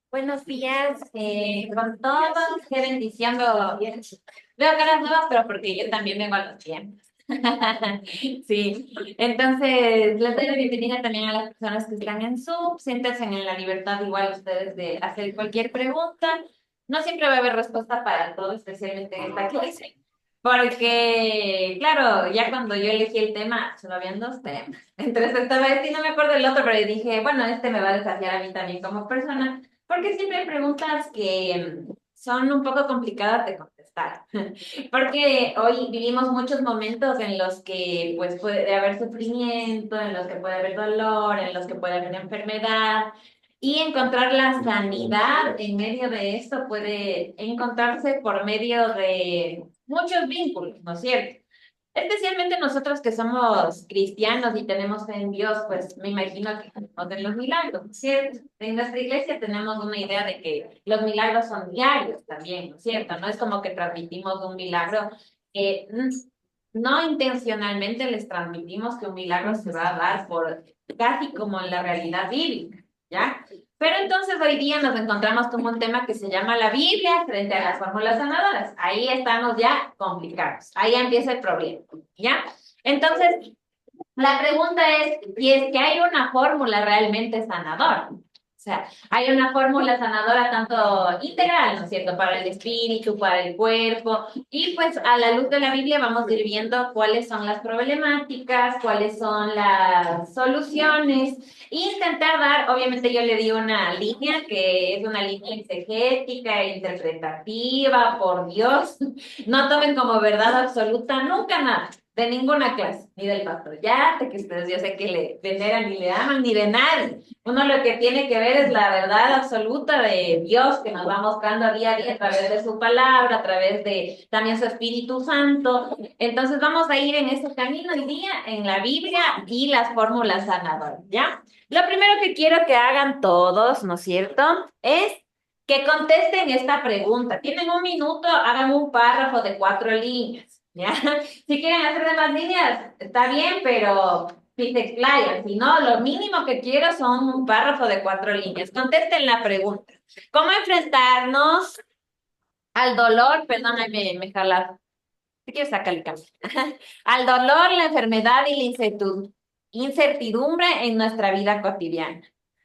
Buenos días, con todos, qué bendición. Veo caras nuevas, pero porque yo también vengo a los tiempos. Sí, entonces les doy la bienvenida también a las personas que están en Zoom. Siéntense en la libertad igual ustedes de hacer cualquier pregunta. No siempre va a haber respuesta para todo, especialmente en esta clase. Porque, claro, ya cuando yo elegí el tema, solo habían dos temas. Entonces esta vez sí no me acuerdo del otro, pero dije, bueno, este me va a desafiar a mí también como persona. Porque siempre hay preguntas que son un poco complicadas de contestar. Porque hoy vivimos muchos momentos en los que pues puede haber sufrimiento, en los que puede haber dolor, en los que puede haber enfermedad. Y encontrar la sanidad en medio de esto puede encontrarse por medio de muchos vínculos, ¿no es cierto? Especialmente nosotros que somos cristianos y tenemos fe en Dios, pues me imagino que tenemos de los milagros, ¿no es cierto? En nuestra iglesia tenemos una idea de que los milagros son diarios también, ¿no es cierto? No es como que transmitimos un milagro, no intencionalmente les transmitimos que un milagro se va a dar por casi como en la realidad bíblica, ¿ya? Pero entonces hoy día nos encontramos con un tema que se llama la Biblia frente a las fórmulas sanadoras. Ahí estamos ya complicados. Ahí empieza el problema, ¿ya? Entonces, la pregunta es si es que hay una fórmula realmente sanadora. O sea, hay una fórmula sanadora tanto integral, ¿no es cierto? Para el espíritu, para el cuerpo. Y pues a la luz de la Biblia vamos a ir viendo cuáles son las problemáticas, cuáles son las soluciones. E intentar dar, obviamente yo le di una línea que es una línea exegética e interpretativa, por Dios. No tomen como verdad absoluta nunca nada de ninguna clase, ni del pastor Yate, que ustedes yo sé que le veneran ni le aman, ni de nadie. Uno lo que tiene que ver es la verdad absoluta de Dios que nos va mostrando día a día a través de su palabra, a través de también su Espíritu Santo. Entonces vamos a ir en ese camino hoy día, en la Biblia y las fórmulas sanadoras, ¿ya? Lo primero que quiero que hagan todos, ¿no es cierto? Es que contesten esta pregunta. Tienen un minuto, hagan un párrafo de 4 líneas, ¿ya? Si quieren hacer de más líneas, está bien, pero si se explayan. Si no, lo mínimo que quiero son un párrafo de 4 líneas. Contesten la pregunta. ¿Cómo enfrentarnos al dolor? Perdóname, me jala. Te quiero sacar el cambio. Al dolor, la enfermedad y la incertidumbre en nuestra vida cotidiana.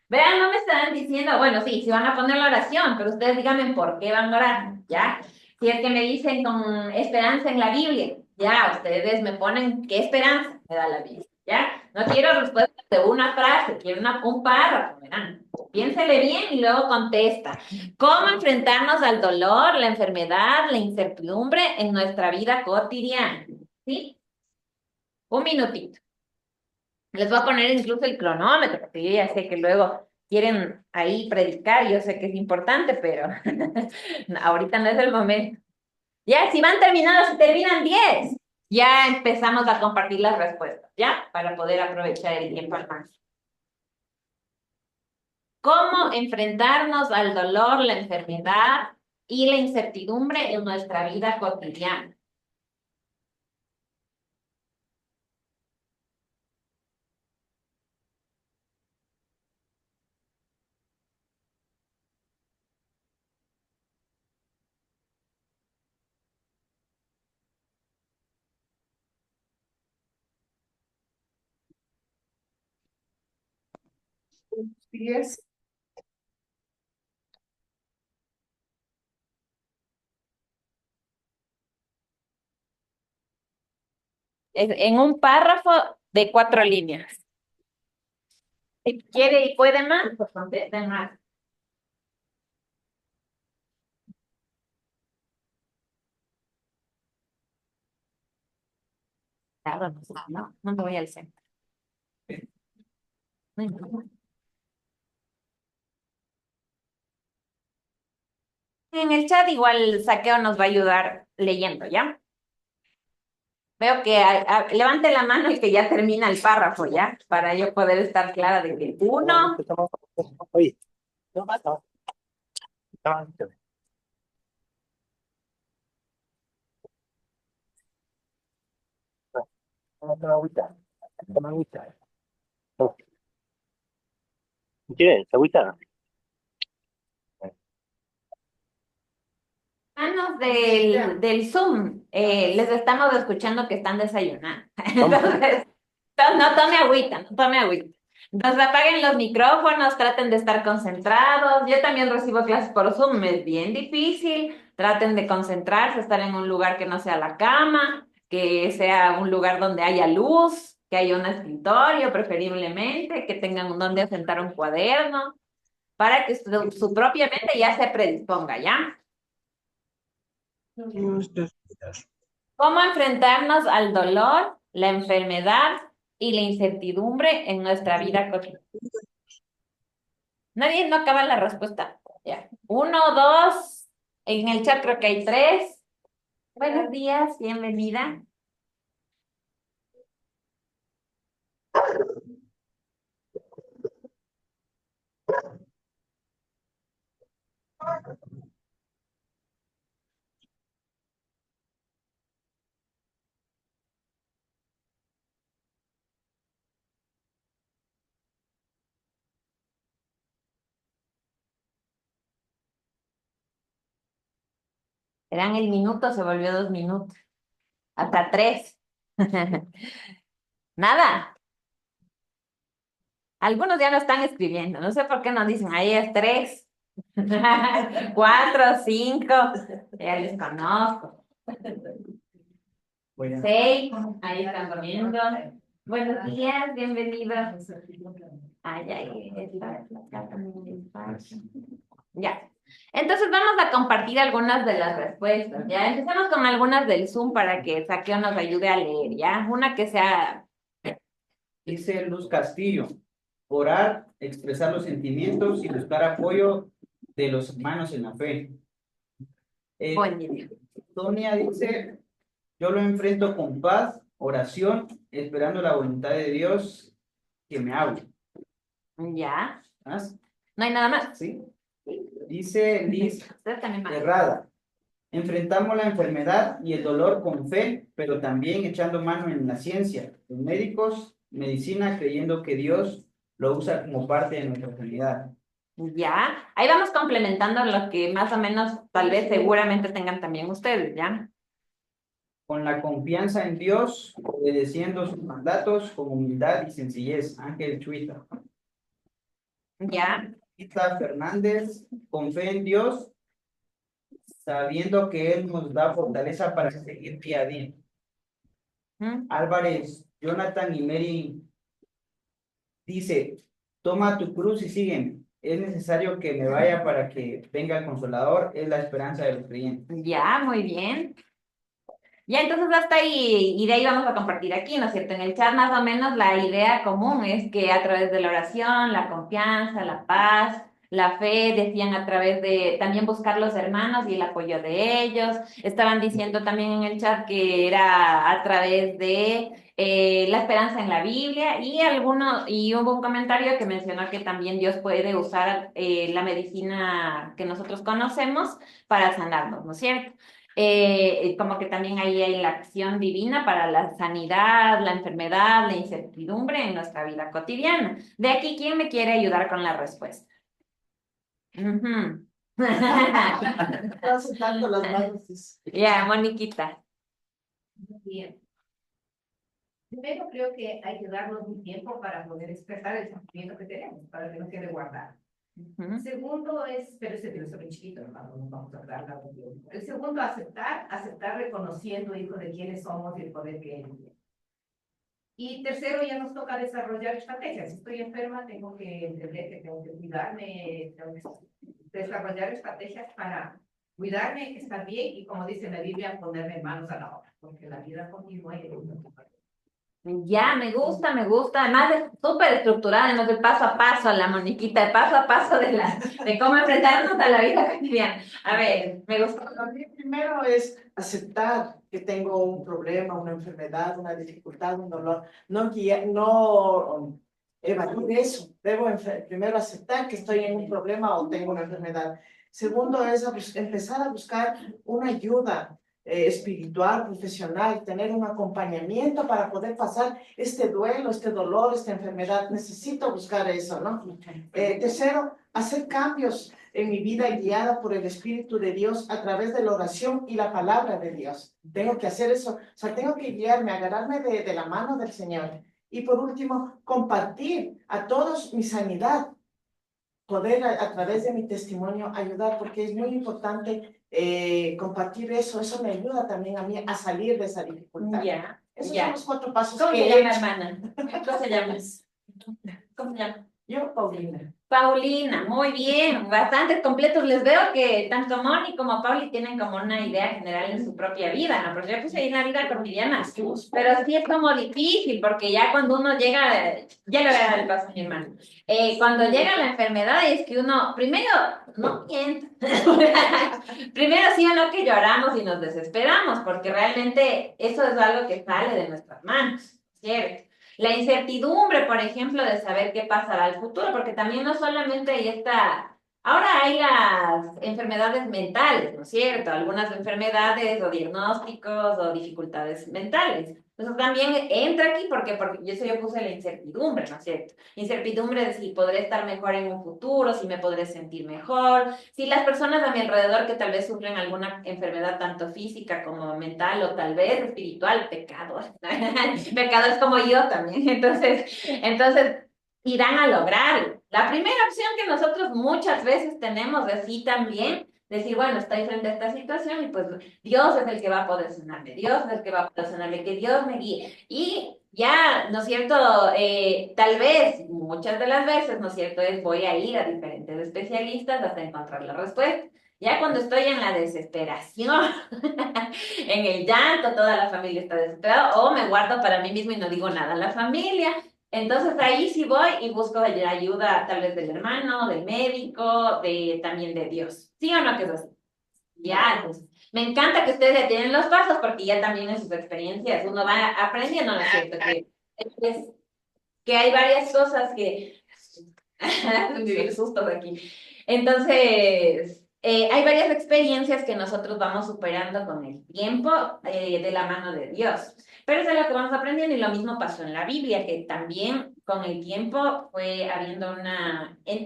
Vean, no me están diciendo, bueno, sí, si van a poner la oración, pero ustedes díganme por qué van a orar, ¿ya? Si es que me dicen con esperanza en la Biblia, ya, ustedes me ponen qué esperanza me da la Biblia, ¿ya? No quiero respuestas de una frase, quiero un párrafo, verán. Piénsele bien y luego contesta. ¿Cómo enfrentarnos al dolor, la enfermedad, la incertidumbre en nuestra vida cotidiana? ¿Sí? Un minutito. Les voy a poner incluso el cronómetro, porque yo ya sé que luego quieren ahí predicar, yo sé que es importante, pero no, ahorita no es el momento. Ya, si van terminados, si terminan 10, ya empezamos a compartir las respuestas, ¿ya? Para poder aprovechar el tiempo al máximo. ¿Cómo enfrentarnos al dolor, la enfermedad y la incertidumbre en nuestra vida cotidiana? Yes. En un párrafo de 4 líneas. Si quiere y puede más, pues contesten más. Claro, no, no me voy al centro. No importa. En el chat igual Saqueo nos va a ayudar leyendo, ¿ya? Veo que levante la mano el que ya termina el párrafo, ¿ya? Para yo poder estar clara de que uno, Oye, no, no, no, toma agüita, toma agüita. ¿Quieres agüita? del Zoom, les estamos escuchando que están desayunando. Entonces, no tome agüita, no tome agüita. Entonces apaguen los micrófonos, traten de estar concentrados. Yo también recibo clases por Zoom, es bien difícil. Traten de concentrarse, estar en un lugar que no sea la cama, que sea un lugar donde haya luz, que haya un escritorio preferiblemente, que tengan donde sentar un cuaderno, para que su propia mente ya se predisponga, ¿ya? ¿Cómo enfrentarnos al dolor, la enfermedad y la incertidumbre en nuestra vida cotidiana? Nadie no acaba la respuesta. Ya. Uno, dos. En el chat creo que hay tres. Buenos días, bienvenida. Eran el minuto, se volvió 2 minutos. Hasta tres. Nada. Algunos ya no están escribiendo. No sé por qué no dicen, ahí es tres. Cuatro, cinco. Ya les conozco. Seis. Ahí están comiendo. Buenos días, bienvenidos. Ay, ay, ya. Entonces vamos a compartir algunas de las respuestas, ¿ya? Empecemos con algunas del Zoom para que Saqueo nos ayude a leer, ¿ya? Una que sea... Dice Luz Castillo, orar, expresar los sentimientos y buscar apoyo de los hermanos en la fe. Buenísimo. Sonia dice, yo lo enfrento con paz, oración, esperando la voluntad de Dios que me hable. Ya. ¿Más? ¿No hay nada más? ¿Sí? Dice Liz Usted también más. Herrada, enfrentamos la enfermedad y el dolor con fe, pero también echando mano en la ciencia, los médicos, medicina, creyendo que Dios lo usa como parte de nuestra realidad. Ya. Ahí vamos complementando lo que más o menos, tal vez, seguramente tengan también ustedes, ¿ya? Con la confianza en Dios, obedeciendo sus mandatos con humildad y sencillez. Ángel Chuita. Ya. Rita Fernández, con fe en Dios, sabiendo que Él nos da fortaleza para seguir día a día. Álvarez, Jonathan y Mary dice, toma tu cruz y sígueme. Es necesario que me vaya para que venga el Consolador, es la esperanza de los creyentes. Ya, muy bien. Ya, entonces hasta ahí, y de ahí vamos a compartir aquí, ¿no es cierto? En el chat más o menos la idea común es que a través de la oración, la confianza, la paz, la fe, decían a través de también buscar los hermanos y el apoyo de ellos. Estaban diciendo también en el chat que era a través de la esperanza en la Biblia y hubo un comentario que mencionó que también Dios puede usar la medicina que nosotros conocemos para sanarnos, ¿no es cierto? Como que también ahí hay la acción divina para la sanidad, la enfermedad, la incertidumbre en nuestra vida cotidiana. De aquí, ¿quién me quiere ayudar con la respuesta? Estás dando las manos. Ya, Moniquita. Bien. Primero creo que hay que darnos un tiempo para poder expresar el sentimiento que tenemos, para que no quede guardado. Segundo es, pero ese es muy chiquito, hermano, no vamos a dar la opinión. El segundo, aceptar reconociendo, hijo, de quiénes somos y el poder que él tiene. Y tercero, ya nos toca desarrollar estrategias. Si estoy enferma, tengo que entender que tengo que cuidarme, tengo que desarrollar estrategias para cuidarme, estar bien y, como dice la Biblia, ponerme manos a la obra, porque la vida continúa y Ya, me gusta, me gusta. Además es súper estructurada, ¿no? De paso a paso, la Moniquita, de paso a paso de cómo enfrentarnos a la vida cotidiana. A ver, me gusta. Para mí primero es aceptar que tengo un problema, una enfermedad, una dificultad, un dolor. No evadir eso. Debo primero aceptar que estoy en un problema o tengo una enfermedad. Segundo es empezar a buscar una ayuda espiritual, profesional, tener un acompañamiento para poder pasar este duelo, este dolor, esta enfermedad. Necesito buscar eso, ¿no? Tercero, hacer cambios. en mi vida guiada por el Espíritu de Dios a través de la oración y la palabra de Dios. Tengo que hacer eso, o sea, tengo que guiarme, agarrarme de la mano del Señor. Y por último, compartir a todos mi sanidad, poder a través de mi testimonio ayudar, porque es muy importante compartir eso. Eso me ayuda también a mí a salir de esa dificultad. Ya, Esos ya. son los 4 pasos ¿Cómo que se he llama, hecho. hermana? ¿Cómo se llama? ¿Cómo se llama? Yo, Paulina. Paulina, muy bien, bastante completos. Les veo que tanto Moni como Pauli tienen como una idea general en su propia vida, ¿no? Porque yo puse ahí en la vida cotidiana, pero sí es como difícil, porque ya cuando uno llega, ya le voy a dar el paso a mi hermano, cuando llega la enfermedad es que uno, primero, no mienta, primero sí o no que lloramos y nos desesperamos, porque realmente eso es algo que sale de nuestras manos, ¿cierto? La incertidumbre, por ejemplo, de saber qué pasará al futuro, porque también no solamente hay ahora hay las enfermedades mentales, ¿no es cierto? Algunas enfermedades o diagnósticos o dificultades mentales. Entonces también entra aquí porque yo puse la incertidumbre, ¿no es cierto? Incertidumbre de si podré estar mejor en un futuro, si me podré sentir mejor, si las personas a mi alrededor que tal vez sufren alguna enfermedad tanto física como mental o tal vez espiritual, pecado, pecado es como yo también, entonces irán a lograrlo. La primera opción que nosotros muchas veces tenemos es sí también decir, bueno, estoy frente a esta situación y pues Dios es el que va a poder sanarme, Dios es el que va a poder sanarme, que Dios me guíe. Y ya, ¿no es cierto? Tal vez, muchas de las veces, ¿no es cierto? Voy a ir a diferentes especialistas hasta encontrar la respuesta. Ya cuando estoy en la desesperación, en el llanto, toda la familia está desesperada, o me guardo para mí mismo y no digo nada a la familia. Entonces ahí sí voy y busco ayuda tal vez del hermano, del médico, también de Dios. ¿Sí o no que es así? Ya, entonces, me encanta que ustedes ya tienen los pasos porque ya también en sus experiencias uno va aprendiendo, ¿no es cierto? Que hay varias cosas que... Vivir sustos aquí. Entonces, hay varias experiencias que nosotros vamos superando con el tiempo de la mano de Dios. Pero eso es lo que vamos aprendiendo y lo mismo pasó en la Biblia, que también con el tiempo fue habiendo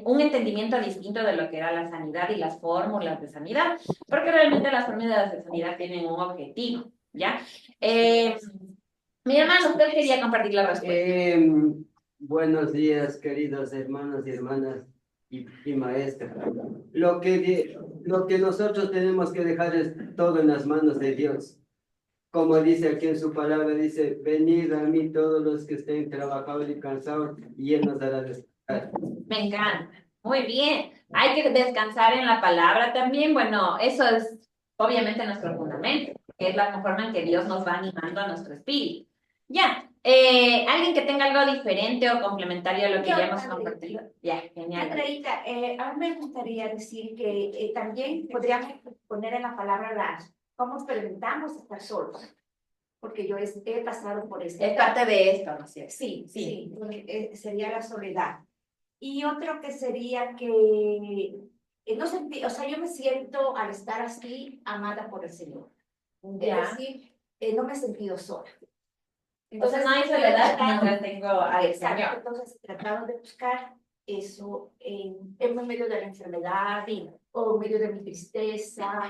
un entendimiento distinto de lo que era la sanidad y las fórmulas de sanidad, porque realmente las fórmulas de sanidad tienen un objetivo, ¿ya? Mi hermano, usted quería compartir la respuesta. Buenos días, queridos hermanos y hermanas y maestras. Lo que nosotros tenemos que dejar es todo en las manos de Dios. Como dice aquí en su palabra, dice, venid a mí todos los que estén trabajados y cansados, y Él nos dará descansar. Me encanta. Muy bien. Hay que descansar en la palabra también. Bueno, eso es obviamente nuestro fundamento, que es la forma en que Dios nos va animando a nuestro espíritu. Ya. ¿Alguien que tenga algo diferente o complementario a lo que ya hemos compartido? Ya, genial. Andreita, a mí me gustaría decir que también podríamos poner en la palabra cómo experimentamos estar solos, porque yo he pasado por eso. Es parte de esto, ¿no es cierto? Sí, sí, sería la soledad. Y otro que sería que no sentí, o sea, yo me siento al estar así amada por el Señor. Ya. Es decir, no me he sentido sola. Entonces no hay soledad mientras tengo al Exacto, Señor. entonces he tratado de buscar eso en medio de la enfermedad o en medio de mi tristeza,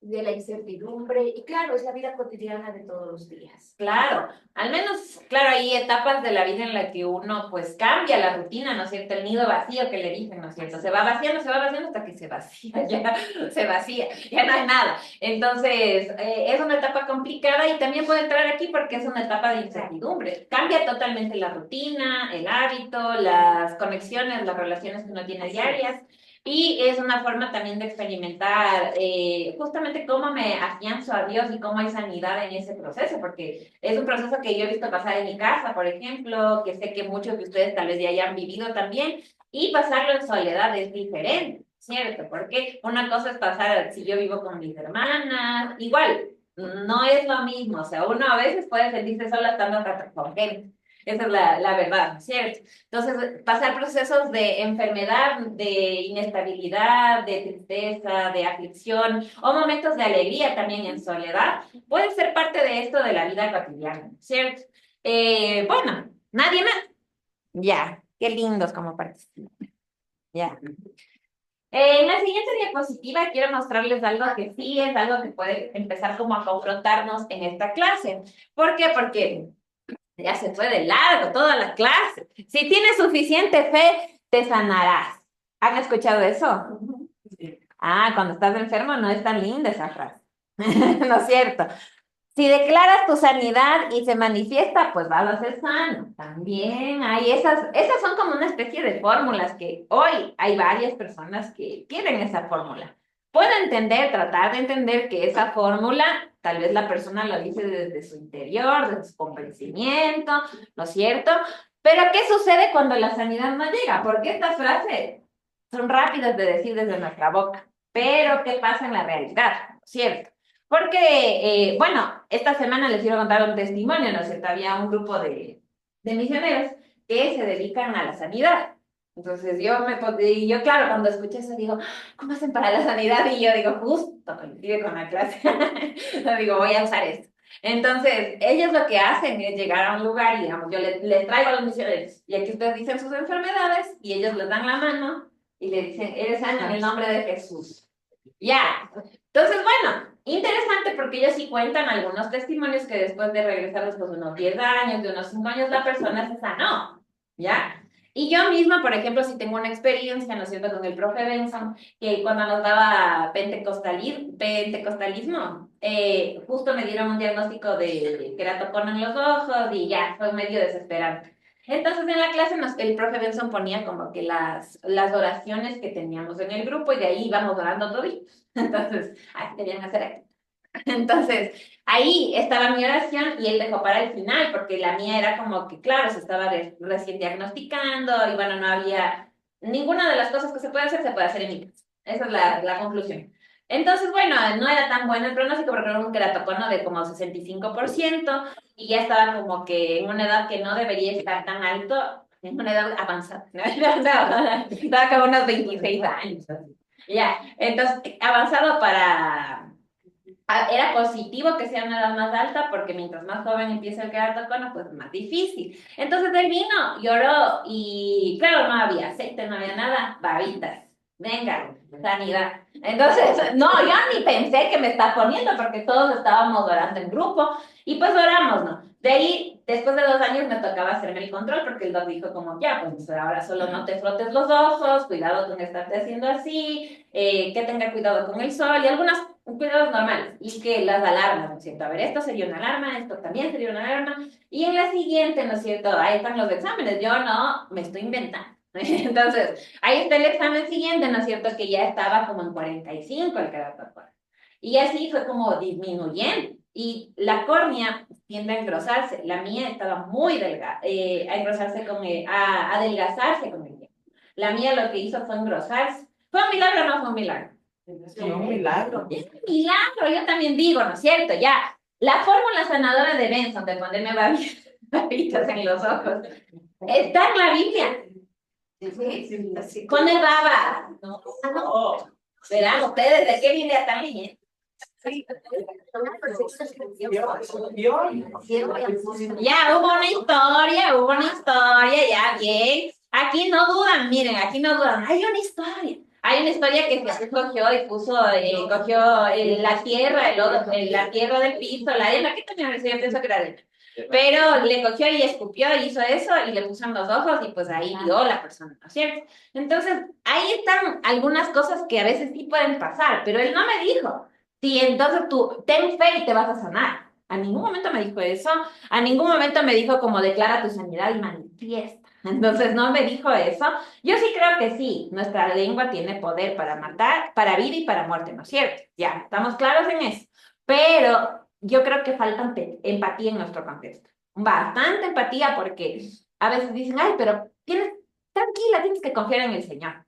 de la incertidumbre. Y claro, es la vida cotidiana de todos los días. Claro, al menos, claro, hay etapas de la vida en la que uno pues cambia la rutina, ¿no es cierto? El nido vacío que le dicen, ¿no es cierto? Se va vaciando hasta que se vacía, ya se vacía, ya no hay nada. Entonces, es una etapa complicada y también puede entrar aquí porque es una etapa de incertidumbre. Cambia totalmente la rutina, el hábito, las conexiones, las relaciones que uno tiene diarias. Y es una forma también de experimentar justamente cómo me afianzo a Dios y cómo hay sanidad en ese proceso, porque es un proceso que yo he visto pasar en mi casa, por ejemplo, que sé que muchos de ustedes tal vez ya hayan vivido también, y pasarlo en soledad es diferente, ¿cierto? Porque una cosa es pasar, si yo vivo con mis hermanas, igual, no es lo mismo, o sea, uno a veces puede sentirse sola estando con gente. Esa es la verdad, ¿no es cierto? Entonces, pasar procesos de enfermedad, de inestabilidad, de tristeza, de aflicción o momentos de alegría también en soledad, puede ser parte de esto de la vida cotidiana, ¿cierto? Bueno, nadie más. Ya, qué lindos como participan. Ya. En la siguiente diapositiva quiero mostrarles algo que sí es algo que puede empezar como a confrontarnos en esta clase. ¿Por qué? Porque ya se fue de largo toda la clase. Si tienes suficiente fe, te sanarás. ¿Han escuchado eso? Ah, cuando estás enfermo no es tan linda esa frase. ¿No es cierto? Si declaras tu sanidad y se manifiesta, pues vas a ser sano. También hay esas son como una especie de fórmulas que hoy hay varias personas que tienen esa fórmula. Puedo entender, tratar de entender que esa fórmula, tal vez la persona lo dice desde su interior, desde su convencimiento, ¿no es cierto? Pero ¿qué sucede cuando la sanidad no llega? Porque estas frases son rápidas de decir desde nuestra boca, pero ¿qué pasa en la realidad? ¿No es cierto? Porque, bueno, esta semana les quiero contar un testimonio, ¿no es cierto? Había un grupo de misioneros que se dedican a la sanidad. Entonces yo claro, cuando escuché eso digo, ¿cómo hacen para la sanidad? Y yo digo, justo coincide con la clase. Yo digo, voy a usar esto. Entonces, ellos lo que hacen es llegar a un lugar y, digamos, yo les traigo a los misioneros y aquí ustedes dicen sus enfermedades y ellos les dan la mano y le dicen, eres sano en el nombre de Jesús. Ya. Entonces, bueno, interesante porque ellos sí cuentan algunos testimonios que después de regresar después de unos 10 años, de unos 5 años, la persona se sanó, ¿ya? Y yo misma, por ejemplo, sí tengo una experiencia, ¿no es cierto?, con el profe Benson, que cuando nos daba pentecostalismo, justo me dieron un diagnóstico de queratocono en los ojos y ya, fue medio desesperante. Entonces en la clase el profe Benson ponía como que las oraciones que teníamos en el grupo y de ahí íbamos orando toditos. Entonces, querían hacer aquí. Entonces, ahí estaba mi oración y él dejó para el final, porque la mía era como que, claro, se estaba recién diagnosticando y bueno, no había ninguna de las cosas que se puede hacer en mi casa. Esa es la conclusión. Entonces, bueno, no era tan bueno el pronóstico porque era un queratocono de como 65% y ya estaba como que en una edad que no debería estar tan alto, en una edad avanzada. No, estaba como unos 26 años. Ya, entonces, avanzado era positivo que sea una edad más alta porque mientras más joven empieza el queratocono, pues más difícil. Entonces él vino, lloró y claro, no había aceite, no había nada, babitas. Venga, sanidad. Entonces, no, yo ni pensé que me está poniendo porque todos estábamos orando en grupo y pues oramos, ¿no? De ahí, después de 2 años me tocaba hacerme el control porque el doc dijo como, ya, pues ahora solo no te frotes los ojos, cuidado con estarte haciendo así, que tenga cuidado con el sol y algunos cuidados normales. Y que las alarmas, ¿no es cierto? A ver, esto sería una alarma, esto también sería una alarma. Y en la siguiente, ¿no es cierto? Ahí están los exámenes, yo no me estoy inventando. Entonces, ahí está el examen siguiente, ¿no es cierto? Que ya estaba como en 45 el queratocono. Y así fue como disminuyendo. Y la córnea tiende a engrosarse. La mía estaba muy delgada, a engrosarse a adelgazarse con el tiempo. La mía lo que hizo fue engrosarse. ¿Fue un milagro o no fue un milagro? Sí, un milagro. Es un milagro, yo también digo, ¿no es cierto? Ya, la fórmula sanadora de Benson de ponerme babitas en los ojos está en la Biblia. Con el baba. No. Verán ustedes de qué Biblia están leyendo. Ya, hubo una historia, ya, bien. Aquí no dudan, miren, aquí no dudan. Hay una historia. Hay una historia que se cogió y cogió la tierra, la tierra del piso, la arena, ¿qué tenía? Yo pienso que era arena. Pero le cogió y escupió y hizo eso y le puso en los ojos y pues ahí vio la persona, ¿no es cierto? Entonces, ahí están algunas cosas que a veces sí pueden pasar, pero él no me dijo. Sí, entonces tú ten fe y te vas a sanar. A ningún momento me dijo eso, a ningún momento me dijo como declara tu sanidad y manifiesta. Entonces no me dijo eso. Yo sí creo que sí, nuestra lengua tiene poder para matar, para vida y para muerte, ¿no es cierto? Ya, estamos claros en eso. Pero yo creo que falta empatía en nuestro contexto. Bastante empatía porque a veces dicen, ay, pero tranquila, tienes que confiar en el Señor.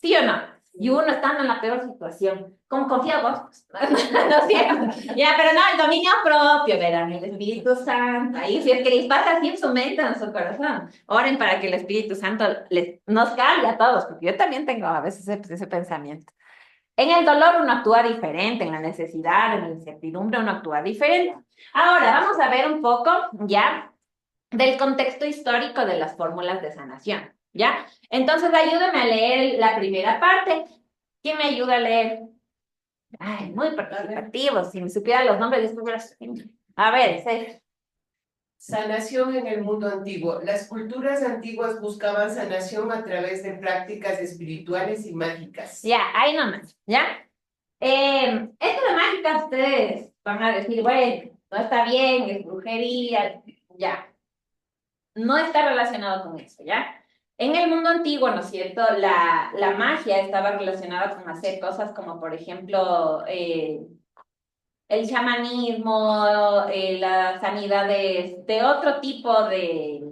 ¿Sí o no? Y uno estando en la peor situación. ¿Cómo confía vos? ¿No es cierto? Ya, pero no, el dominio propio, verán, el Espíritu Santo. Ahí, si es que les pasa así en su mente, en su corazón, oren para que el Espíritu Santo nos cambie a todos, porque yo también tengo a veces ese pensamiento. En el dolor uno actúa diferente, en la necesidad, en la incertidumbre uno actúa diferente. Ahora, vamos a ver un poco ya del contexto histórico de las fórmulas de sanación. ¿Ya? Entonces, ayúdame a leer la primera parte. ¿Quién me ayuda a leer? Ay, muy participativo. Si me supiera los nombres, después hubiera... A ver, César. Sanación en el mundo antiguo. Las culturas antiguas buscaban sanación a través de prácticas espirituales y mágicas. Ya, ahí nomás, ¿ya? Esto de mágica, ustedes van a decir, bueno, no está bien, es brujería, ya. No está relacionado con eso, ¿ya? En el mundo antiguo, ¿no es cierto? La magia estaba relacionada con hacer cosas como, por ejemplo, el chamanismo, las sanidades de otro tipo de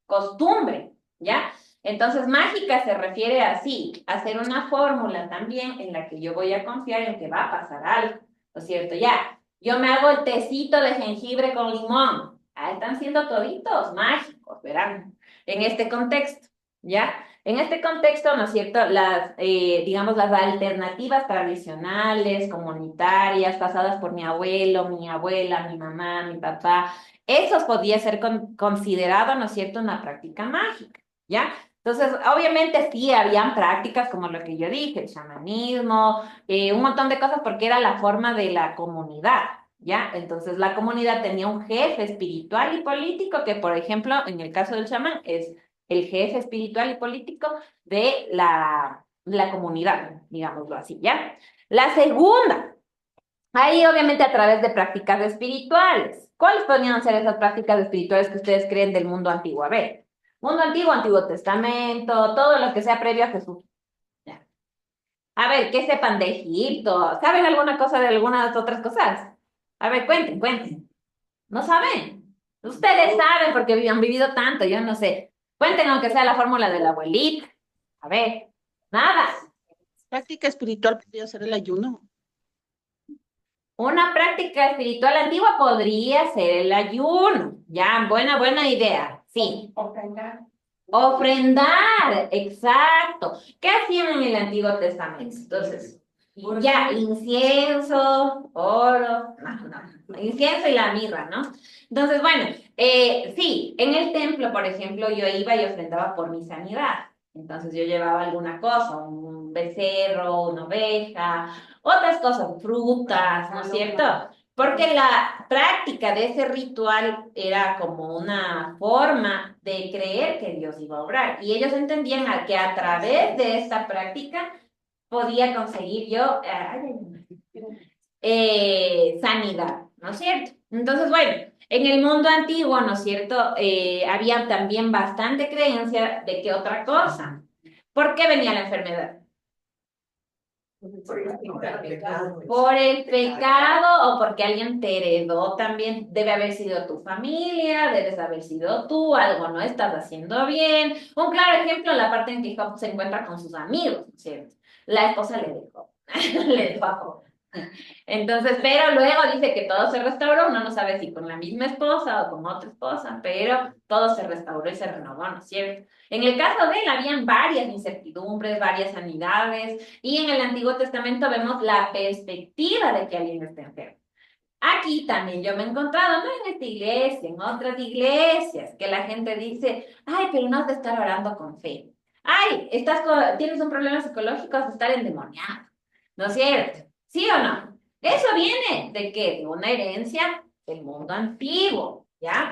costumbre, ¿ya? Entonces, mágica se refiere a sí, hacer una fórmula también en la que yo voy a confiar en que va a pasar algo, ¿no es cierto? Ya, yo me hago el tecito de jengibre con limón. Ah, están siendo toditos mágicos, verán, en este contexto, ¿ya? En este contexto, ¿no es cierto? Digamos, las alternativas tradicionales, comunitarias, pasadas por mi abuelo, mi abuela, mi mamá, mi papá, eso podía ser considerado, ¿no es cierto?, una práctica mágica, ¿ya? Entonces, obviamente sí, habían prácticas como lo que yo dije, el chamanismo, un montón de cosas porque era la forma de la comunidad, ¿ya? Entonces, la comunidad tenía un jefe espiritual y político que, por ejemplo, en el caso del chamán, es el jefe espiritual y político de la comunidad, digámoslo así, ¿ya? La segunda, ahí obviamente a través de prácticas espirituales. ¿Cuáles podrían ser esas prácticas espirituales que ustedes creen del mundo antiguo? A ver, mundo antiguo, Antiguo Testamento, todo lo que sea previo a Jesús. Ya. A ver, ¿qué sepan de Egipto? ¿Saben alguna cosa de algunas otras cosas? A ver, cuenten, cuenten. ¿No saben? Ustedes saben porque han vivido tanto, yo no sé. Cuenten aunque sea la fórmula de la abuelita. A ver, nada. Práctica espiritual podría ser el ayuno. Una práctica espiritual antigua podría ser el ayuno. Ya, buena idea. Sí. Ofrendar. Ofrendar, exacto. ¿Qué hacían en el Antiguo Testamento? Entonces, ya, incienso, oro, no, incienso y la mirra, ¿no? Entonces, bueno, sí, en el templo, por ejemplo, yo iba y ofrendaba por mi sanidad. Entonces yo llevaba alguna cosa, un becerro, una oveja, otras cosas, frutas, ¿no es cierto? Porque la práctica de ese ritual era como una forma de creer que Dios iba a obrar. Y ellos entendían que a través de esta práctica podía conseguir yo sanidad, ¿no es cierto? Entonces, bueno, en el mundo antiguo, ¿no es cierto? Había también bastante creencia de que otra cosa. ¿Por qué venía la enfermedad? Por el pecado o porque alguien te heredó también. Debe haber sido tu familia, debes haber sido tú, algo no estás haciendo bien. Un claro ejemplo, la parte en que Job se encuentra con sus amigos, ¿no es cierto? La esposa le dejó, le dejó a Job. Entonces, pero luego dice que todo se restauró, uno no sabe si con la misma esposa o con otra esposa, pero todo se restauró y se renovó, ¿no es cierto? En el caso de él, habían varias incertidumbres, varias sanidades, y en el Antiguo Testamento vemos la perspectiva de que alguien está enfermo. Aquí también yo me he encontrado, no en esta iglesia, en otras iglesias, que la gente dice, ay, pero no has de estar orando con fe. Ay, tienes un problema psicológico, has de estar endemoniado. ¿No es cierto? ¿Sí o no? Eso viene de qué? De una herencia del mundo antiguo, ¿ya?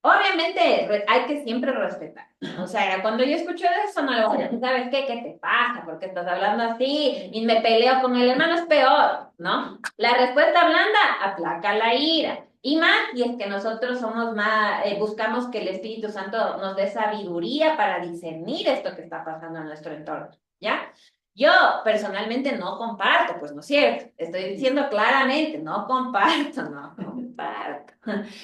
Obviamente hay que siempre respetar. O sea, cuando yo escucho eso, no le voy a decir, ¿sabes qué? ¿Qué te pasa? ¿Por qué estás hablando así? Y me peleo con el hermano, es peor, ¿no? La respuesta blanda aplaca la ira. Y más, y es que nosotros somos más, buscamos que el Espíritu Santo nos dé sabiduría para discernir esto que está pasando en nuestro entorno, ¿ya? Yo personalmente no comparto, pues no es cierto. Estoy diciendo claramente, no comparto, no comparto.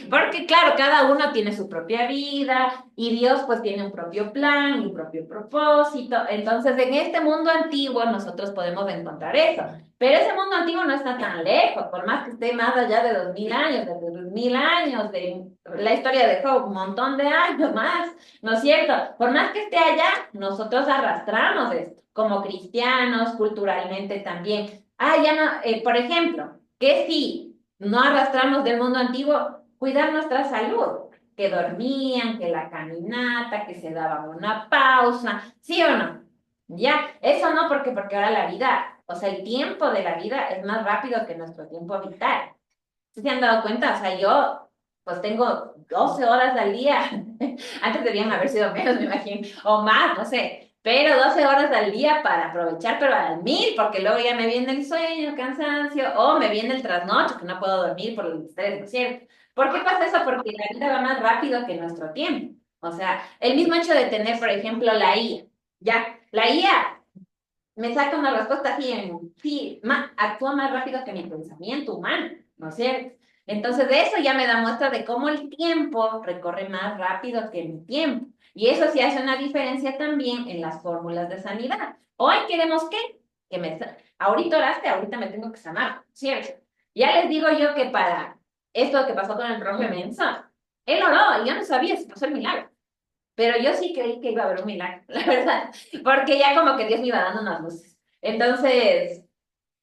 Porque claro, cada uno tiene su propia vida y Dios pues tiene un propio plan y un propio propósito. Entonces, en este mundo antiguo nosotros podemos encontrar eso. Pero ese mundo antiguo no está tan lejos, por más que esté más allá de 2000 años, de 2000 años, de la historia de Job, un montón de años más, ¿no es cierto? Por más que esté allá, nosotros arrastramos esto, como cristianos, culturalmente también. Ya no, por ejemplo, que si no arrastramos del mundo antiguo, cuidar nuestra salud, que dormían, que la caminata, que se daban una pausa, ¿sí o no? Ya, eso no, porque ahora la vida, o sea, el tiempo de la vida es más rápido que nuestro tiempo vital. ¿Se han dado cuenta? O sea, yo pues tengo 12 horas al día. Antes debían haber sido menos, me imagino, o más, no sé. Pero 12 horas al día para aprovechar, pero al mil, porque luego ya me viene el sueño, cansancio, o me viene el trasnocho, que no puedo dormir por el estrés, ¿no es cierto? ¿Por qué pasa eso? Porque la vida va más rápido que nuestro tiempo. O sea, el mismo hecho de tener, por ejemplo, la IA. Ya, la IA me saca una respuesta así sí, actúa más rápido que mi pensamiento humano, ¿no es cierto? Entonces, de eso ya me da muestra de cómo el tiempo recorre más rápido que mi tiempo. Y eso sí hace una diferencia también en las fórmulas de sanidad. Hoy queremos que ahorita oraste, ahorita me tengo que sanar, ¿cierto? Ya les digo yo que para esto que pasó con el profe Mensa, él oró y yo no sabía si pasó el milagro. Pero yo sí creí que iba a haber un milagro, la verdad, porque ya como que Dios me iba dando unas luces. Entonces,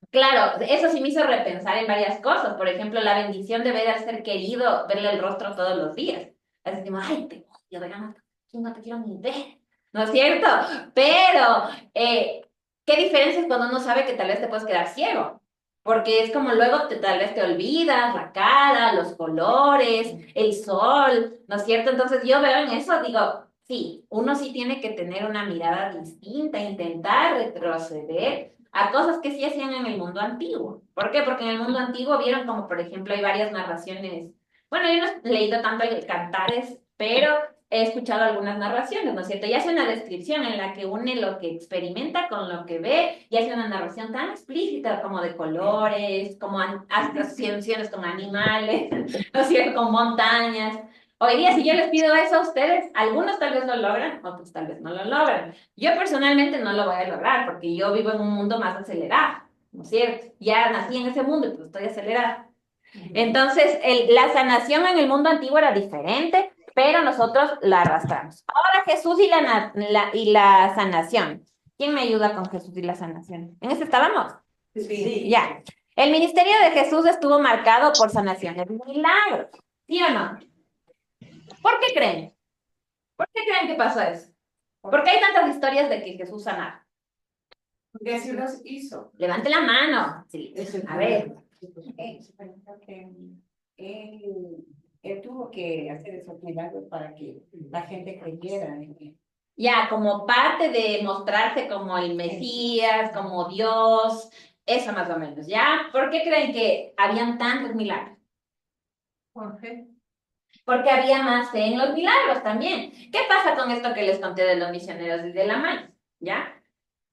claro, eso sí me hizo repensar en varias cosas. Por ejemplo, la bendición de ver al ser querido, verle el rostro todos los días. Así como, ay, te odio, ¿verdad? No te quiero ni ver. ¿No es cierto? Pero, ¿qué diferencia es cuando uno sabe que tal vez te puedes quedar ciego? Porque es como luego tal vez te olvidas la cara, los colores, el sol, ¿no es cierto? Entonces yo veo en eso, digo, sí, uno sí tiene que tener una mirada distinta, intentar retroceder a cosas que sí hacían en el mundo antiguo. ¿Por qué? Porque en el mundo antiguo vieron como, por ejemplo, hay varias narraciones. Bueno, yo no he leído tanto el Cantares, pero he escuchado algunas narraciones, ¿no es cierto? Y hace una descripción en la que une lo que experimenta con lo que ve y hace una narración tan explícita como de colores, como hace asociaciones con animales, ¿no es cierto? Con montañas. Hoy día, si yo les pido eso a ustedes, algunos tal vez lo logran, otros tal vez no lo logran. Yo personalmente no lo voy a lograr porque yo vivo en un mundo más acelerado, ¿no es cierto? Ya nací en ese mundo y pues estoy acelerada. Entonces, la sanación en el mundo antiguo era diferente, pero nosotros la arrastramos. Ahora Jesús y la sanación. ¿Quién me ayuda con Jesús y la sanación? ¿En ese estábamos? Sí. Ya. El ministerio de Jesús estuvo marcado por sanaciones y milagros. ¿Sí o no? ¿Por qué creen? ¿Por qué creen que pasó eso? ¿Por qué hay tantas historias de que Jesús sanaba? Porque así los hizo. Levante la mano. Sí. A ver. Él tuvo que hacer esos milagros para que la gente creyera en él. Ya, como parte de mostrarse como el Mesías, como Dios, eso más o menos, ¿ya? ¿Por qué creen que habían tantos milagros? ¿Por qué? Porque había más fe en los milagros también. ¿Qué pasa con esto que les conté de los misioneros y de la maíz? ¿Ya?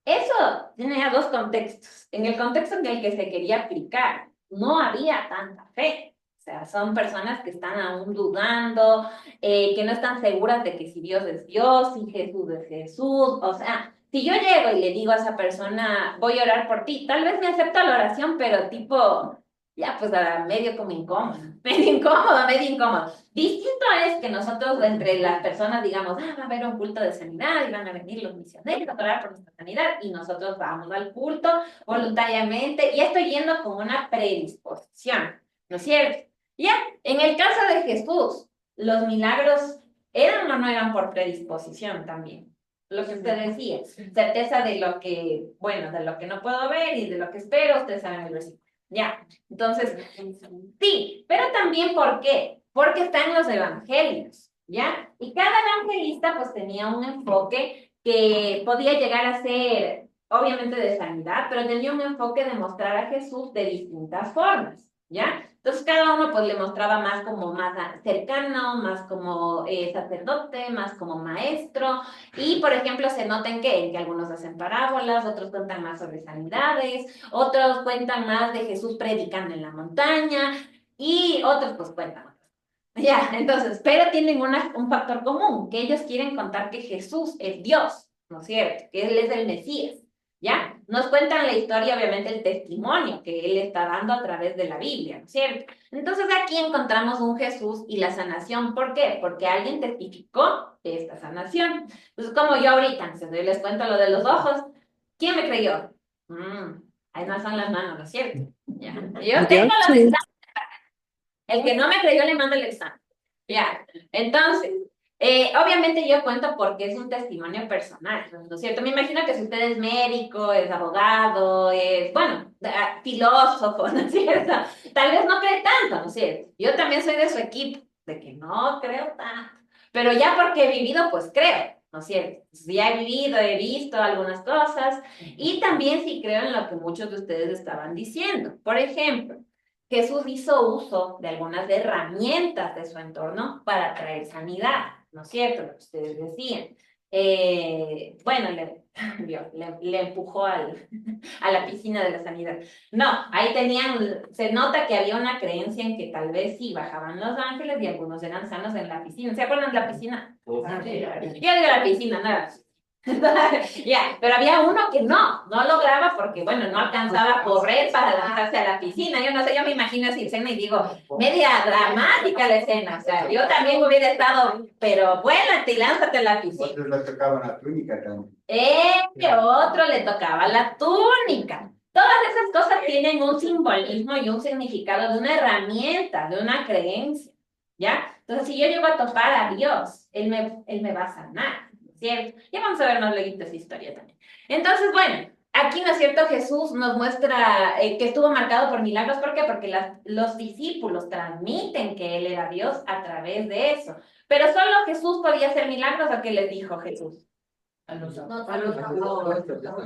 Eso tenía dos contextos. En el contexto en el que se quería aplicar, no había tanta fe. O sea, son personas que están aún dudando, que no están seguras de que si Dios es Dios, si Jesús es Jesús. O sea, si yo llego y le digo a esa persona, voy a orar por ti, tal vez me acepta la oración, pero tipo, ya pues medio como incómodo, medio incómodo. Distinto es que nosotros entre las personas digamos, va a haber un culto de sanidad y van a venir los misioneros a orar por nuestra sanidad y nosotros vamos al culto voluntariamente y estoy yendo con una predisposición, ¿no es cierto? Ya, en el caso de Jesús, los milagros eran o no eran por predisposición también. Lo que usted decía, certeza de lo que, bueno, de lo que no puedo ver y de lo que espero, ustedes saben el versículo. Ya, entonces, sí, pero también ¿por qué? Porque están los evangelios, ¿ya? Y cada evangelista pues tenía un enfoque que podía llegar a ser, obviamente, de sanidad, pero tenía un enfoque de mostrar a Jesús de distintas formas, ¿ya? Entonces cada uno pues le mostraba más como más cercano, más como sacerdote, más como maestro, y por ejemplo se nota en que algunos hacen parábolas, otros cuentan más sobre sanidades, otros cuentan más de Jesús predicando en la montaña, y otros pues cuentan otras. Ya, entonces, pero tienen un factor común, que ellos quieren contar que Jesús es Dios, ¿no es cierto? Que Él es el Mesías, ¿ya? Nos cuentan la historia, obviamente, el testimonio que Él está dando a través de la Biblia, ¿no es cierto? Entonces aquí encontramos un Jesús y la sanación, ¿por qué? Porque alguien testificó de esta sanación. Pues como yo ahorita, entonces les cuento lo de los ojos, ¿quién me creyó? Ahí no son las manos, ¿no es cierto? Ya. Yo tengo los exámenes. El que no me creyó le mando el examen. Ya. Entonces, Obviamente yo cuento porque es un testimonio personal, ¿no es cierto? Me imagino que si usted es médico, es abogado, es, bueno, filósofo, ¿no es cierto? Tal vez no cree tanto, ¿no es cierto? Yo también soy de su equipo, de que no creo tanto, pero ya porque he vivido, pues creo, ¿no es cierto? Ya he vivido, he visto algunas cosas y también sí creo en lo que muchos de ustedes estaban diciendo. Por ejemplo, Jesús hizo uso de algunas herramientas de su entorno para traer sanidad, ¿no es cierto? Lo que ustedes decían. Bueno, le empujó a la piscina de la sanidad. No, ahí tenían, se nota que había una creencia en que tal vez sí bajaban los ángeles y algunos eran sanos en la piscina. ¿Se acuerdan de la piscina? Sí. Yo digo la piscina, nada. Ya, pero había uno que no lograba porque, bueno, no alcanzaba a correr para lanzarse a la piscina. Yo no sé, yo me imagino esa escena y digo, media dramática la escena. O sea, yo también hubiera estado, pero vuélate y lánzate a la piscina. Otros le tocaban la túnica también. Otro le tocaba la túnica. Todas esas cosas tienen un simbolismo y un significado de una herramienta, de una creencia, ¿ya? Entonces, si yo llego a topar a Dios, Él me va a sanar, ¿no es cierto? Ya vamos a ver más luego esa historia también. Entonces, bueno, aquí, ¿no es cierto? Jesús nos muestra que estuvo marcado por milagros. ¿Por qué? Porque los discípulos transmiten que Él era Dios a través de eso. Pero solo Jesús podía hacer milagros, ¿o qué les dijo Jesús?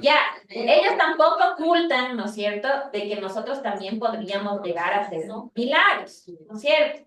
Ya, ellos tampoco ocultan, ¿no es cierto?, de que nosotros también podríamos llegar a hacer milagros, ¿no es cierto?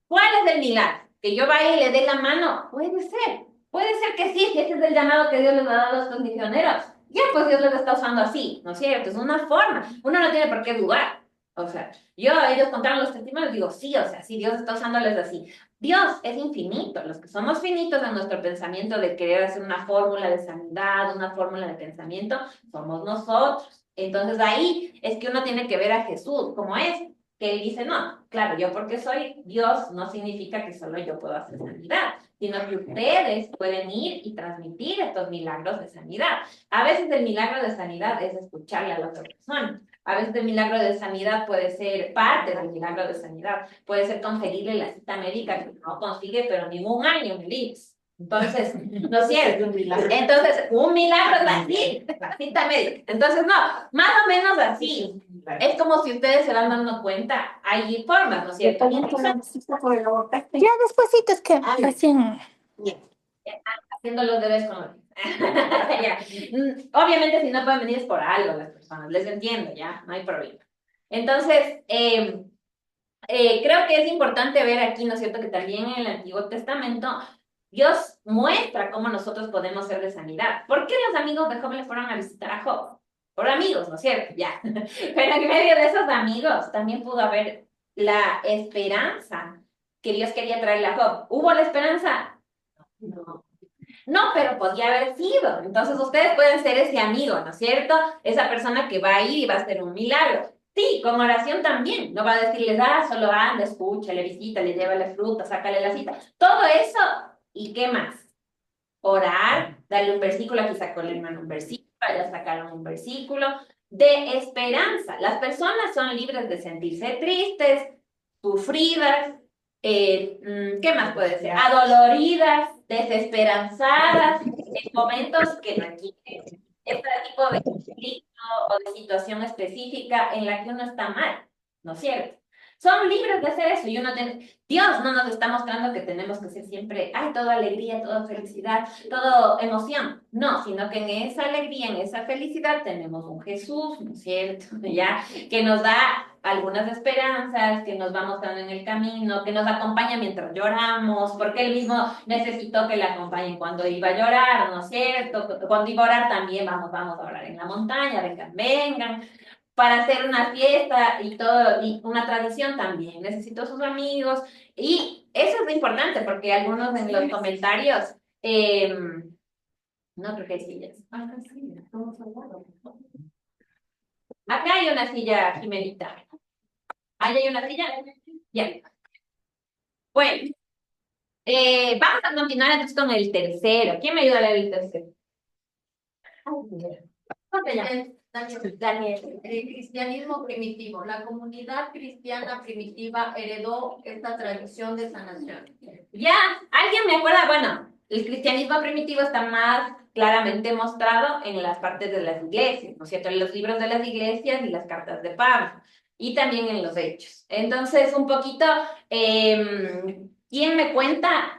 ¿Cuál es el milagro? ¿Que yo vaya y le dé la mano? Puede ser que sí, si ese es el llamado que Dios les ha dado a estos misioneros. Ya, pues Dios les está usando así, ¿no es cierto? Es una forma, uno no tiene por qué dudar. O sea, ellos contaron los testimonios, digo, sí, o sea, sí, Dios está usándoles así. Dios es infinito, los que somos finitos en nuestro pensamiento de querer hacer una fórmula de sanidad, una fórmula de pensamiento, somos nosotros. Entonces ahí es que uno tiene que ver a Jesús como es, que él dice, no, claro, yo porque soy Dios no significa que solo yo puedo hacer sanidad, sino que ustedes pueden ir y transmitir estos milagros de sanidad. A veces el milagro de sanidad es escucharle a la otra persona. A veces el milagro de sanidad puede ser parte del milagro de sanidad. Puede ser conseguirle la cita médica que no consigue, pero ningún año en el IMSS. Entonces, ¿no es cierto? Entonces, un milagro es la cita médica. Entonces, no, más o menos así. Es como si ustedes se van dando cuenta, hay formas, ¿no es cierto? Ya despuesito es que recién. Haciendo los deberes con los... Ya. Obviamente, si no pueden venir es por algo las personas, les entiendo, ya, no hay problema. Entonces, creo que es importante ver aquí, ¿no es cierto?, que también en el Antiguo Testamento Dios muestra cómo nosotros podemos ser de sanidad. ¿Por qué los amigos de Job le fueron a visitar a Job? Por amigos, ¿no es cierto? Ya. Pero en medio de esos amigos también pudo haber la esperanza que Dios quería traerle a Job. ¿Hubo la esperanza? No. No, pero podía haber sido. Entonces ustedes pueden ser ese amigo, ¿no es cierto? Esa persona que va a ir y va a hacer un milagro. Sí, con oración también. No va a decirles, solo anda, escúchale, visítale, llévale fruta, sácale la cita. Todo eso, ¿y qué más? Orar, darle un versículo, aquí sacó el hermano un versículo, allá sacaron un versículo de esperanza. Las personas son libres de sentirse tristes, sufridas, ¿qué más puede ser? Adoloridas, desesperanzadas, en momentos que requieren este tipo de conflicto o de situación específica en la que uno está mal, ¿no es cierto? Son libres de hacer eso y Dios no nos está mostrando que tenemos que ser siempre, toda alegría, toda felicidad, toda emoción. No, sino que en esa alegría, en esa felicidad tenemos un Jesús, ¿no es cierto? ¿Ya? Que nos da algunas esperanzas, que nos va mostrando en el camino, que nos acompaña mientras lloramos, porque Él mismo necesitó que le acompañen cuando iba a llorar, ¿no es cierto? Cuando iba a orar también, vamos a orar en la montaña, vengan, para hacer una fiesta y todo, y una tradición también. Necesito sus amigos. Y eso es importante porque algunos en los comentarios, no creo que hay sillas. Acá hay una silla, Jimenita. ¿Ahí hay una silla? Ya. Bueno, vamos a continuar entonces con el tercero. ¿Quién me ayuda a leer el tercero? te llamas? Daniel, el cristianismo primitivo. La comunidad cristiana primitiva heredó esta tradición de sanación. Ya, alguien me acuerda, bueno, el cristianismo primitivo está más claramente mostrado en las partes de las iglesias, ¿no es cierto? En los libros de las iglesias y las cartas de Pablo, y también en los hechos. Entonces, un poquito, ¿quién me cuenta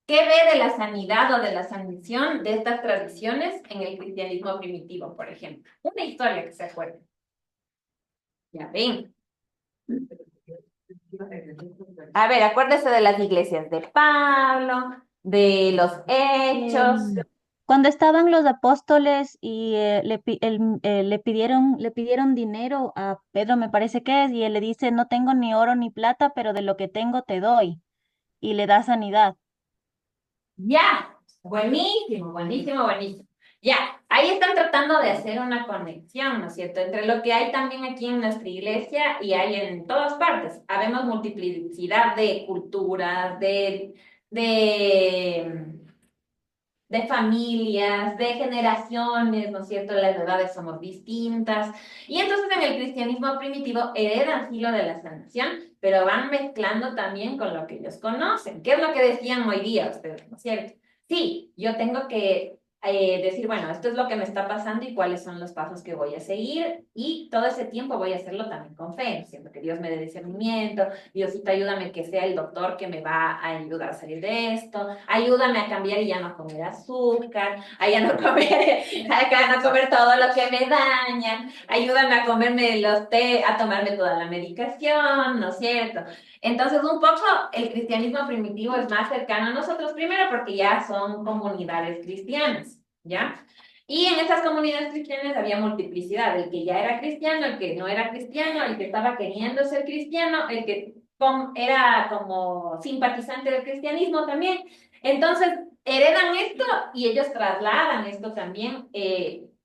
qué ve de la sanidad o de la sanación de estas tradiciones en el cristianismo primitivo, por ejemplo? Una historia que se acuerde. Ya ven. A ver, acuérdese de las iglesias de Pablo, de los hechos. Cuando estaban los apóstoles y le pidieron dinero a Pedro, me parece que es, y él le dice, no tengo ni oro ni plata, pero de lo que tengo te doy, y le da sanidad. Ya, buenísimo, buenísimo, buenísimo. Ya, ahí están tratando de hacer una conexión, ¿no es cierto? Entre lo que hay también aquí en nuestra iglesia y hay en todas partes. Habemos multiplicidad de culturas, de familias, de generaciones, ¿no es cierto? Las edades somos distintas. Y entonces en el cristianismo primitivo heredan sí lo de la sanación, pero van mezclando también con lo que ellos conocen. ¿Qué es lo que decían hoy día ustedes, ¿no es cierto? Sí, yo tengo que decir, bueno, esto es lo que me está pasando y cuáles son los pasos que voy a seguir, y todo ese tiempo voy a hacerlo también con fe, ¿no es cierto? Que Dios me dé discernimiento, Diosito, ayúdame que sea el doctor que me va a ayudar a salir de esto, ayúdame a cambiar y ya no comer azúcar, a ya no comer, a no comer todo lo que me daña, ayúdame a comerme los té, a tomarme toda la medicación, ¿no es cierto? Entonces, un poco el cristianismo primitivo es más cercano a nosotros, primero porque ya son comunidades cristianas, ¿ya? Y en esas comunidades cristianas había multiplicidad, el que ya era cristiano, el que no era cristiano, el que estaba queriendo ser cristiano, el que era como simpatizante del cristianismo también. Entonces, heredan esto y ellos trasladan esto también,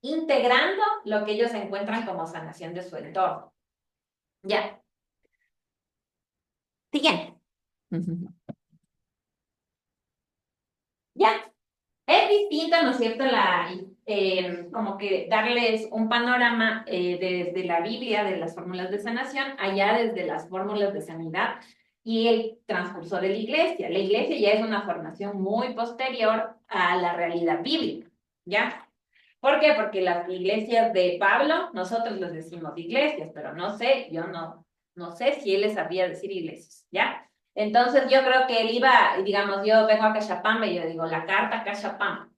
integrando lo que ellos encuentran como sanación de su entorno. Ya. Siguiente. Ya, es distinto, ¿no es cierto? Como que darles un panorama desde la Biblia, de las fórmulas de sanación, allá desde las fórmulas de sanidad y el transcurso de la iglesia. La iglesia ya es una formación muy posterior a la realidad bíblica, ¿ya? ¿Por qué? Porque las iglesias de Pablo, nosotros les decimos iglesias, pero no sé, yo no sé si él les sabía decir iglesias, ¿ya? Entonces yo creo que él iba, digamos, yo vengo a Cachapamba y yo digo, la carta Cachapamba,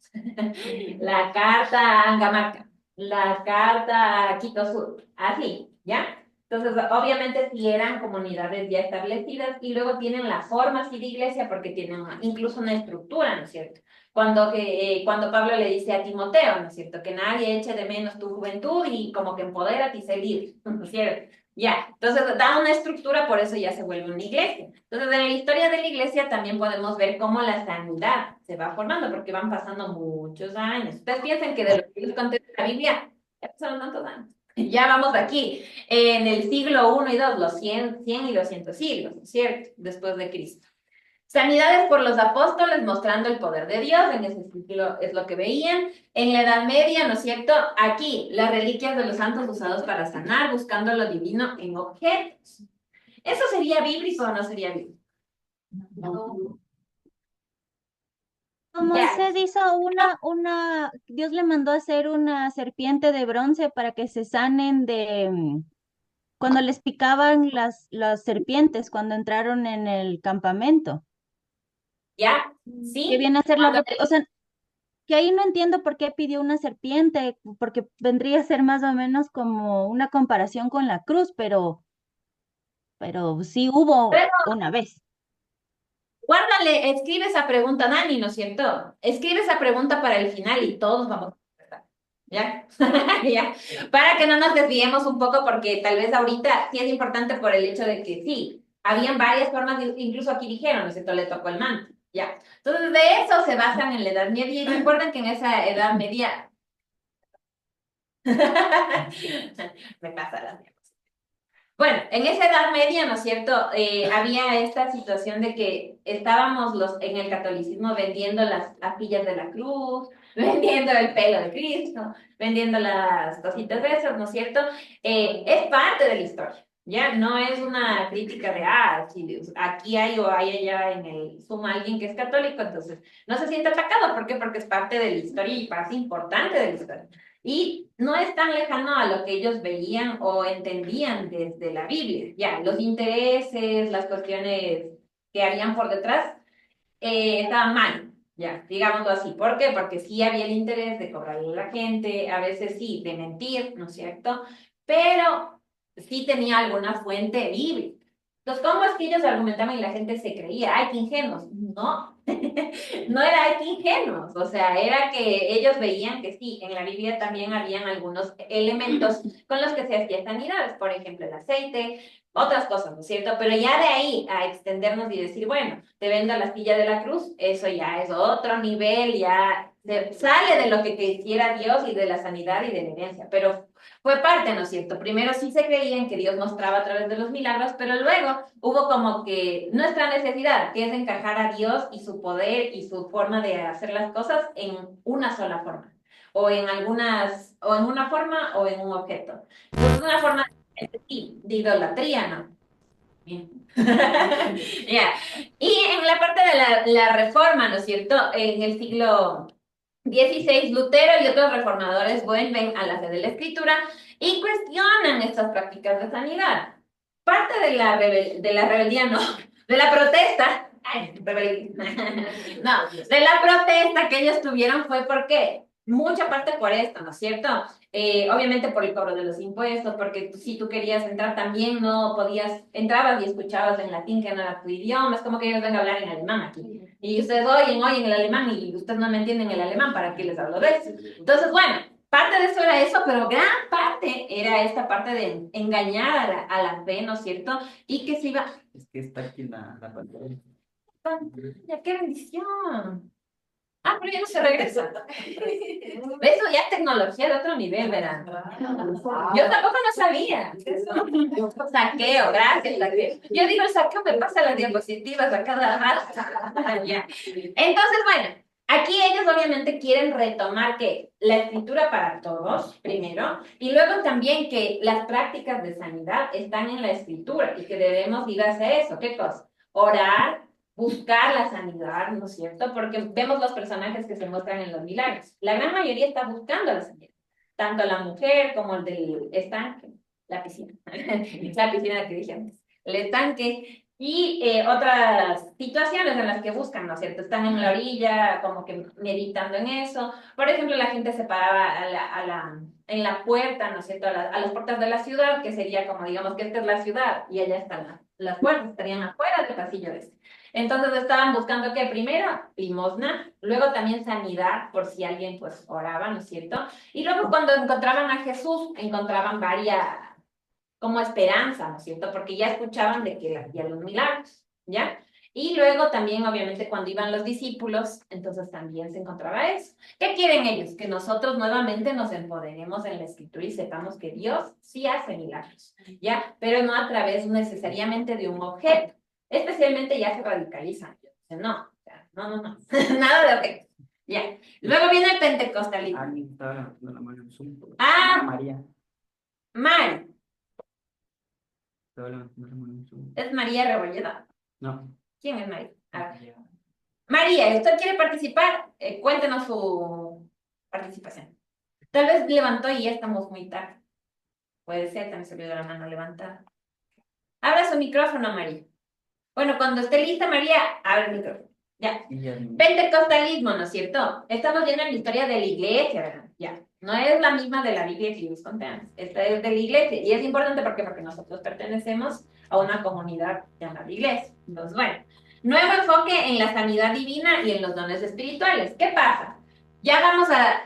la carta Angamaca, la carta Quito Sur, así, ¿ya? Entonces, obviamente sí eran comunidades ya establecidas y luego tienen la forma así de iglesia porque tienen incluso una estructura, ¿no es cierto? Cuando Pablo le dice a Timoteo, ¿no es cierto? Que nadie eche de menos tu juventud y como que empodérate y sé libre, ¿no es cierto? Ya, entonces da una estructura, por eso ya se vuelve una iglesia. Entonces, en la historia de la iglesia también podemos ver cómo la sanidad se va formando, porque van pasando muchos años. Ustedes piensen que de lo que les conté de la Biblia, ya pasaron tantos años. Ya vamos aquí, en el siglo I y II, los 100 y 200 siglos, ¿no es cierto? Después de Cristo. Sanidades por los apóstoles mostrando el poder de Dios, en ese siglo es lo que veían. En la Edad Media, ¿no es cierto? Aquí, las reliquias de los santos usados para sanar, buscando lo divino en objetos. ¿Eso sería bíblico o no sería bíblico? No. Moisés hizo Dios le mandó a hacer una serpiente de bronce para que se sanen cuando les picaban las serpientes cuando entraron en el campamento. ¿Ya? Que ¿Sí? viene a ser o sea, que ahí no entiendo por qué pidió una serpiente, porque vendría a ser más o menos como una comparación con la cruz, pero sí hubo Pero una vez. guárdale, escribe esa pregunta, Dani, ¿no es cierto? Escribe esa pregunta para el final y todos vamos a contestar. ¿Ya? ¿Ya? Para que no nos desviemos un poco, porque tal vez ahorita sí es importante por el hecho de que sí, habían varias formas, incluso aquí dijeron, ¿no es cierto? Le tocó el manto. ¿Ya? Entonces, de eso se basan en la Edad Media, y recuerden que en esa Edad Media me pasa la mía. Bueno, en esa Edad Media, ¿no es cierto? Había esta situación de que estábamos en el catolicismo vendiendo las pillas de la cruz, vendiendo el pelo de Cristo, vendiendo las cositas de esas, ¿no es cierto? Es parte de la historia, ¿ya? No es una crítica de, si aquí hay o hay allá en el Zoom alguien que es católico, entonces no se siente atacado. ¿Por qué? Porque es parte de la historia y parte importante de la historia. Y no es tan lejano a lo que ellos veían o entendían desde la Biblia, ya, los intereses, las cuestiones que habían por detrás, estaban mal, ya, digámoslo así. ¿Por qué? Porque sí había el interés de cobrarle a la gente, a veces sí, de mentir, ¿no es cierto? Pero sí tenía alguna fuente bíblica. Entonces, ¿cómo es que ellos argumentaban y la gente se creía? ¡Ay, qué ingenuos! No, no era ¡ay, qué ingenuos! O sea, era que ellos veían que sí, en la Biblia también habían algunos elementos con los que se hacían sanidades, por ejemplo, el aceite, otras cosas, ¿no es cierto? Pero ya de ahí a extendernos y decir, bueno, te vendo la astilla de la cruz, eso ya es otro nivel, ya sale de lo que quisiera Dios y de la sanidad y de la herencia, pero fue parte, ¿no es cierto? Primero sí se creían que Dios mostraba a través de los milagros, pero luego hubo como que nuestra necesidad, que es encajar a Dios y su poder y su forma de hacer las cosas en una sola forma, o en una forma o en un objeto. Entonces, una forma sí, de idolatría, ¿no? Bien. Ya. Y en la parte de la reforma, ¿no es cierto? En el siglo XVI, Lutero y otros reformadores vuelven a la fe de la Escritura y cuestionan estas prácticas de sanidad. Parte de la rebeldía, no, de la protesta, no, de la protesta que ellos tuvieron fue porque mucha parte por esto, ¿no es cierto? Obviamente por el cobro de los impuestos, porque si tú querías entrar también no podías, entrabas y escuchabas en latín que no era tu idioma, es como que ellos vengan a hablar en alemán aquí. Y ustedes oyen el alemán y ustedes no me entienden el alemán, ¿para qué les hablo de eso? Entonces, bueno, parte de eso era eso, pero gran parte era esta parte de engañar a la fe, ¿no es cierto? Y que se iba... Es que está aquí la pantalla. ¡Pantalla, qué bendición! Pero ya no se regresa. Eso ya es tecnología de otro nivel, verán. Yo tampoco no sabía. Saqueo, gracias, saqueo. Yo digo, el saqueo me pasa las diapositivas a cada rato. Ya. Entonces, bueno, aquí ellos obviamente quieren retomar que la escritura para todos, primero, y luego también que las prácticas de sanidad están en la escritura y que debemos ir hacia eso. ¿Qué cosa? Orar, buscar la sanidad, ¿no es cierto? Porque vemos los personajes que se muestran en los milagros. La gran mayoría está buscando la sanidad. Tanto la mujer como el del estanque, la piscina. La piscina que dije antes. El estanque y otras situaciones en las que buscan, ¿no es cierto? Están en la orilla, como que meditando en eso. Por ejemplo, la gente se paraba en la puerta, ¿no es cierto? A las puertas de la ciudad, que sería como, digamos, que esta es la ciudad y allá están las puertas, estarían afuera del pasillo este. Entonces estaban buscando que primero limosna, luego también sanidad, por si alguien pues oraba, ¿no es cierto? Y luego cuando encontraban a Jesús, encontraban varias, como esperanza, ¿no es cierto? Porque ya escuchaban de que había los milagros, ¿ya? Y luego también, obviamente, cuando iban los discípulos, entonces también se encontraba eso. ¿Qué quieren ellos? Que nosotros nuevamente nos empoderemos en la escritura y sepamos que Dios sí hace milagros, ¿ya? Pero no a través necesariamente de un objeto. Especialmente ya se radicalizan. No, no. Nada de objetos. Ya. Luego viene el pentecostalismo. Alguien está levantando la mano en Zoom. María. Mari. Estaba levantando la mano en Zoom. ¿Es María Rebolleda? No. ¿Quién es María? María, ¿usted quiere participar? Cuéntenos su participación. Tal vez levantó y ya estamos muy tarde. Puede ser, también se olvidó la mano levantada. Abra su micrófono, María. Bueno, cuando esté lista, María, abre el micrófono. Ya. Pentecostalismo, ¿no es cierto? Estamos viendo la historia de la iglesia, ¿verdad? Ya. No es la misma de la Biblia que yo les conté antes. Esta es de la iglesia. Y es importante porque nosotros pertenecemos a una comunidad llamada iglesia. Entonces, bueno. Nuevo enfoque en la sanidad divina y en los dones espirituales. ¿Qué pasa? Ya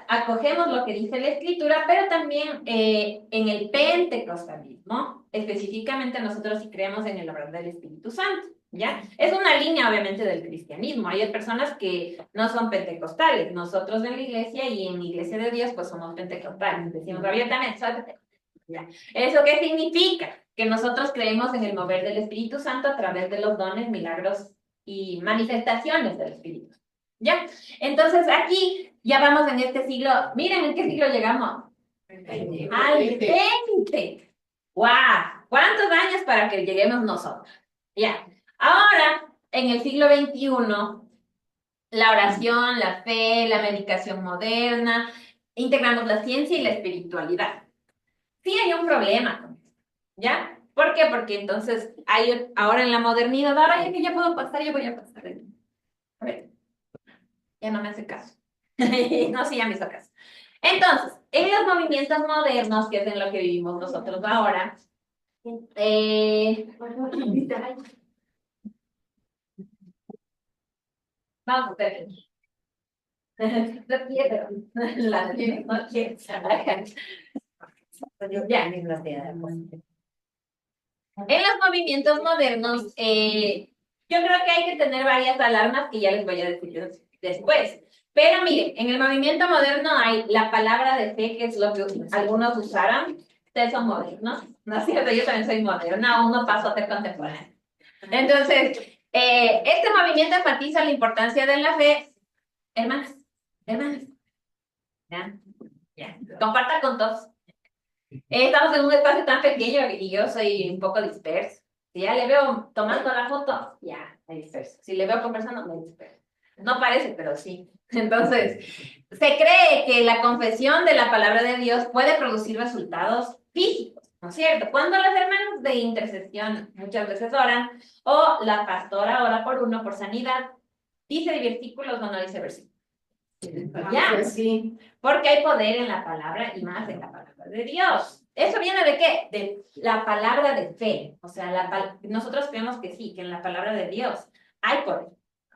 acogemos lo que dice la escritura, pero también en el pentecostalismo, específicamente nosotros sí creemos en el obrar del Espíritu Santo. ¿Ya? Es una línea, obviamente, del cristianismo. Hay personas que no son pentecostales. Nosotros en la iglesia y en la iglesia de Dios, pues somos pentecostales. Decimos abiertamente, soy pentecostal. ¿Ya? ¿Eso qué significa? Que nosotros creemos en el mover del Espíritu Santo a través de los dones, milagros y manifestaciones del Espíritu. ¿Ya? Entonces, aquí Ya vamos en este siglo, miren en qué siglo llegamos. Al 20. ¡Guau! ¿Cuántos años para que lleguemos nosotros? Ya. Ahora, en el siglo XXI, la oración, la fe, la medicación moderna, integramos la ciencia y la espiritualidad. Sí hay un problema con esto, ¿ya? ¿Por qué? Porque entonces hay ahora en la modernidad, ahora ya que ya puedo pasar, yo voy a pasar. A ver, ya no me hace caso. No, sí, ya me hizo caso. Entonces, en los movimientos modernos, que es en lo que vivimos nosotros ahora, vamos a ver. Ya. En los movimientos modernos, yo creo que hay que tener varias alarmas que ya les voy a decir después. Pero miren, en el movimiento moderno hay la palabra de fe, que es lo que algunos usaron. Ustedes son modernos, ¿no es cierto? Yo también soy moderna, uno paso a ser contemporáneo. Entonces, este movimiento enfatiza la importancia de la fe. Hermanas, ¿ya? Ya. Compartan con todos. Estamos en un espacio tan pequeño y yo soy un poco disperso. Si ya le veo tomando la foto, ya, me disperso. Si le veo conversando, me disperso. No parece, pero sí. Entonces, se cree que la confesión de la palabra de Dios puede producir resultados físicos, ¿no es cierto? Cuando las hermanas de intercesión muchas veces oran, o la pastora ora por uno por sanidad, ¿dice versículos o no dice versículos? Ya, sí, porque hay poder en la palabra y más en la palabra de Dios. ¿Eso viene de qué? De la palabra de fe. O sea, nosotros creemos que sí, que en la palabra de Dios hay poder,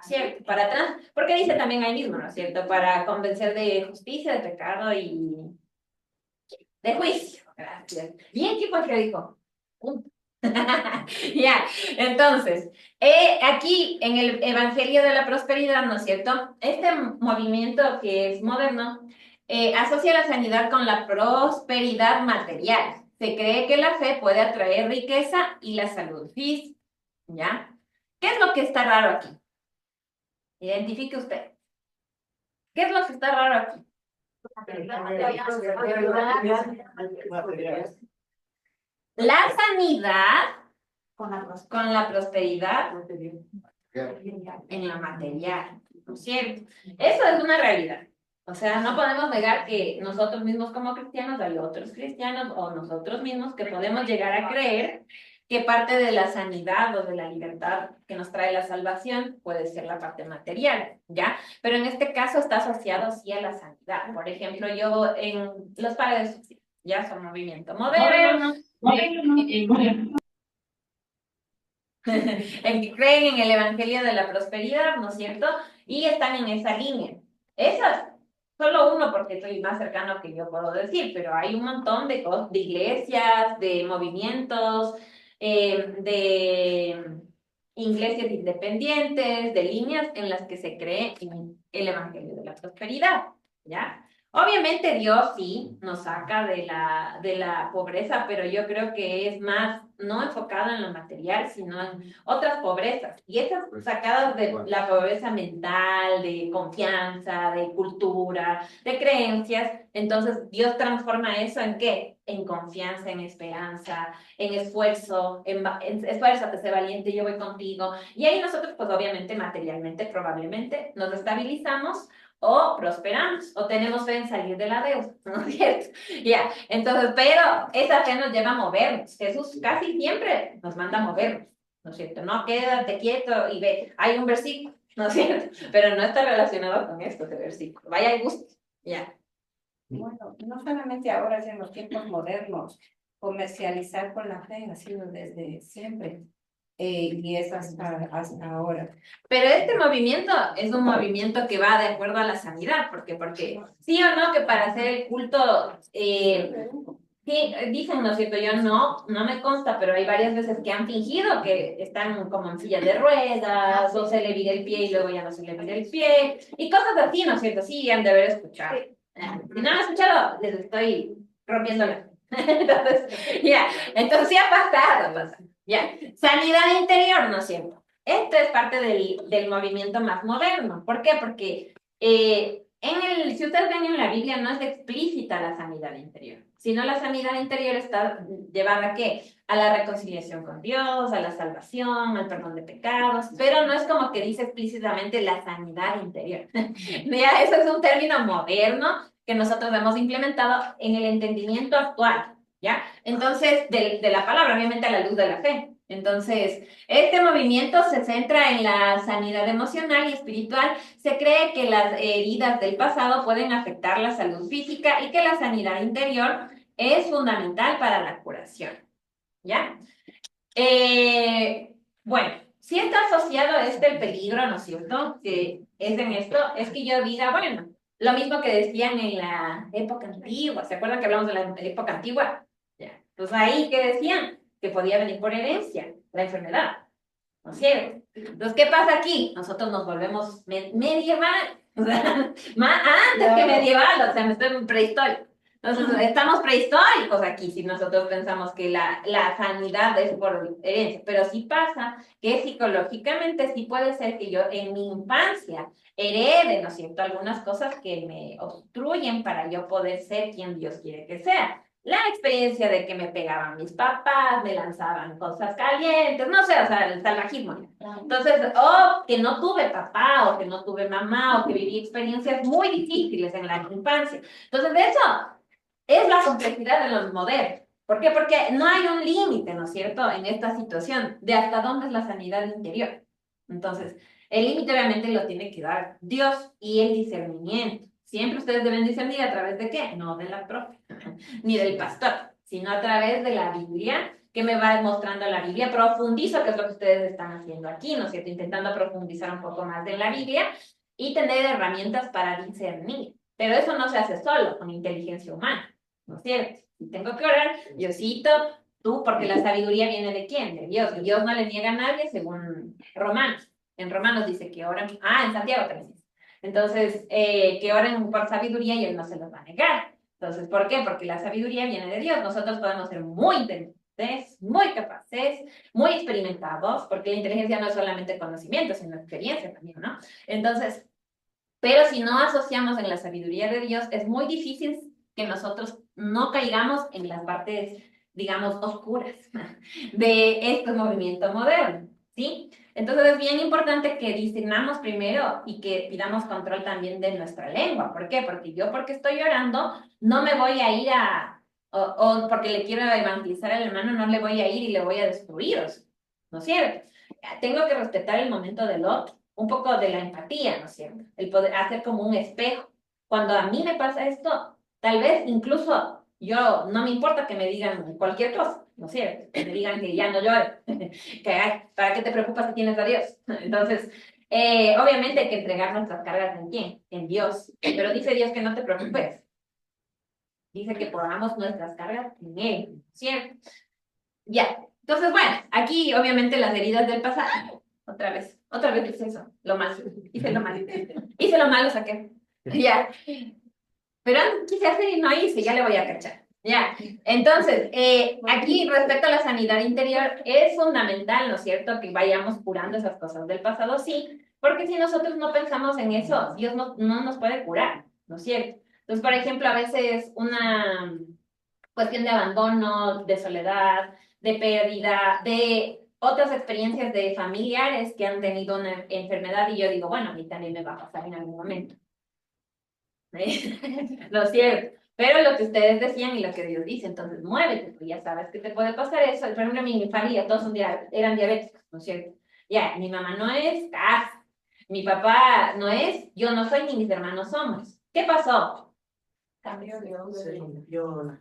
¿cierto? Porque dice también ahí mismo, ¿no es cierto? Para convencer de justicia, de pecado y de juicio. Gracias. Bien, ¿qué fue el que dijo? Punto. Ya, entonces, aquí en el Evangelio de la Prosperidad, ¿no es cierto? Este movimiento que es moderno asocia la sanidad con la prosperidad material. Se cree que la fe puede atraer riqueza y la salud física, ¿ya? ¿Qué es lo que está raro aquí? Identifique usted. ¿Qué es lo que está raro aquí? La sanidad con la prosperidad en la material, ¿no es cierto? Eso es una realidad. O sea, no podemos negar que nosotros mismos como cristianos, hay otros cristianos o nosotros mismos que podemos llegar a creer que parte de la sanidad o de la libertad que nos trae la salvación puede ser la parte material, ¿ya? Pero en este caso está asociado sí a la sanidad. Por ejemplo, yo en los padres, ya son movimiento moderno, en que creen en el Evangelio de la Prosperidad, ¿no es cierto? Y están en esa línea. Esas, solo uno porque soy más cercano que yo puedo decir, pero hay un montón de cosas, de iglesias, de movimientos, de iglesias independientes, de líneas en las que se cree en el Evangelio de la Prosperidad, ¿ya? Obviamente Dios sí nos saca de la pobreza, pero yo creo que es más no enfocado en lo material, sino en otras pobrezas. Y esas sacadas de la pobreza mental, de confianza, de cultura, de creencias, entonces Dios transforma eso en ¿qué? En confianza, en esperanza, en esfuerzo, en esfuérzate, sé valiente, yo voy contigo. Y ahí nosotros, pues obviamente, materialmente, probablemente, nos estabilizamos o prosperamos, o tenemos fe en salir de la deuda, ¿no es cierto? Ya, entonces, pero esa fe nos lleva a movernos. Jesús casi siempre nos manda a movernos, ¿no es cierto? No quédate quieto y ve, hay un versículo, ¿no es cierto? Pero no está relacionado con esto, ese versículo. Vaya al gusto, ya. Bueno, no solamente ahora, en los tiempos modernos, comercializar con la fe ha sido desde siempre. Y es hasta ahora. Pero este movimiento es un movimiento que va de acuerdo a la sanidad, porque sí o no que para hacer el culto, sí, dicen, ¿no es cierto? Yo no me consta, pero hay varias veces que han fingido que están como en silla de ruedas, o se le vira el pie y luego ya no se le vira el pie, y cosas así, ¿no es cierto? Sí, han de haber escuchado. Si no han escuchado, les estoy rompiendo la... Entonces, ya, entonces sí ha pasado. Ya, sanidad interior, ¿no es cierto? Esto es parte del movimiento más moderno. ¿Por qué? Porque si ustedes ven en la Biblia, no es explícita la sanidad interior, sino la sanidad interior está llevada ¿a qué? A la reconciliación con Dios, a la salvación, al perdón de pecados, pero no es como que dice explícitamente la sanidad interior. Ya, eso es un término moderno que nosotros hemos implementado en el entendimiento actual, ¿ya? Entonces, de la palabra, obviamente a la luz de la fe. Entonces, este movimiento se centra en la sanidad emocional y espiritual. Se cree que las heridas del pasado pueden afectar la salud física y que la sanidad interior es fundamental para la curación, ¿ya? Bueno, si está asociado el peligro, ¿no es cierto? Que es en esto, es que yo diga, bueno, lo mismo que decían en la época antigua, ¿se acuerdan que hablamos de la época antigua? Ya. Pues ahí, ¿qué decían? Que podía venir por herencia, la enfermedad, ¿no es cierto? Entonces, ¿qué pasa aquí? Nosotros nos volvemos medieval, o sea, más antes que medieval, o sea, me estoy en prehistórico. Entonces, estamos prehistóricos aquí si nosotros pensamos que la sanidad es por herencia, pero sí pasa que psicológicamente sí puede ser que yo en mi infancia herede, ¿no es cierto?, algunas cosas que me obstruyen para yo poder ser quien Dios quiere que sea. La experiencia de que me pegaban mis papás, me lanzaban cosas calientes, no sé, o sea, el salvajismo. Entonces, o que no tuve papá, o que no tuve mamá, o que viví experiencias muy difíciles en la infancia. Entonces, de eso es la complejidad de los modernos. ¿Por qué? Porque no hay un límite, ¿no es cierto?, en esta situación de hasta dónde es la sanidad interior. Entonces, el límite obviamente lo tiene que dar Dios y el discernimiento. Siempre ustedes deben discernir a través de qué, no de la profe, ni del pastor, sino a través de la Biblia, que me va mostrando la Biblia. Profundizo, que es lo que ustedes están haciendo aquí, ¿no es cierto?, intentando profundizar un poco más en la Biblia y tener herramientas para discernir. Pero eso no se hace solo, con inteligencia humana, ¿no es cierto? Si tengo que orar, Diosito, tú, porque la sabiduría viene ¿de quién? De Dios. Dios no le niega a nadie, según Romanos. En Romanos dice que oran, en Santiago también dice. Entonces, que oren por sabiduría y Él no se los va a negar. Entonces, ¿por qué? Porque la sabiduría viene de Dios. Nosotros podemos ser muy inteligentes, muy capaces, muy experimentados, porque la inteligencia no es solamente conocimiento, sino experiencia también, ¿no? Entonces, pero si no asociamos en la sabiduría de Dios, es muy difícil que nosotros no caigamos en las partes, digamos, oscuras de este movimiento moderno, ¿sí? Entonces es bien importante que discernamos primero y que pidamos control también de nuestra lengua. ¿Por qué? Porque yo, porque estoy llorando, no me voy a ir o porque le quiero evangelizar al hermano, no le voy a ir y le voy a destruir, ¿no es cierto? Tengo que respetar el momento del otro, un poco de la empatía, ¿no es cierto? El poder hacer como un espejo. Cuando a mí me pasa esto, tal vez incluso yo, no me importa que me digan cualquier cosa, ¿no es cierto? Que me digan que ya no llore, que ay, ¿para qué te preocupas si tienes a Dios? Entonces, obviamente hay que entregar nuestras cargas ¿en quién? En Dios. Pero dice Dios que no te preocupes. Dice que pongamos nuestras cargas en Él, ¿cierto? Ya. Entonces, bueno, aquí obviamente las heridas del pasado. Otra vez hice eso, lo malo. Hice lo malo. Hice lo malo, saqué. Ya. Pero quise hacer y no hice, ya le voy a cachar. Ya, entonces, aquí respecto a la sanidad interior, es fundamental, ¿no es cierto?, que vayamos curando esas cosas del pasado, sí, porque si nosotros no pensamos en eso, Dios no nos puede curar, ¿no es cierto? Entonces, por ejemplo, a veces una cuestión de abandono, de soledad, de pérdida, de otras experiencias de familiares que han tenido una enfermedad y yo digo, bueno, a mí también me va a pasar en algún momento. Lo es cierto. Pero lo que ustedes decían y lo que Dios dice, entonces muévete, tú ya sabes que te puede pasar eso. Por ejemplo, mi familia, todos eran diabéticos, ¿no es cierto? Ya, mi mamá no es, mi papá no es, yo no soy, ni mis hermanos somos. ¿Qué pasó? Cambió Dios. Se rompió.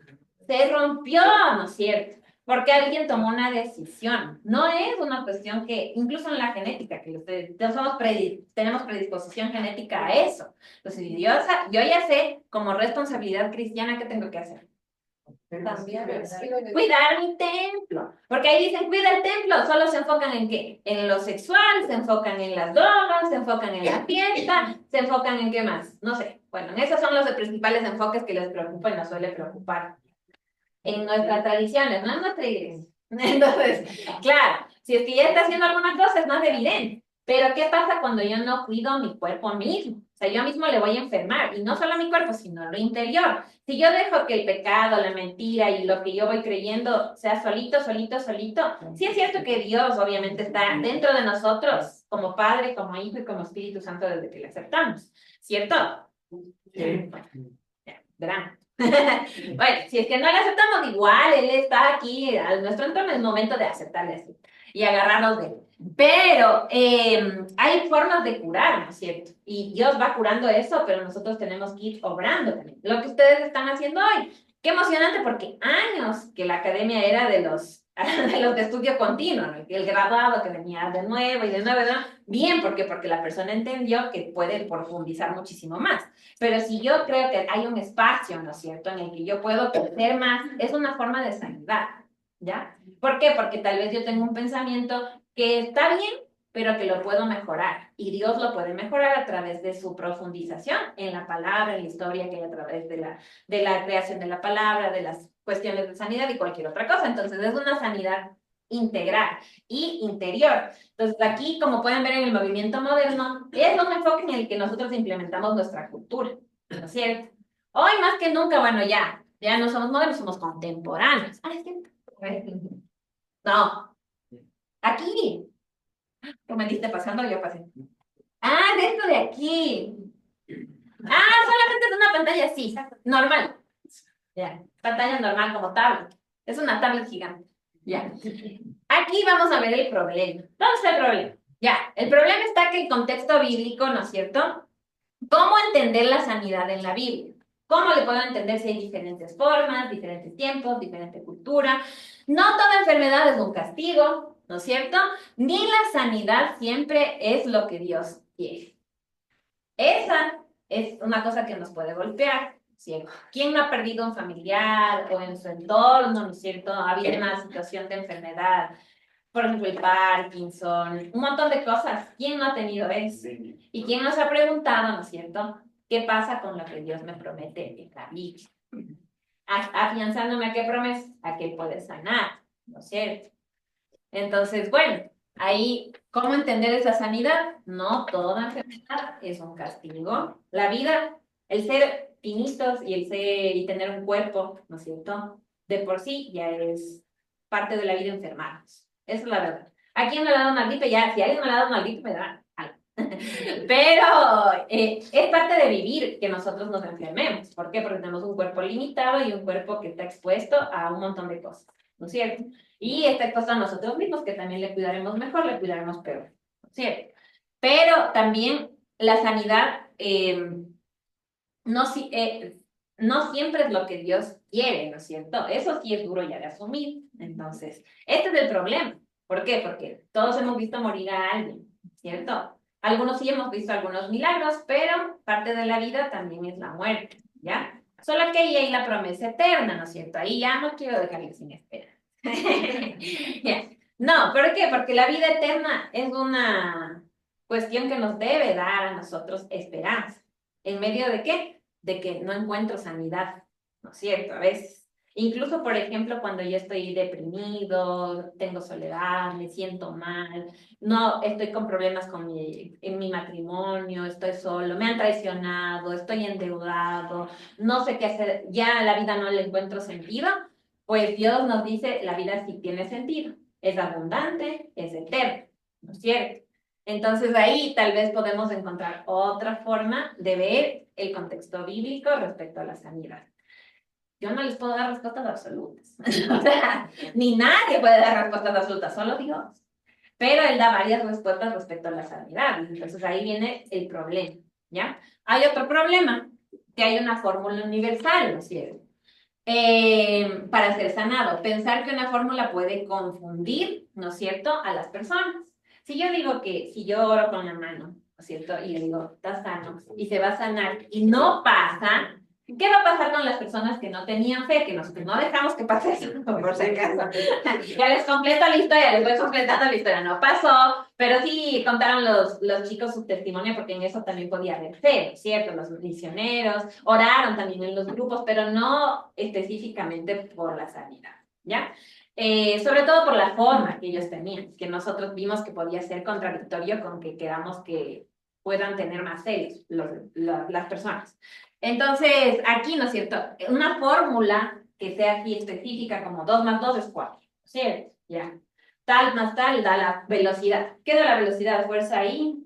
Se rompió, ¿no es cierto? Porque alguien tomó una decisión. No es una cuestión que, incluso en la genética, que ustedes tenemos predisposición genética a eso. Entonces, yo ya sé, como responsabilidad cristiana, ¿qué tengo que hacer? Cuidar mi templo. Porque ahí dicen, cuida el templo. Solo se enfocan en ¿qué? En lo sexual, se enfocan en las drogas, se enfocan en la fiesta, se enfocan en ¿qué más? No sé. Bueno, en esos son los principales enfoques que les preocupa y nos suele preocupar. En nuestras tradiciones, no en nuestra iglesia. Entonces, claro, si es que ya está haciendo alguna cosa es más evidente. Pero ¿qué pasa cuando yo no cuido mi cuerpo mismo? O sea, yo mismo le voy a enfermar, y no solo a mi cuerpo, sino a lo interior. Si yo dejo que el pecado, la mentira y lo que yo voy creyendo sea solito, solito, solito, sí es cierto que Dios obviamente está dentro de nosotros, como Padre, como Hijo y como Espíritu Santo desde que le aceptamos, ¿cierto? Sí. Ya, verán. Bueno, si es que no le aceptamos igual, Él está aquí, a nuestro entorno es momento de aceptarle así y agarrarnos de él. Pero hay formas de curar, ¿no es cierto? Y Dios va curando eso, pero nosotros tenemos que ir obrando también. Lo que ustedes están haciendo hoy. Qué emocionante, porque años que la academia era de los de estudio continuo, ¿no? El graduado que venía de nuevo y de nuevo, ¿no? Bien, porque la persona entendió que puede profundizar muchísimo más. Pero si yo creo que hay un espacio, ¿no es cierto?, en el que yo puedo crecer más, es una forma de sanidad, ¿ya? ¿Por qué? Porque tal vez yo tengo un pensamiento que está bien, pero que lo puedo mejorar. Y Dios lo puede mejorar a través de su profundización en la palabra, en la historia que hay a través de la creación de la palabra, de las cuestiones de sanidad y cualquier otra cosa. Entonces es una sanidad integral y interior. Entonces aquí, como pueden ver en el movimiento moderno, es un enfoque en el que nosotros implementamos nuestra cultura, ¿no es cierto? Hoy más que nunca, bueno, ya no somos modernos, somos contemporáneos. Ah, es cierto. No, aquí. Tú me diste pasando, yo pasé. Ah, de esto de aquí. Ah, solamente es una pantalla así, normal. Ya, pantalla normal como tablet. Es una tablet gigante. Ya. Aquí vamos a ver el problema. ¿Dónde está el problema? Ya, el problema está que el contexto bíblico, ¿no es cierto? ¿Cómo entender la sanidad en la Biblia? ¿Cómo le puedo entender si hay diferentes formas, diferentes tiempos, diferente cultura? No toda enfermedad es un castigo, ¿no es cierto? Ni la sanidad siempre es lo que Dios quiere. Esa es una cosa que nos puede golpear, ¿cierto? ¿Quién no ha perdido un familiar o en su entorno, ¿no es cierto? Ha habido una situación de enfermedad, por ejemplo, el Parkinson, un montón de cosas. ¿Quién no ha tenido eso? ¿Y quién nos ha preguntado, ¿no es cierto? ¿Qué pasa con lo que Dios me promete en la Biblia? Afianzándome a qué promesa, a que puede sanar, ¿no es cierto? Entonces, bueno, ahí, ¿cómo entender esa sanidad? No toda enfermedad es un castigo. La vida, el ser finitos y el ser y tener un cuerpo, ¿no es cierto? De por sí ya es parte de la vida enfermarnos. Esa es la verdad. ¿A quién no le ha dado una gripe? Ya, si alguien no le ha dado una gripe, me da algo. Pero es parte de vivir que nosotros nos enfermemos. ¿Por qué? Porque tenemos un cuerpo limitado y un cuerpo que está expuesto a un montón de cosas, ¿no es cierto? Y está expuesto a nosotros mismos, que también le cuidaremos mejor, le cuidaremos peor, ¿no es cierto? Pero también la sanidad no siempre es lo que Dios quiere, ¿no es cierto? Eso sí es duro ya de asumir. Entonces, este es el problema. ¿Por qué? Porque todos hemos visto morir a alguien, ¿cierto? Algunos sí hemos visto algunos milagros, pero parte de la vida también es la muerte, ¿ya? Solo que ahí hay la promesa eterna, ¿no es cierto? Ahí ya no quiero dejarles sin espera. Yeah. No, ¿por qué? Porque la vida eterna es una cuestión que nos debe dar a nosotros esperanza. ¿En medio de qué? De que no encuentro sanidad, ¿no es cierto? A veces. Incluso, por ejemplo, cuando yo estoy deprimido, tengo soledad, me siento mal, no estoy con problemas en mi matrimonio, estoy solo, me han traicionado, estoy endeudado, no sé qué hacer, ya a la vida no le encuentro sentido, pues Dios nos dice, la vida sí tiene sentido, es abundante, es eterna, ¿no es cierto? Entonces ahí tal vez podemos encontrar otra forma de ver el contexto bíblico respecto a la sanidad. Yo no les puedo dar respuestas absolutas. O sea, ni nadie puede dar respuestas absolutas, solo Dios. Pero Él da varias respuestas respecto a la sanidad. Entonces ahí viene el problema, ¿ya? Hay otro problema, que hay una fórmula universal, ¿no es cierto? Para ser sanado. Pensar que una fórmula puede confundir, ¿no es cierto?, a las personas. Si yo digo que si yo oro con la mano, ¿no es cierto?, y le digo, está sano, y se va a sanar, y no pasa, ¿qué va a pasar con las personas que no tenían fe? Que nosotros no dejamos que pase eso, por si acaso. Ya les completo la historia, les voy completando la historia. No pasó, pero sí contaron los chicos su testimonio, porque en eso también podía haber fe, ¿cierto? Los misioneros oraron también en los grupos, pero no específicamente por la sanidad, ¿ya? Sobre todo por la forma que ellos tenían, que nosotros vimos que podía ser contradictorio con que queramos que puedan tener más celos las personas. Entonces, aquí, ¿no es cierto? Una fórmula que sea así específica como 2 más 2 es 4, ¿cierto? Ya. Tal más tal da la velocidad. ¿Qué da la velocidad? Fuerza y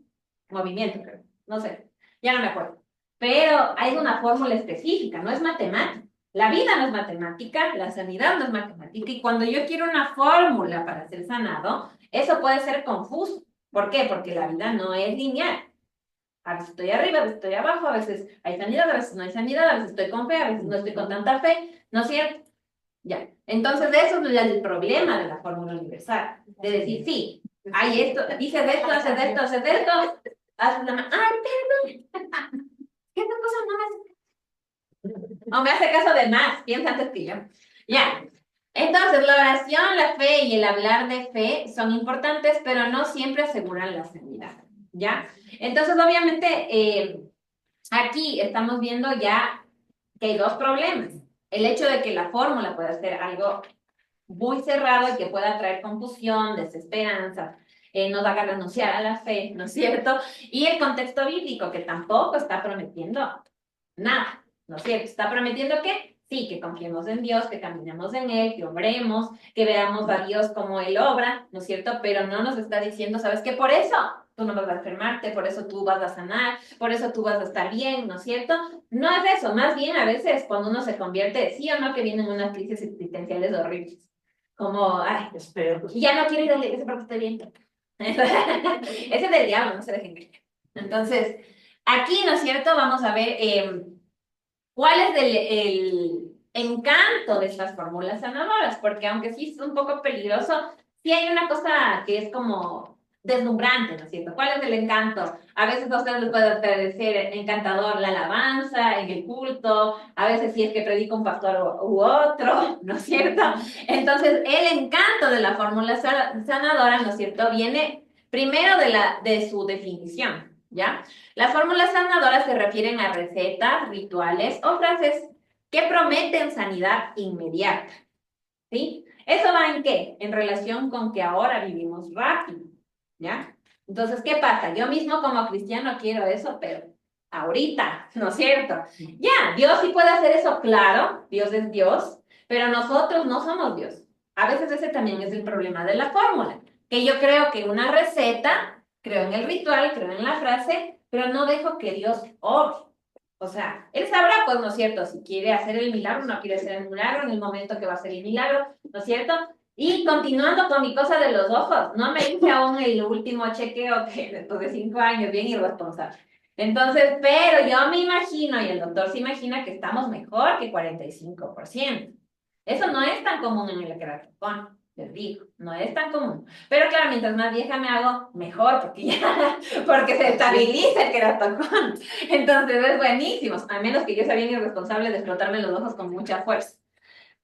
movimiento, creo. No sé, ya no me acuerdo. Pero hay una fórmula específica, no es matemática. La vida no es matemática, la sanidad no es matemática. Y cuando yo quiero una fórmula para ser sanado, eso puede ser confuso. ¿Por qué? Porque la vida no es lineal. A veces estoy arriba, a veces estoy abajo, a veces hay sanidad, a veces no hay sanidad, a veces estoy con fe, a veces no estoy con tanta fe, ¿no es cierto? Ya. Entonces, eso es el problema de la fórmula universal. De decir, sí, hay esto, dices esto, haces esto, haces esto, haces la mano. ¡Ay, perdón! ¿Qué esta cosa no me hace? No me hace caso de más, piensa antes que yo. Ya. Entonces, la oración, la fe y el hablar de fe son importantes, pero no siempre aseguran la sanidad. ¿Ya? Entonces, obviamente, aquí estamos viendo ya que hay dos problemas. El hecho de que la fórmula pueda ser algo muy cerrado y que pueda traer confusión, desesperanza, nos haga renunciar a la fe, ¿no es cierto? Y el contexto bíblico, que tampoco está prometiendo nada, ¿no es cierto? Está prometiendo que sí, que confiemos en Dios, que caminemos en Él, que obremos, que veamos a Dios como Él obra, ¿no es cierto? Pero no nos está diciendo, ¿sabes qué? Por eso tú no vas a enfermarte, por eso tú vas a sanar, por eso tú vas a estar bien, ¿no es cierto? No es eso, más bien a veces cuando uno se convierte, sí o no, que vienen unas crisis existenciales horribles. Como, ay, ya no quiero ir a la iglesia porque estoy bien. Ese es del diablo, no se dejen creer. Entonces, aquí, ¿no es cierto? Vamos a ver cuál es el encanto de estas fórmulas sanadoras, porque aunque sí es un poco peligroso, sí hay una cosa que es como deslumbrante, ¿no es cierto? ¿Cuál es el encanto? A veces a ustedes les puede parecer encantador la alabanza en el culto, a veces si es que predica un pastor u otro, ¿no es cierto? Entonces, el encanto de la fórmula sanadora, ¿no es cierto? Viene primero de su definición, ¿ya? Las fórmulas sanadoras se refieren a recetas, rituales o frases que prometen sanidad inmediata, ¿sí? ¿Eso va en qué? En relación con que ahora vivimos rápido, ¿ya? Entonces, ¿qué pasa? Yo mismo como cristiano quiero eso, pero ahorita, ¿no es cierto? Ya, Dios sí puede hacer eso, claro, Dios es Dios, pero nosotros no somos Dios. A veces ese también es el problema de la fórmula, que yo creo que una receta, creo en el ritual, creo en la frase, pero no dejo que Dios obre. O sea, Él sabrá, pues, ¿no es cierto? Si quiere hacer el milagro, no quiere hacer el milagro, en el momento que va a hacer el milagro, ¿no es cierto? Y continuando con mi cosa de los ojos, no me hice aún el último chequeo que después de 5 años, bien irresponsable. Entonces, pero yo me imagino, y el doctor se imagina que estamos mejor que 45%. Eso no es tan común en el queratopón, les digo, no es tan común. Pero claro, mientras más vieja me hago, mejor, porque se estabiliza el queratopón. Entonces es buenísimo, a menos que yo sea bien irresponsable de explotarme los ojos con mucha fuerza.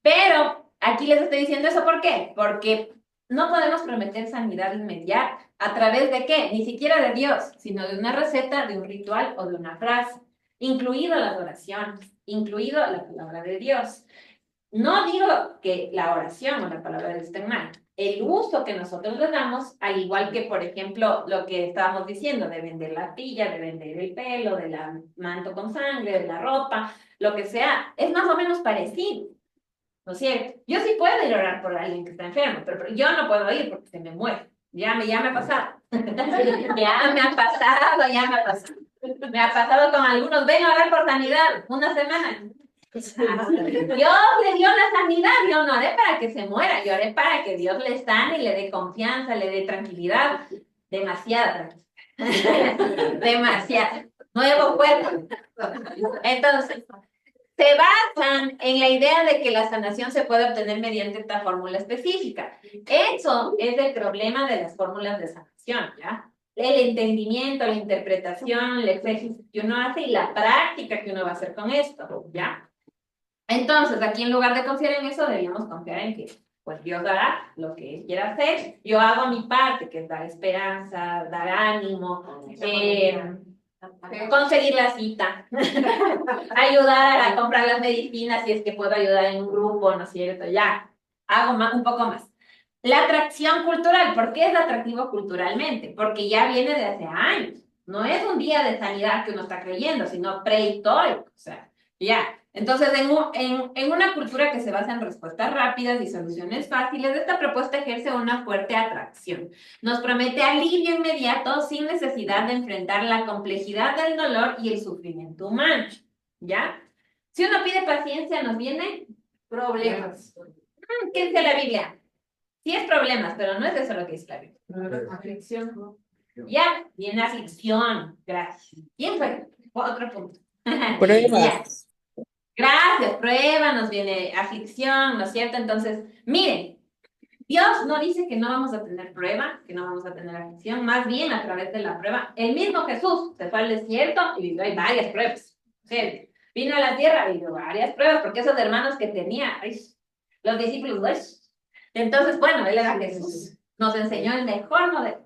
Pero aquí les estoy diciendo eso, ¿por qué? Porque no podemos prometer sanidad inmediata. ¿A través de qué? Ni siquiera de Dios, sino de una receta, de un ritual o de una frase, incluido las oraciones, incluido la palabra de Dios. No digo que la oración o la palabra de Dios esté mal. El uso que nosotros le damos, al igual que, por ejemplo, lo que estábamos diciendo, de vender la arpilla, de vender el pelo, de la manto con sangre, de la ropa, lo que sea, es más o menos parecido. ¿No es cierto? Yo sí puedo ir a orar por alguien que está enfermo, pero yo no puedo ir porque se me muere. Ya me ha pasado. Ya me ha pasado. Me ha pasado con algunos. Ven a orar por sanidad, una semana. Dios le dio la sanidad, yo no oré para que se muera, yo oré para que Dios le sane, le dé confianza, le dé tranquilidad. Demasiada tranquilidad. Demasiada. Nuevo cuerpo. Entonces, se basan en la idea de que la sanación se puede obtener mediante esta fórmula específica. Eso es el problema de las fórmulas de sanación, ¿ya? El entendimiento, la interpretación, la exégesis que uno hace y la práctica que uno va a hacer con esto, ¿ya? Entonces, aquí en lugar de confiar en eso, deberíamos confiar en que pues Dios hará lo que Él quiera hacer. Yo hago mi parte, que es dar esperanza, dar ánimo, conseguir la cita, ayudar a comprar las medicinas si es que puedo ayudar en un grupo, ¿no es cierto? Ya, hago un poco más. La atracción cultural, ¿por qué es atractivo culturalmente? Porque ya viene de hace años. No es un día de sanidad que uno está creyendo, sino prehistórico. O sea, ya. Entonces, en una cultura que se basa en respuestas rápidas y soluciones fáciles, esta propuesta ejerce una fuerte atracción. Nos promete alivio inmediato sin necesidad de enfrentar la complejidad del dolor y el sufrimiento humano. ¿Ya? Si uno pide paciencia, nos vienen problemas. ¿Qué dice la Biblia? Sí es problemas, pero no es eso lo que dice la Biblia. Aflicción. Ya, viene aflicción. Gracias. ¿Quién fue? Otro punto. Pruebas. Gracias, prueba, nos viene aflicción, ¿no es cierto? Entonces, miren, Dios no dice que no vamos a tener prueba, que no vamos a tener aflicción, más bien a través de la prueba. El mismo Jesús se fue al desierto y vivió ahí varias pruebas. ¿Sí? Vino a la tierra y vivió varias pruebas, porque esos hermanos que tenía, ay, los discípulos, ay. Entonces, bueno, él era Jesús, nos enseñó el mejor modelo.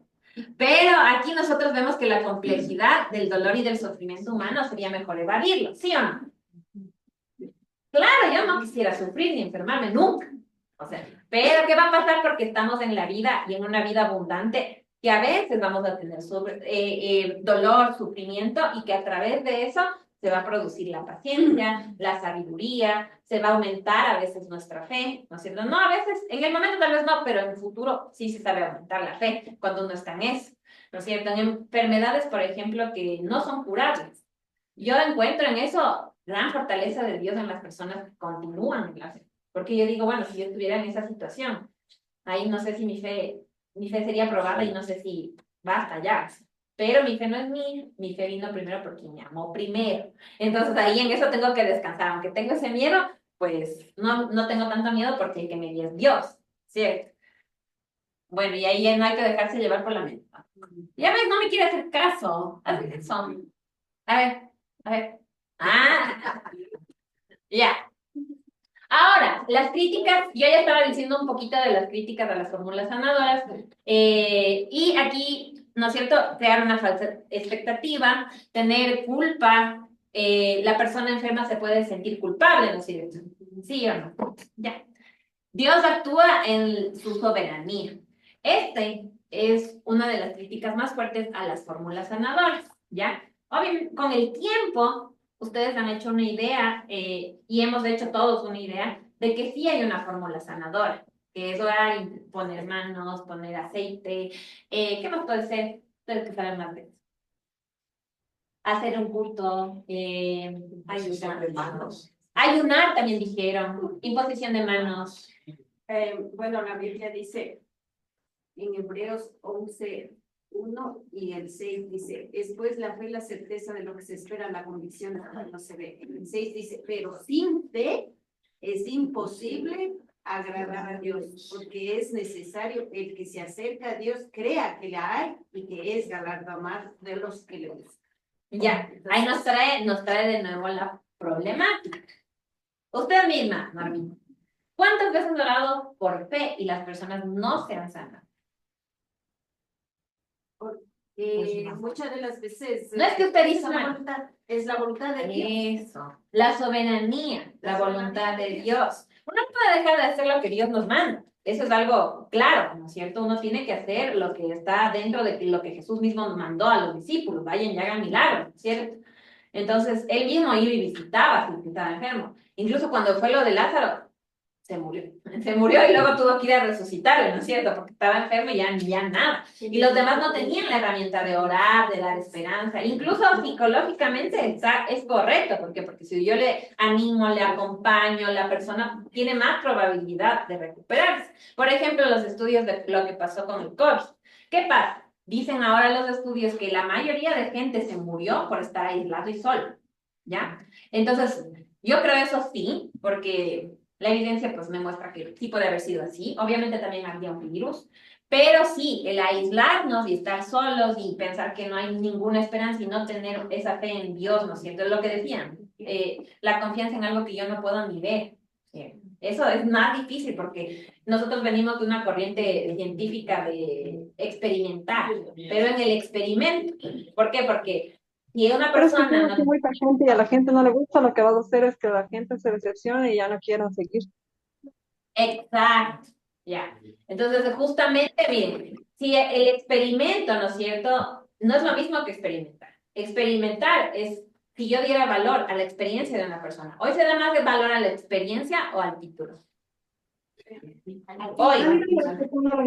Pero aquí nosotros vemos que la complejidad del dolor y del sufrimiento humano sería mejor evadirlo, ¿sí o no? Claro, yo no quisiera sufrir ni enfermarme nunca. O sea, pero ¿qué va a pasar? Porque estamos en la vida y en una vida abundante, que a veces vamos a tener dolor, sufrimiento, y que a través de eso se va a producir la paciencia, la sabiduría, se va a aumentar a veces nuestra fe, ¿no es cierto? No, a veces, en el momento tal vez no, pero en el futuro sí se sabe aumentar la fe cuando uno está en eso, ¿no es cierto? En enfermedades, por ejemplo, que no son curables. Yo encuentro en eso gran fortaleza de Dios en las personas que continúan en la fe. Porque yo digo, bueno, si yo estuviera en esa situación, ahí no sé si mi fe sería probada y no sé si basta ya. Pero mi fe no es mía, mi fe vino primero porque me amó primero. Entonces ahí en eso tengo que descansar. Aunque tengo ese miedo, pues no tengo tanto miedo porque el que me guía es Dios, ¿cierto? Bueno, y ahí no hay que dejarse llevar por la mente. Ya ves, no me quiere hacer caso. A ver. Ah, ya. Ahora, las críticas, yo ya estaba diciendo un poquito de las críticas a las fórmulas sanadoras, y aquí, ¿no es cierto?, crear una falsa expectativa, tener culpa, la persona enferma se puede sentir culpable, ¿no es cierto? ¿Sí o no? Ya. Dios actúa en su soberanía. Este es una de las críticas más fuertes a las fórmulas sanadoras, ¿ya? Obviamente, con el tiempo, ustedes han hecho una idea, y hemos hecho todos una idea, de que sí hay una fórmula sanadora, que es orar, poner manos, poner aceite, ¿qué más puede ser? Ustedes que saben más de eso. Hacer un culto, ayunar. Ayunar también dijeron, imposición de manos. Bueno, la Biblia dice en Hebreos 11:1 y el 6 dice, es pues la fe la certeza de lo que se espera, la convicción de lo que no se ve. El 6 dice, pero sin fe es imposible agradar a Dios, porque es necesario el que se acerca a Dios crea que la hay y que es galardonado de los que le buscan. Ya, ahí nos trae de nuevo la problemática. Usted misma, Marmita, ¿cuántas veces has orado por fe y las personas no se han sanado? Muchas de las veces No es que usted hizo la mal. voluntad, es la voluntad de Dios. Eso, la soberanía, la voluntad de Dios. Uno no puede dejar de hacer lo que Dios nos manda. Eso es algo claro, ¿no es cierto? Uno tiene que hacer lo que está dentro de lo que Jesús mismo nos mandó a los discípulos. Vayan y hagan milagros, ¿no es cierto? Entonces, él mismo iba y visitaba si estaba enfermo. Incluso cuando fue lo de Lázaro, se murió. Se murió y luego tuvo que ir a resucitarlo, ¿no es cierto? Porque estaba enfermo y ya nada. Y los demás no tenían la herramienta de orar, de dar esperanza. Incluso psicológicamente es correcto. ¿Por qué? Porque si yo le animo, le acompaño, la persona tiene más probabilidad de recuperarse. Por ejemplo, los estudios de lo que pasó con el COVID. ¿Qué pasa? Dicen ahora los estudios que la mayoría de gente se murió por estar aislado y solo, ¿ya? Entonces, yo creo eso sí, porque la evidencia pues me muestra que sí puede haber sido así. Obviamente también había un virus, pero sí, el aislarnos y estar solos y pensar que no hay ninguna esperanza y no tener esa fe en Dios, ¿no es cierto? Es lo que decían, la confianza en algo que yo no puedo ni ver. Eso es más difícil porque nosotros venimos de una corriente científica de experimentar, pero en el experimento, ¿por qué? Porque si una persona Pero es que mucha gente y a la gente no le gusta, lo que va a hacer es que la gente se decepcione y ya no quieran seguir. Exacto, ya. Entonces, justamente, bien, si el experimento, ¿no es cierto?, no es lo mismo que experimentar. Experimentar es si yo diera valor a la experiencia de una persona. Hoy se da más de valor a la experiencia o al título. Hoy. Al título,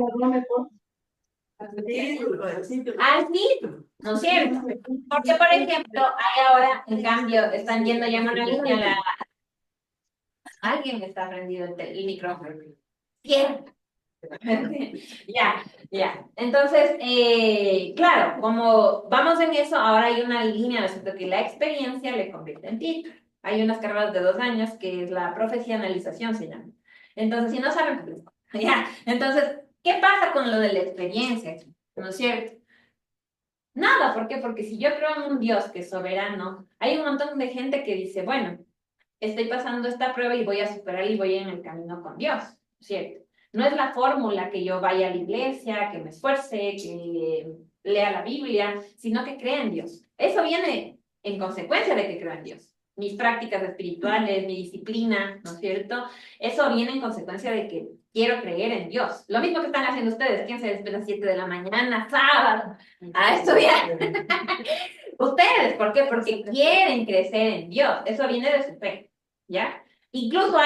¿no es cierto? Porque, por ejemplo, hay ahora, en cambio, están yendo ya en una línea Alguien está prendido el micrófono. ¿Quién? Ya. Entonces, claro, como vamos en eso, ahora hay una línea, ¿no es cierto? Que la experiencia le convierte en título. Hay unas carreras de 2 años que es la profesionalización, se llama. Entonces, si no saben, pues, ya. Entonces, ¿qué pasa con lo de la experiencia aquí? ¿No es cierto? Nada, ¿por qué? Porque si yo creo en un Dios que es soberano, hay un montón de gente que dice, bueno, estoy pasando esta prueba y voy a superar y voy en el camino con Dios, ¿cierto? No es la fórmula que yo vaya a la iglesia, que me esfuerce, que lea la Biblia, sino que crea en Dios. Eso viene en consecuencia de que creo en Dios. Mis prácticas espirituales, mi disciplina, ¿no es cierto? Eso viene en consecuencia de que quiero creer en Dios. Lo mismo que están haciendo ustedes. ¿Quién se despierta a las 7 de la mañana, sábado, a estudiar? Ustedes, ¿por qué? Porque quieren crecer en Dios. Eso viene de su fe, ¿ya? Incluso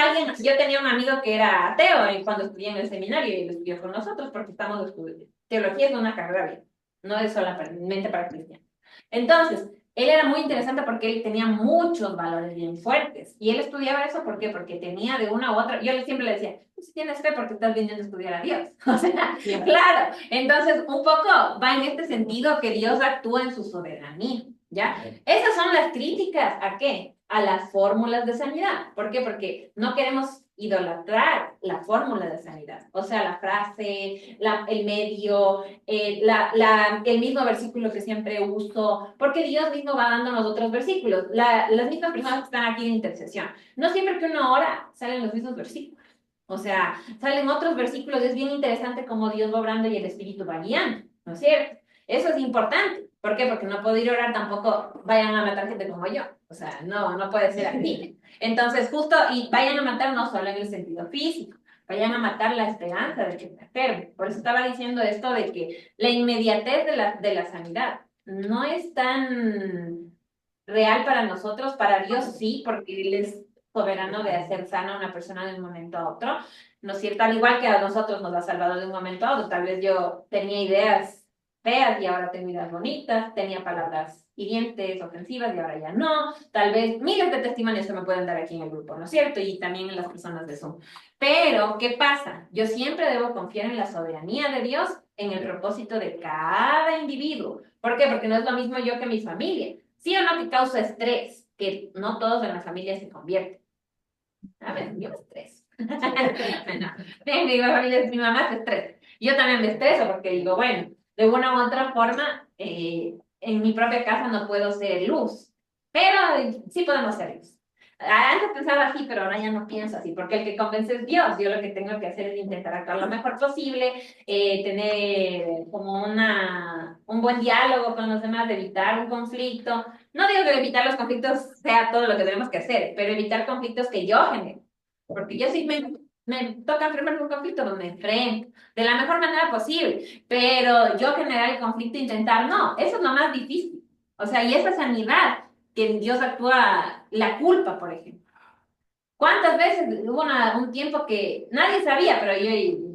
yo tenía un amigo que era ateo cuando estudié en el seminario y él estudió con nosotros porque estamos estudiando. Teología es una carrera bien, no es solamente para cristianos. Entonces, él era muy interesante porque él tenía muchos valores bien fuertes. Y él estudiaba eso, ¿por qué? Porque tenía de una u otra. Yo siempre le decía, si tienes fe, porque estás viniendo a estudiar a Dios. O sea, claro. Entonces, un poco va en este sentido que Dios actúa en su soberanía, ¿ya? Esas son las críticas, ¿a qué? A las fórmulas de sanidad. ¿Por qué? Porque no queremos idolatrar la fórmula de sanidad. O sea, la frase, el medio, el mismo versículo que siempre uso, porque Dios mismo va dándonos otros versículos. Las mismas personas que están aquí en intercesión. No siempre que uno ora salen los mismos versículos. O sea, salen otros versículos. Es bien interesante cómo Dios va obrando y el Espíritu va guiando, ¿no es cierto? Eso es importante. ¿Por qué? Porque no puedo ir a orar tampoco, vayan a matar gente como yo. O sea, no puede ser así. Entonces, justo, y vayan a matar no solo en el sentido físico, vayan a matar la esperanza de que se enferme. Por eso estaba diciendo esto de que la inmediatez de la sanidad no es tan real para nosotros, para Dios sí, porque Él es soberano de hacer sana a una persona de un momento a otro, ¿no es cierto? Al igual que a nosotros nos ha salvado de un momento a otro, tal vez yo tenía ideas feas y ahora tengo ideas bonitas, tenía palabras hirientes, ofensivas y ahora ya no, tal vez miles de testimonios que me pueden dar aquí en el grupo, ¿no es cierto? Y también en las personas de Zoom. Pero, ¿qué pasa? Yo siempre debo confiar en la soberanía de Dios, en el propósito de cada individuo. ¿Por qué? Porque no es lo mismo yo que mi familia. ¿Sí o no que causa estrés? Que no todos en la familia se convierten. A ver, yo me estreso. Bueno, mi mamá se estresa. Yo también me estreso porque digo, bueno, de una u otra forma, en mi propia casa no puedo ser luz, pero sí podemos ser luz. Antes pensaba así, pero ahora ya no pienso así, porque el que convence es Dios. Yo lo que tengo que hacer es intentar actuar lo mejor posible, tener como un buen diálogo con los demás, evitar un conflicto. No digo que evitar los conflictos sea todo lo que tenemos que hacer, pero evitar conflictos que yo genere. Porque yo sí me toca enfrentar un conflicto donde me enfrento de la mejor manera posible, pero yo generar el conflicto e intentar, no, eso es lo más difícil. O sea, y esa sanidad que en Dios actúa la culpa, por ejemplo. ¿Cuántas veces hubo un tiempo que nadie sabía, pero yo,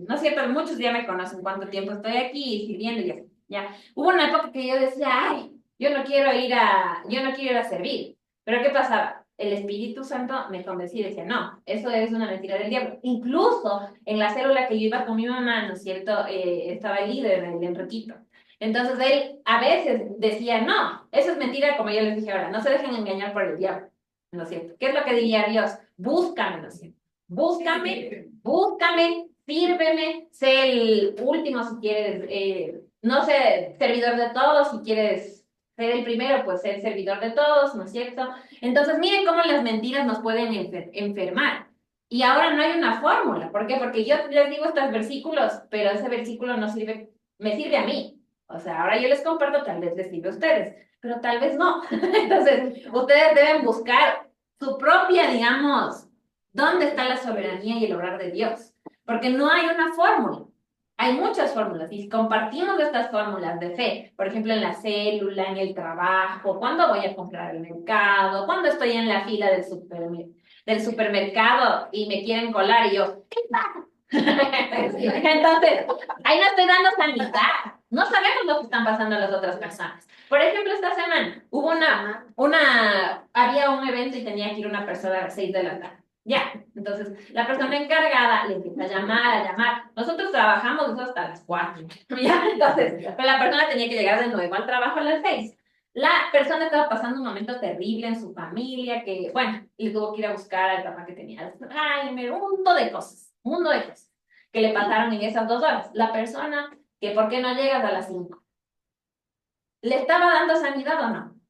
no es cierto, muchos ya me conocen cuánto tiempo estoy aquí sirviendo y así, ya. Hubo una época que yo decía, ay, yo no quiero ir a servir. Pero ¿qué pasaba? El Espíritu Santo me convencía y decía, no, eso es una mentira del diablo. Incluso en la célula que yo iba con mi mamá, ¿no es cierto? Estaba el líder, el Enriquito. Entonces él a veces decía, no, eso es mentira, como yo les dije ahora, no se dejen engañar por el diablo, ¿no es cierto? ¿Qué es lo que diría Dios? Búscame, ¿no es cierto? Búscame, sírveme, sé el último si quieres, no sé, servidor de todos, si quieres ser el primero, pues ser servidor de todos, ¿no es cierto? Entonces, miren cómo las mentiras nos pueden enfermar. Y ahora no hay una fórmula. ¿Por qué? Porque yo les digo estos versículos, pero ese versículo no sirve, me sirve a mí. O sea, ahora yo les comparto, tal vez les sirve a ustedes, pero tal vez no. Entonces, ustedes deben buscar su propia, digamos, ¿dónde está la soberanía y el obrar de Dios? Porque no hay una fórmula. Hay muchas fórmulas y compartimos estas fórmulas de fe, por ejemplo, en la célula, en el trabajo, cuando voy a comprar al mercado, cuando estoy en la fila del supermercado y me quieren colar y yo, ¿qué pasa? Entonces, ahí no estoy dando sanidad. No sabemos lo que están pasando las otras personas. Por ejemplo, esta semana hubo había un evento y tenía que ir una persona a las 6 de la tarde. Ya, entonces la persona encargada le empieza a llamar. Nosotros trabajamos eso hasta las 4. Ya, entonces, pero la persona tenía que llegar de nuevo al trabajo a las 6. La persona estaba pasando un momento terrible en su familia, que, bueno, le tuvo que ir a buscar al papá que tenía Alzheimer, un mundo de cosas que le pasaron en esas 2 horas. La persona que, ¿por qué no llegas a las 5? ¿Le estaba dando sanidad o no?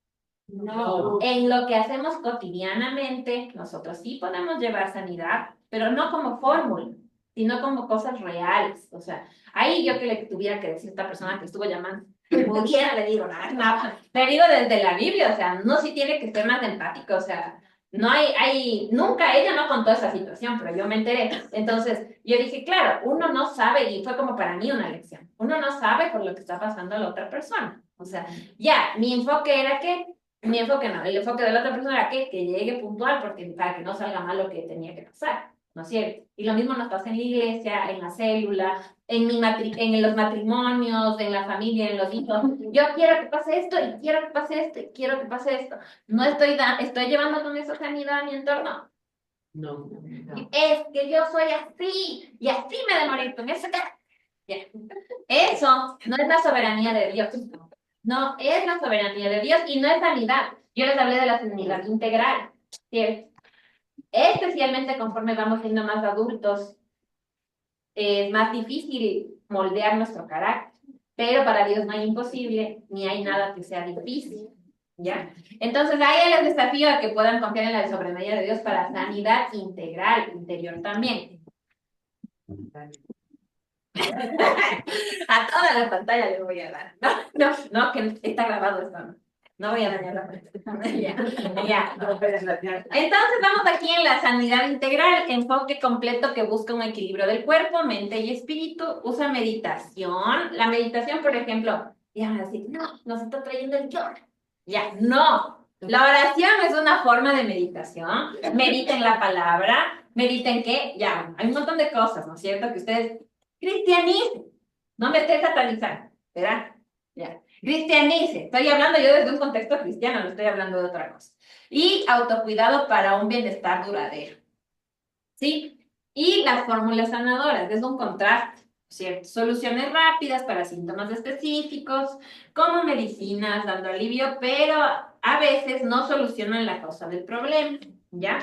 No. En lo que hacemos cotidianamente, nosotros sí podemos llevar sanidad, pero no como fórmula, sino como cosas reales. O sea, ahí yo que le tuviera que decir a esta persona que estuvo llamando, pudiera, le digo, nada, le digo desde la Biblia, o sea, no sí tiene que ser más empático, o sea, no nunca ella no contó esa situación, pero yo me enteré. Entonces, yo dije, claro, uno no sabe, y fue como para mí una lección, uno no sabe por lo que está pasando a la otra persona. O sea, ya, mi enfoque era que el enfoque de la otra persona era que llegue puntual para que no salga mal lo que tenía que pasar, ¿no es cierto? Y lo mismo nos pasa en la iglesia, en la célula, en los matrimonios, en la familia, en los hijos. Yo quiero que pase esto, y quiero que pase esto, y quiero que pase esto. No estoy llevando con esa sanidad a mi entorno. No. Es que yo soy así, y así me de morir con eso. Eso no es la soberanía de Dios. No es la soberanía de Dios y no es sanidad. Yo les hablé de la sanidad integral, ¿cierto? Especialmente conforme vamos siendo más adultos, es más difícil moldear nuestro carácter, pero para Dios no hay imposible, ni hay nada que sea difícil, ¿ya? Entonces ahí les desafío a que puedan confiar en la soberanía de Dios para sanidad integral, interior también. A toda la pantalla les voy a dar. No, que está grabado esto. No voy a dañar la pantalla. Ya. Entonces vamos aquí en la sanidad integral, enfoque completo que busca un equilibrio del cuerpo, mente y espíritu. Usa meditación. La meditación, por ejemplo, ya van a decir, no, nos está trayendo el yoga. Ya, no. La oración es una forma de meditación. Mediten la palabra, mediten qué, ya, hay un montón de cosas, ¿no es cierto? Que ustedes cristianicen. No me estés satanizando, ¿verdad? Ya. Cristianice. Estoy hablando yo desde un contexto cristiano, no estoy hablando de otra cosa. Y autocuidado para un bienestar duradero. ¿Sí? Y las fórmulas sanadoras, es un contraste, ¿cierto? Soluciones rápidas para síntomas específicos, como medicinas, dando alivio, pero a veces no solucionan la causa del problema, ¿ya?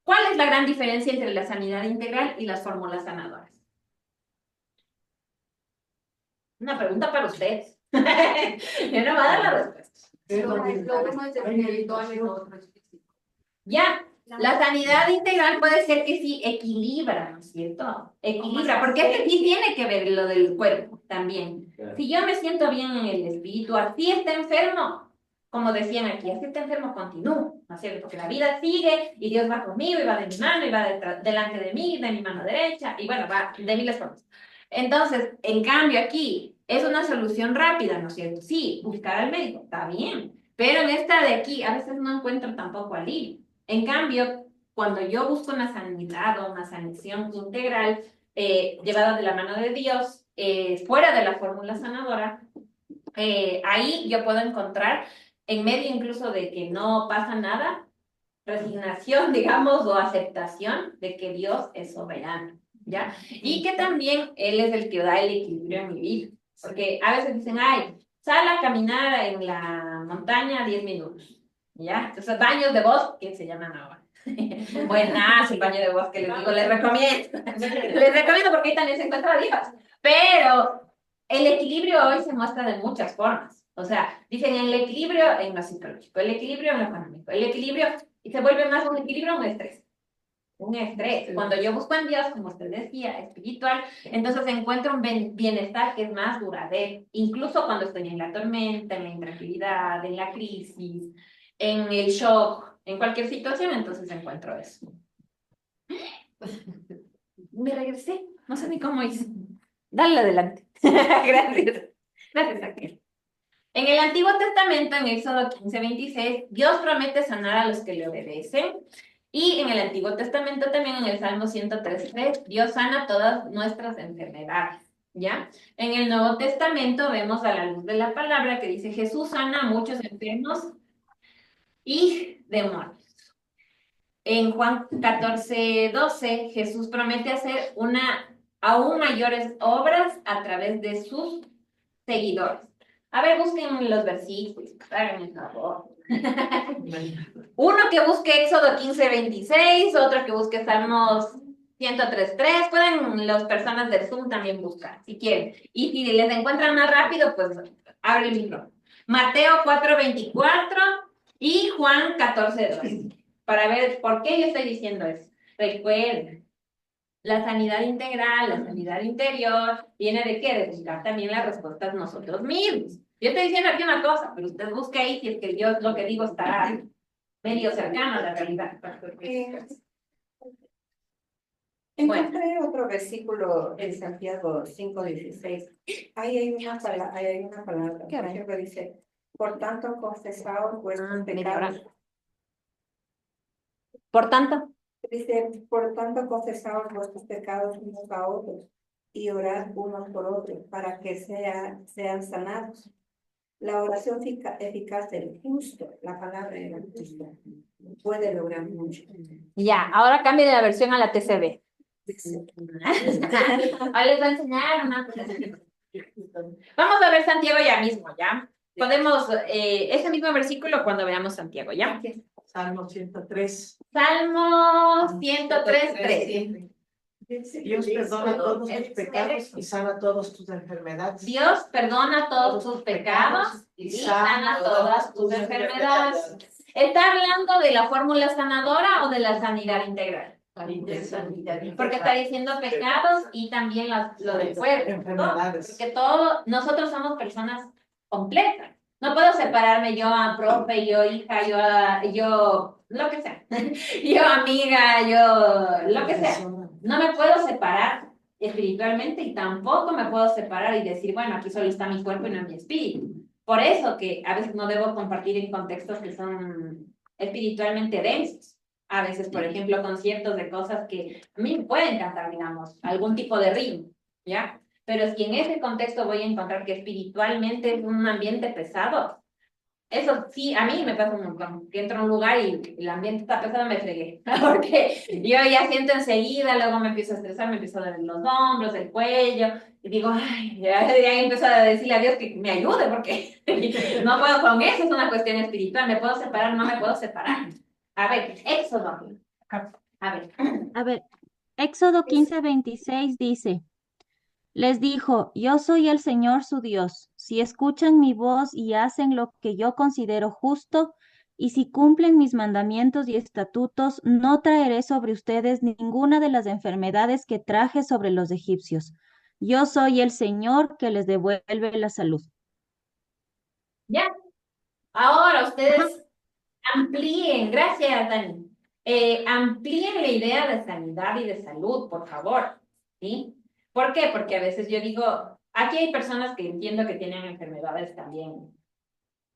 ¿Cuál es la gran diferencia entre la sanidad integral y las fórmulas sanadoras? Una pregunta para ustedes. Yo no voy a dar la respuesta. Ya, la sanidad integral puede ser que sí equilibra, ¿no es cierto? Equilibra, porque este sí tiene que ver lo del cuerpo también. Si yo me siento bien en el espíritu, así está enfermo, como decían aquí, así está enfermo, continúo, ¿no es cierto? Porque la vida sigue y Dios va conmigo y va de mi mano y va delante de mí, de mi mano derecha y bueno, va de miles formas. Entonces, en cambio aquí es una solución rápida, ¿no es cierto? Sí, buscar al médico, está bien, pero en esta de aquí a veces no encuentro tampoco alivio. En cambio, cuando yo busco una sanidad o una sanación integral llevada de la mano de Dios, fuera de la fórmula sanadora, ahí yo puedo encontrar, en medio incluso de que no pasa nada, resignación, digamos, o aceptación de que Dios es soberano, ¿ya? Y que también Él es el que da el equilibrio en mi vida. Porque a veces dicen, ay, sal a caminar en la montaña 10 minutos, ¿ya? Entonces, baños de bosque se llaman ahora. Buenazo el baño de bosque, les digo, les recomiendo. Les recomiendo porque ahí también se encuentra Dios. Pero el equilibrio hoy se muestra de muchas formas. O sea, dicen el equilibrio en lo psicológico, el equilibrio en lo económico, el equilibrio, y se vuelve más un equilibrio, un estrés. Un estrés. Cuando yo busco en Dios, como usted decía, espiritual, entonces encuentro un bienestar que es más duradero. Incluso cuando estoy en la tormenta, en la intranquilidad, en la crisis, en el shock, en cualquier situación, entonces encuentro eso. Me regresé, no sé ni cómo hice. Dale adelante. Gracias. Gracias, Raquel. En el Antiguo Testamento, en Éxodo 15:26, Dios promete sanar a los que le obedecen. Y en el Antiguo Testamento también, en el Salmo 103:3, Dios sana todas nuestras enfermedades. ¿Ya? En el Nuevo Testamento vemos a la luz de la palabra que dice Jesús sana a muchos enfermos y demonios. En Juan 14:12, Jesús promete hacer aún mayores obras a través de sus seguidores. A ver, busquen los versículos, háganme el favor. Uno que busque Éxodo 15:26, otro que busque Salmos 103:3. Pueden las personas del Zoom también buscar, si quieren. Y si les encuentran más rápido, pues abre el micrófono. Mateo 4:24 y Juan 14:12. Para ver por qué yo estoy diciendo eso. Recuerden, la sanidad integral, la sanidad interior, ¿viene de qué? De buscar también las respuestas nosotros mismos. Yo estoy diciendo aquí una cosa, pero usted busque ahí si es que yo lo que digo está medio cercano a la realidad. Encontré otro versículo en Santiago 5:16. Ahí hay una palabra. Por ejemplo, dice, por tanto, confesaos vuestros pecados. Por tanto. Dice, por tanto, confesaos vuestros pecados unos a otros y orad unos por otros para que sean sanados. La oración eficaz del justo, la palabra del justo, puede lograr mucho. Ya, ahora cambie de la versión a la TCB. Ahora les voy a enseñar una cosa. Vamos a ver Santiago ya mismo, ¿ya? Podemos, ese mismo versículo cuando veamos Santiago, ¿ya? Salmo 103. Salmo 103:3. Dios perdona todos tus pecados y sana todas tus enfermedades. Dios perdona todos tus pecados y sana todas tus enfermedades. ¿Está hablando de la fórmula sanadora o de la sanidad integral? Porque está diciendo pecados y también lo del cuerpo. Enfermedades. Porque nosotros somos personas completas. No puedo separarme yo a profe, yo hija, yo lo que sea. Yo amiga, yo lo que sea. No me puedo separar espiritualmente y tampoco me puedo separar y decir, bueno, aquí solo está mi cuerpo y no mi espíritu. Por eso que a veces no debo compartir en contextos que son espiritualmente densos. A veces, por ejemplo, conciertos de cosas que a mí me pueden encantar, digamos, algún tipo de ritmo, ¿ya? Pero es que en ese contexto voy a encontrar que espiritualmente es un ambiente pesado. Eso sí, a mí me pasa un montón, que entro a un lugar y el ambiente está pesado, me fregué, porque yo ya siento enseguida, luego me empiezo a estresar, me empiezo a doler los hombros, el cuello, y digo, ay, ya empiezo a decirle a Dios que me ayude, porque no puedo con eso, es una cuestión espiritual, ¿me puedo separar? No me puedo separar. A ver, Éxodo. A ver, Éxodo 15:26 dice, les dijo, yo soy el Señor su Dios. Si escuchan mi voz y hacen lo que yo considero justo, y si cumplen mis mandamientos y estatutos, no traeré sobre ustedes ninguna de las enfermedades que traje sobre los egipcios. Yo soy el Señor que les devuelve la salud. Ya. Ahora ustedes amplíen, gracias Dani, amplíen la idea de sanidad y de salud, por favor, ¿sí? ¿Por qué? Porque a veces yo digo, aquí hay personas que entiendo que tienen enfermedades también,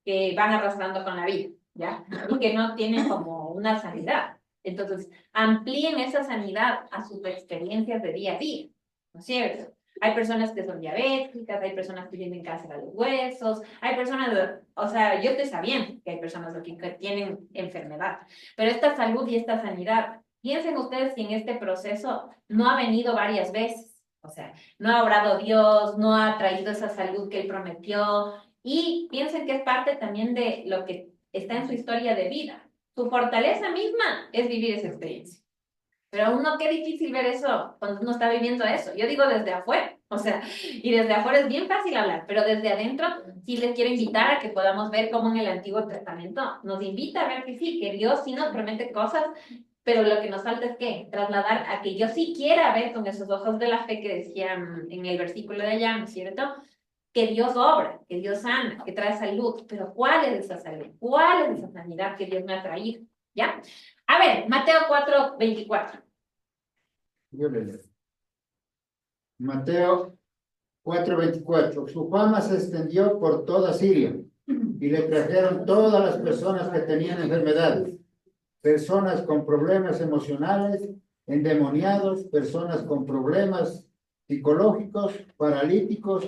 que van arrastrando con la vida, ¿ya? Y que no tienen como una sanidad. Entonces, amplíen esa sanidad a sus experiencias de día a día, ¿no es cierto? Hay personas que son diabéticas, hay personas que tienen cáncer a los huesos, hay personas, o sea, yo estoy sabiendo que hay personas aquí que tienen enfermedad, pero esta salud y esta sanidad, piensen ustedes si en este proceso no ha venido varias veces. O sea, no ha obrado Dios, no ha traído esa salud que Él prometió. Y piensen que es parte también de lo que está en su historia de vida. Su fortaleza misma es vivir esa experiencia. Pero a uno qué difícil ver eso cuando uno está viviendo eso. Yo digo desde afuera, o sea, y desde afuera es bien fácil hablar, pero desde adentro sí les quiero invitar a que podamos ver cómo en el Antiguo Testamento nos invita a ver que sí, que Dios sí nos promete cosas, pero lo que nos falta es que trasladar a que yo sí quiera ver con esos ojos de la fe que decían en el versículo de allá, ¿no es cierto? Que Dios obra, que Dios sana, que trae salud, pero ¿cuál es esa salud? ¿Cuál es esa sanidad que Dios me ha traído? ¿Ya? A ver, Mateo 4:24. Yo le leo. Mateo 4:24. Su fama se extendió por toda Siria y le trajeron todas las personas que tenían enfermedades, personas con problemas emocionales, endemoniados, personas con problemas psicológicos, paralíticos,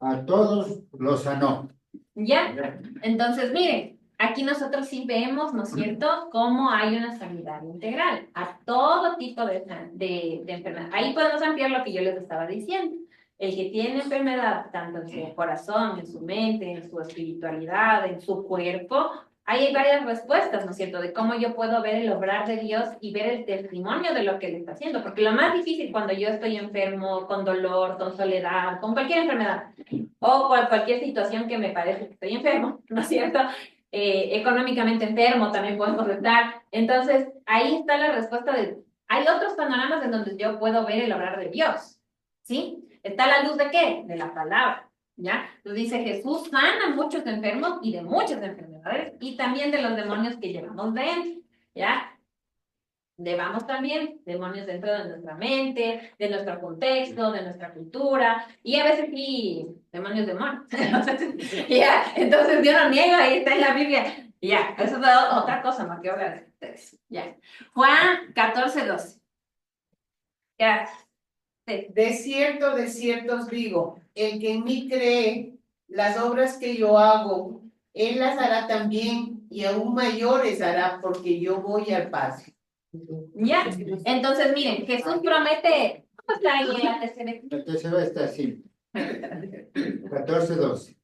a todos los sanó. ¿Ya? Entonces, miren, aquí nosotros sí vemos, ¿no es cierto?, cómo hay una sanidad integral a todo tipo de enfermedad. Ahí podemos ampliar lo que yo les estaba diciendo. El que tiene enfermedad, tanto en su corazón, en su mente, en su espiritualidad, en su cuerpo, ahí hay varias respuestas, ¿no es cierto?, de cómo yo puedo ver el obrar de Dios y ver el testimonio de lo que Él está haciendo. Porque lo más difícil cuando yo estoy enfermo, con dolor, con soledad, con cualquier enfermedad, o cualquier situación que me parece que estoy enfermo, ¿no es cierto?, económicamente enfermo también podemos estar. Entonces, ahí está la respuesta de... Hay otros panoramas en donde yo puedo ver el obrar de Dios, ¿sí? ¿Está la luz de qué? De la palabra, ¿ya? Entonces dice, Jesús sana a muchos enfermos y de muchas enfermedades y también de los demonios que llevamos dentro, ¿ya? Llevamos también demonios dentro de nuestra mente, de nuestro contexto, de nuestra cultura, y a veces sí, demonios. ¿Ya? Entonces yo no niego, ahí está en la Biblia. Ya, eso es otra cosa más que hablar de ustedes. Ya. Juan 14:12. Ya. Sí. De cierto os digo, el que en mí cree, las obras que yo hago, él las hará también, y aún mayores hará, porque yo voy al Padre. ¿Ya? Entonces, miren, Jesús promete... ¿Cómo está ahí en la TCB? La TCB está así. 14:12.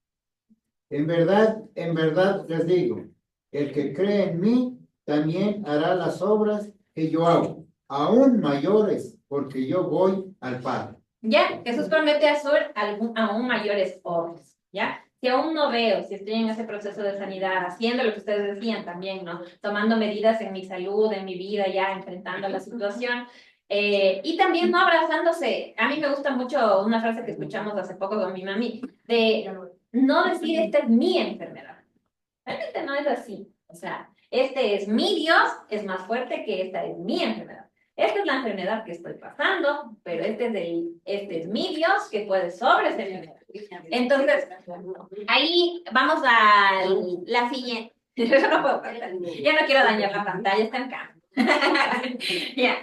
En verdad les digo, el que cree en mí, también hará las obras que yo hago, aún mayores, porque yo voy al Padre. Ya, Jesús promete hacer aún mayores obras, ¿ya? Si aún no veo, si estoy en ese proceso de sanidad, haciendo lo que ustedes decían también, ¿no? Tomando medidas en mi salud, en mi vida, ya enfrentando la situación. Y también no abrazándose. A mí me gusta mucho una frase que escuchamos hace poco con mi mami, de no decir, esta es mi enfermedad. Realmente no es así. O sea, este es mi Dios, es más fuerte que esta es mi enfermedad. Esta es la enfermedad que estoy pasando, pero este es mi Dios que puede sobre esa enfermedad. Entonces, ahí vamos a la siguiente. Yo no puedo pasar. Ya no quiero dañar la pantalla, está en cámara. Ya.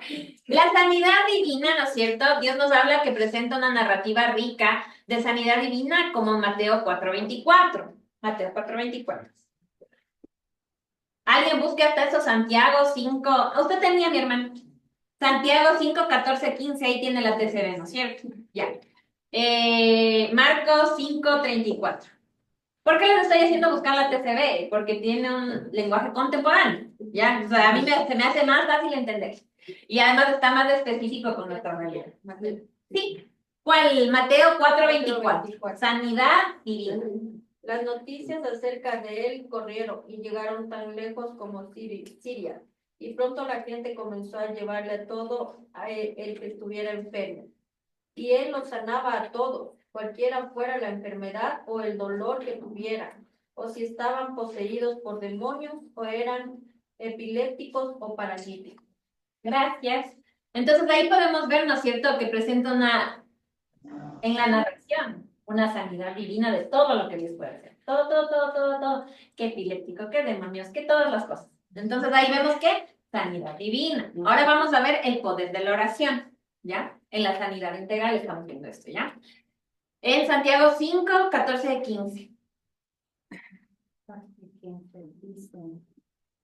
La sanidad divina, ¿no es cierto? Dios nos habla que presenta una narrativa rica de sanidad divina como Mateo 4:24. Mateo 4:24. Alguien busque hasta eso, Santiago 5. Usted tenía, mi hermano. Santiago 5, 14, 15, ahí tiene la TCB, ¿no es cierto? Ya. Marcos 5, 34. ¿Por qué les estoy haciendo buscar la TCB? Porque tiene un lenguaje contemporáneo, ¿ya? O sea, a mí se me hace más fácil entender. Y además está más específico con nuestra realidad. Sí. ¿Cuál? Mateo 4, 24. Sanidad divina. Las noticias acerca de él corrieron y llegaron tan lejos como Siria. Y pronto la gente comenzó a llevarle todo a él, el que estuviera enfermo. Y él los sanaba a todos, cualquiera fuera la enfermedad o el dolor que tuvieran, o si estaban poseídos por demonios, o eran epilépticos o paralíticos. Gracias. Entonces ahí podemos ver, ¿no es cierto?, que presenta en la narración, una sanidad divina de todo lo que Dios puede hacer. Todo. Que epiléptico, que demonios, que todas las cosas. Entonces ahí vemos que sanidad divina. Ahora vamos a ver el poder de la oración, ¿ya? En la sanidad integral estamos viendo esto, ¿ya? En Santiago 5, 14, 15.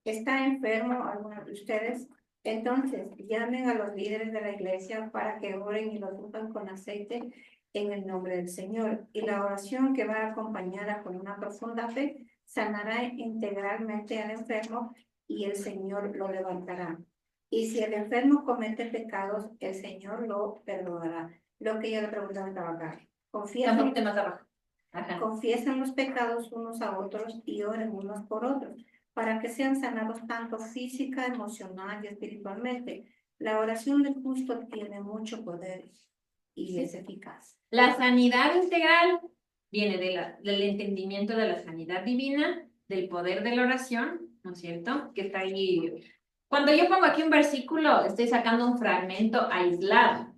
¿Está enfermo alguno de ustedes? Entonces llamen a los líderes de la iglesia para que oren y los unjan con aceite en el nombre del Señor. Y la oración que va acompañada con una profunda fe sanará integralmente al enfermo y el Señor lo levantará. Y si el enfermo comete pecados, el Señor lo perdonará. Lo que yo le preguntaba acá. Confiesen los pecados unos a otros y oren unos por otros, para que sean sanados tanto física, emocional y espiritualmente. La oración del justo tiene mucho poder y es eficaz. La sanidad integral viene del entendimiento de la sanidad divina, del poder de la oración, ¿no es cierto? Que está ahí. Cuando yo pongo aquí un versículo, estoy sacando un fragmento aislado.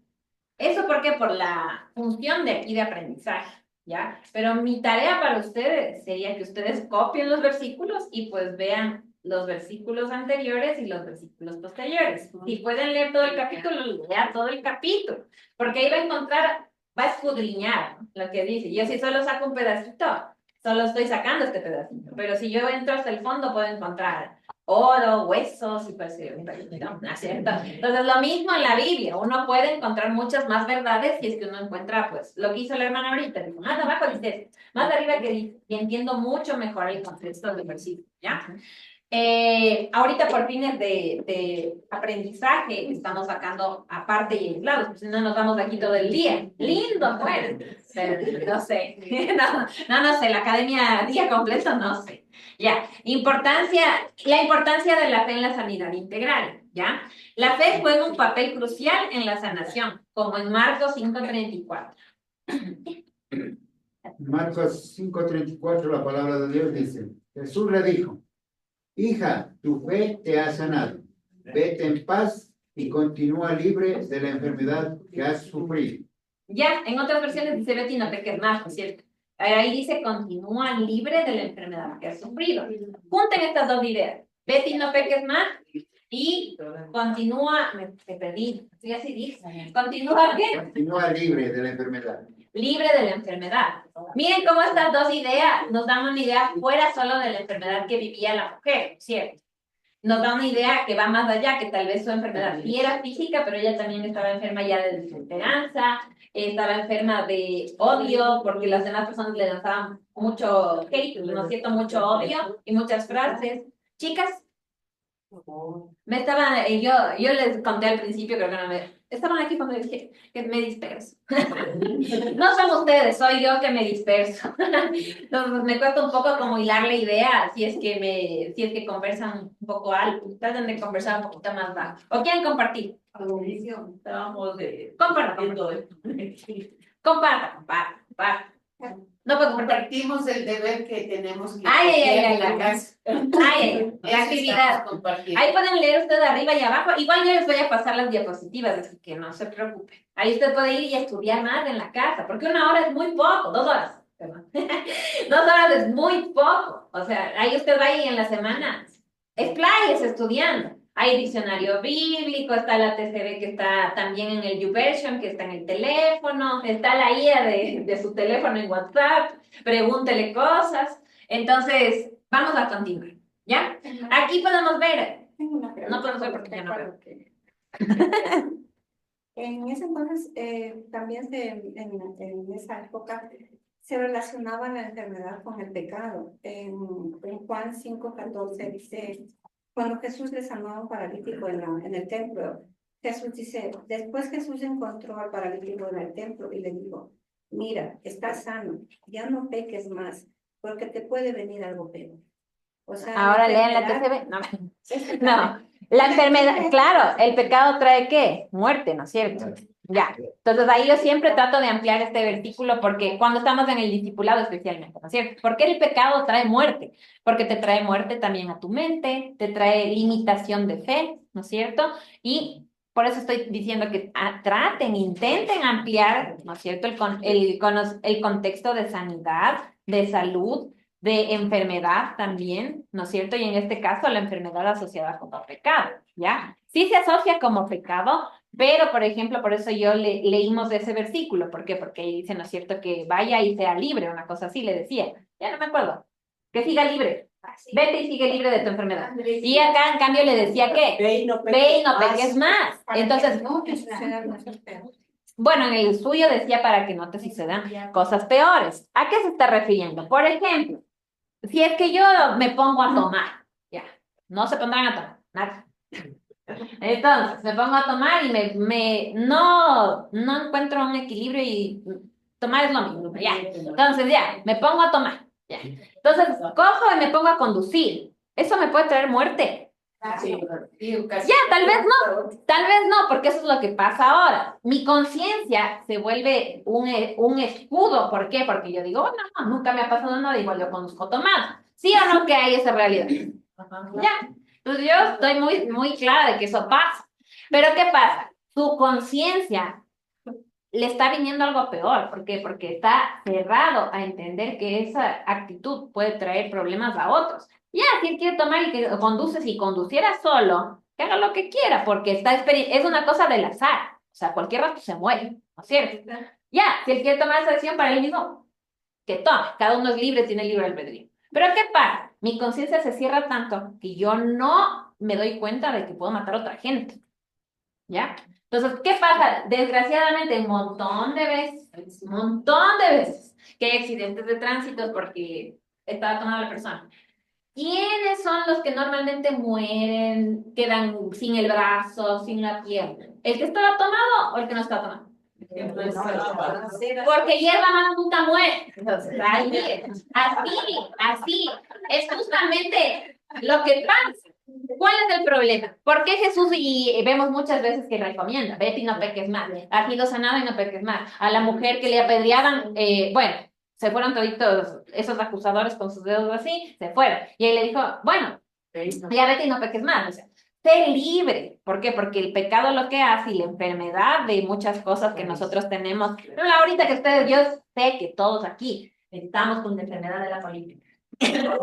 Eso porque por la función de aquí de aprendizaje, ¿ya? Pero mi tarea para ustedes sería que ustedes copien los versículos y pues vean los versículos anteriores y los versículos posteriores. Si pueden leer todo el capítulo, lea todo el capítulo, porque ahí va a encontrar, va a escudriñar, ¿no?, lo que dice. Yo si solo saco un pedacito, solo estoy sacando este pedacito, pero si yo entro hasta el fondo puedo encontrar oro, huesos y pues un pedacito, ¿no es cierto? Entonces lo mismo en la Biblia, uno puede encontrar muchas más verdades si es que uno encuentra, pues, lo que hizo la hermana ahorita, dijo, más abajo dice, más arriba que dice, y entiendo mucho mejor el contexto del versículo, ¿ya? Ahorita por fines de aprendizaje estamos sacando aparte y aislados, pues si no nos vamos de aquí todo el día. Lindo, bueno, no sé, no sé, la academia día completo, no sé. Ya, la importancia de la fe en la sanidad integral, ¿ya? La fe juega un papel crucial en la sanación, como en Marcos 5:34. Marcos 5:34, la palabra de Dios dice, Jesús le dijo, hija, tu fe te ha sanado. Vete en paz y continúa libre de la enfermedad que has sufrido. Ya, en otras versiones dice vete y no peques más, ¿no es cierto? Ahí dice continúa libre de la enfermedad que has sufrido. Junten estas dos ideas. Vete y no peques más y continúa, me perdí, sí, así dice. Continúa ¿qué? Continúa libre de la enfermedad. Libre de la enfermedad. Miren cómo estas dos ideas nos dan una idea fuera solo de la enfermedad que vivía la mujer, ¿cierto? Nos da una idea que va más allá, que tal vez su enfermedad sí era física, pero ella también estaba enferma ya de desesperanza, estaba enferma de odio, porque las demás personas le lanzaban mucho hate, ¿no es cierto? Mucho odio y muchas frases. Chicas, yo les conté al principio, creo que no estaban aquí cuando dije que me disperso. No son ustedes, soy yo que me disperso. Entonces me cuesta un poco como hilar la idea, si es que conversan un poco alto, traten de conversar un poquito más bajo. ¿O quieren compartir? Estábamos Compartiendo esto. Comparta. No puedo compartir. Compartimos el deber que tenemos que Ay, la casa. la actividad. Ahí pueden leer ustedes arriba y abajo. Igual yo les voy a pasar las diapositivas, así que no se preocupen. Ahí usted puede ir y estudiar más en la casa, porque 1 hora es muy poco, 2 horas. Perdón. 2 horas es muy poco. O sea, ahí usted va y en la semana expláyese estudiando. Hay diccionario bíblico, está la TCB que está también en el YouVersion, que está en el teléfono, está la IA de su teléfono en WhatsApp, pregúntele cosas. Entonces, vamos a continuar, ¿ya? Aquí podemos ver. No podemos ver porque ya no veo. En ese entonces, también en esa época, se relacionaba la enfermedad con el pecado. En Juan 5:14 dice, cuando Jesús le sanó a un paralítico en el templo, Jesús dice, después Jesús encontró al paralítico en el templo y le dijo, mira, estás sano, ya no peques más, porque te puede venir algo peor. O sea, ahora lean la TCB. No, la enfermedad, claro, el pecado trae ¿qué? Muerte, ¿no es cierto? Ya, entonces ahí yo siempre trato de ampliar este versículo porque cuando estamos en el discipulado especialmente, ¿no es cierto? ¿Por qué el pecado trae muerte? Porque te trae muerte también a tu mente, te trae limitación de fe, ¿no es cierto? Y por eso estoy diciendo que intenten ampliar, ¿no es cierto? El contexto de sanidad, de salud, de enfermedad también, ¿no es cierto? Y en este caso la enfermedad asociada como pecado, ¿ya? Sí se asocia como pecado, pero, por ejemplo, por eso yo leímos ese versículo. ¿Por qué? Porque ahí dice, ¿no es cierto?, que vaya y sea libre, una cosa así le decía. Ya no me acuerdo. Que siga libre. Vete y sigue libre de tu enfermedad. Y acá, en cambio, le decía que ve y no peques más. Entonces, bueno, en el suyo decía para que no te sucedan cosas peores. ¿A qué se está refiriendo? Por ejemplo, si es que yo me pongo a tomar, ya, no se pondrán a tomar, nada. Entonces, me pongo a tomar y no encuentro un equilibrio y tomar es lo mismo, ya. Entonces, ya, me pongo a tomar, ya. Entonces, cojo y me pongo a conducir. ¿Eso me puede traer muerte? Ya, tal vez no, porque eso es lo que pasa ahora. Mi conciencia se vuelve un escudo. ¿Por qué? Porque yo digo, no, nunca me ha pasado nada, igual yo conduzco tomado. ¿Sí o no que hay esa realidad? Ya. Entonces yo estoy muy clara de que eso pasa. Pero ¿qué pasa? Tu conciencia le está viniendo algo peor. ¿Por qué? Porque está cerrado a entender que esa actitud puede traer problemas a otros. Ya, si él quiere tomar y que conduce, si conduciera solo, que haga lo que quiera, porque es una cosa del azar. O sea, cualquier rato se muere, ¿no es cierto? Ya, si él quiere tomar esa decisión para él mismo, que tome. Cada uno es libre, tiene libre albedrío. Pero ¿qué pasa? Mi conciencia se cierra tanto que yo no me doy cuenta de que puedo matar a otra gente. ¿Ya? Entonces, ¿qué pasa? Desgraciadamente, un montón de veces, que hay accidentes de tránsito porque estaba tomada la persona. ¿Quiénes son los que normalmente mueren, quedan sin el brazo, sin la pierna? ¿El que estaba tomado o el que no estaba tomado? Porque hierba más nunca muere. Entonces, así, es justamente lo que pasa. ¿Cuál es el problema? ¿Por qué Jesús, y vemos muchas veces que recomienda, vete y no peques más, has sido sanado y no peques más? A la mujer que le apedreaban, bueno, se fueron toditos esos acusadores con sus dedos así, se fueron. Y él le dijo, bueno, ya vete y no peques más. O sea, sé libre. ¿Por qué? Porque el pecado lo que hace y la enfermedad de muchas cosas que nosotros tenemos. Pero ahorita que ustedes, yo sé que todos aquí estamos con la enfermedad de la política. Estamos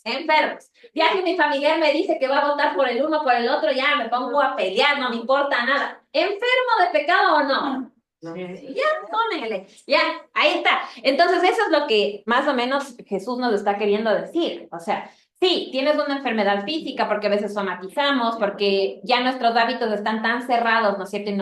enfermos. Ya que mi familiar me dice que va a votar por el uno por el otro, ya me pongo a pelear, no me importa nada. ¿Enfermo de pecado o no? Ya, tómenle, ya, ahí está. Entonces, eso es lo que más o menos Jesús nos está queriendo decir. O sea, sí, tienes una enfermedad física porque a veces somatizamos, porque ya nuestros hábitos están tan cerrados, ¿no es cierto? Y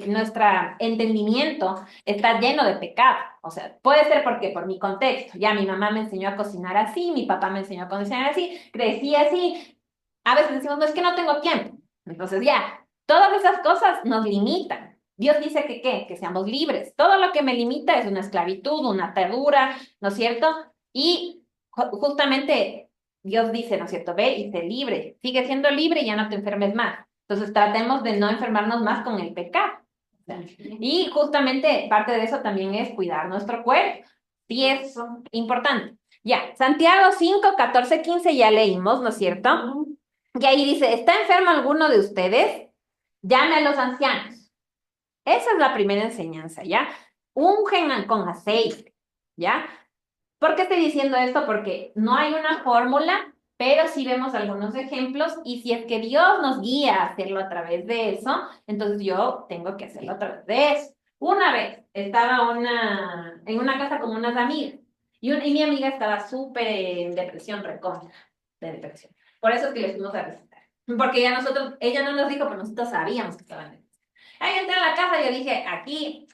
nuestra entendimiento está lleno de pecado. O sea, puede ser porque por mi contexto, ya mi mamá me enseñó a cocinar así, mi papá me enseñó a cocinar así, crecí así. A veces decimos, no, es que no tengo tiempo. Entonces, ya, todas esas cosas nos limitan. Dios dice que ¿qué? Que seamos libres. Todo lo que me limita es una esclavitud, una atadura, ¿no es cierto? Y justamente Dios dice, ¿no es cierto? Ve y sé libre. Sigue siendo libre y ya no te enfermes más. Entonces tratemos de no enfermarnos más con el pecado. Y justamente parte de eso también es cuidar nuestro cuerpo. Sí es importante. Ya, Santiago 5, 14, 15 ya leímos, ¿no es cierto? Y ahí dice, ¿está enfermo alguno de ustedes? Llame a los ancianos. Esa es la primera enseñanza, ¿ya? Ungen con aceite, ¿ya? ¿Por qué estoy diciendo esto? Porque no hay una fórmula, pero sí vemos algunos ejemplos y si es que Dios nos guía a hacerlo a través de eso, entonces yo tengo que hacerlo a través de eso. Una vez estaba en una casa con unas amigas y mi amiga estaba súper en depresión, recontra de depresión. Por eso es que les fuimos a visitar. Porque ella no nos dijo, pero nosotros sabíamos que estaban en. Ahí entré a la casa y yo dije, aquí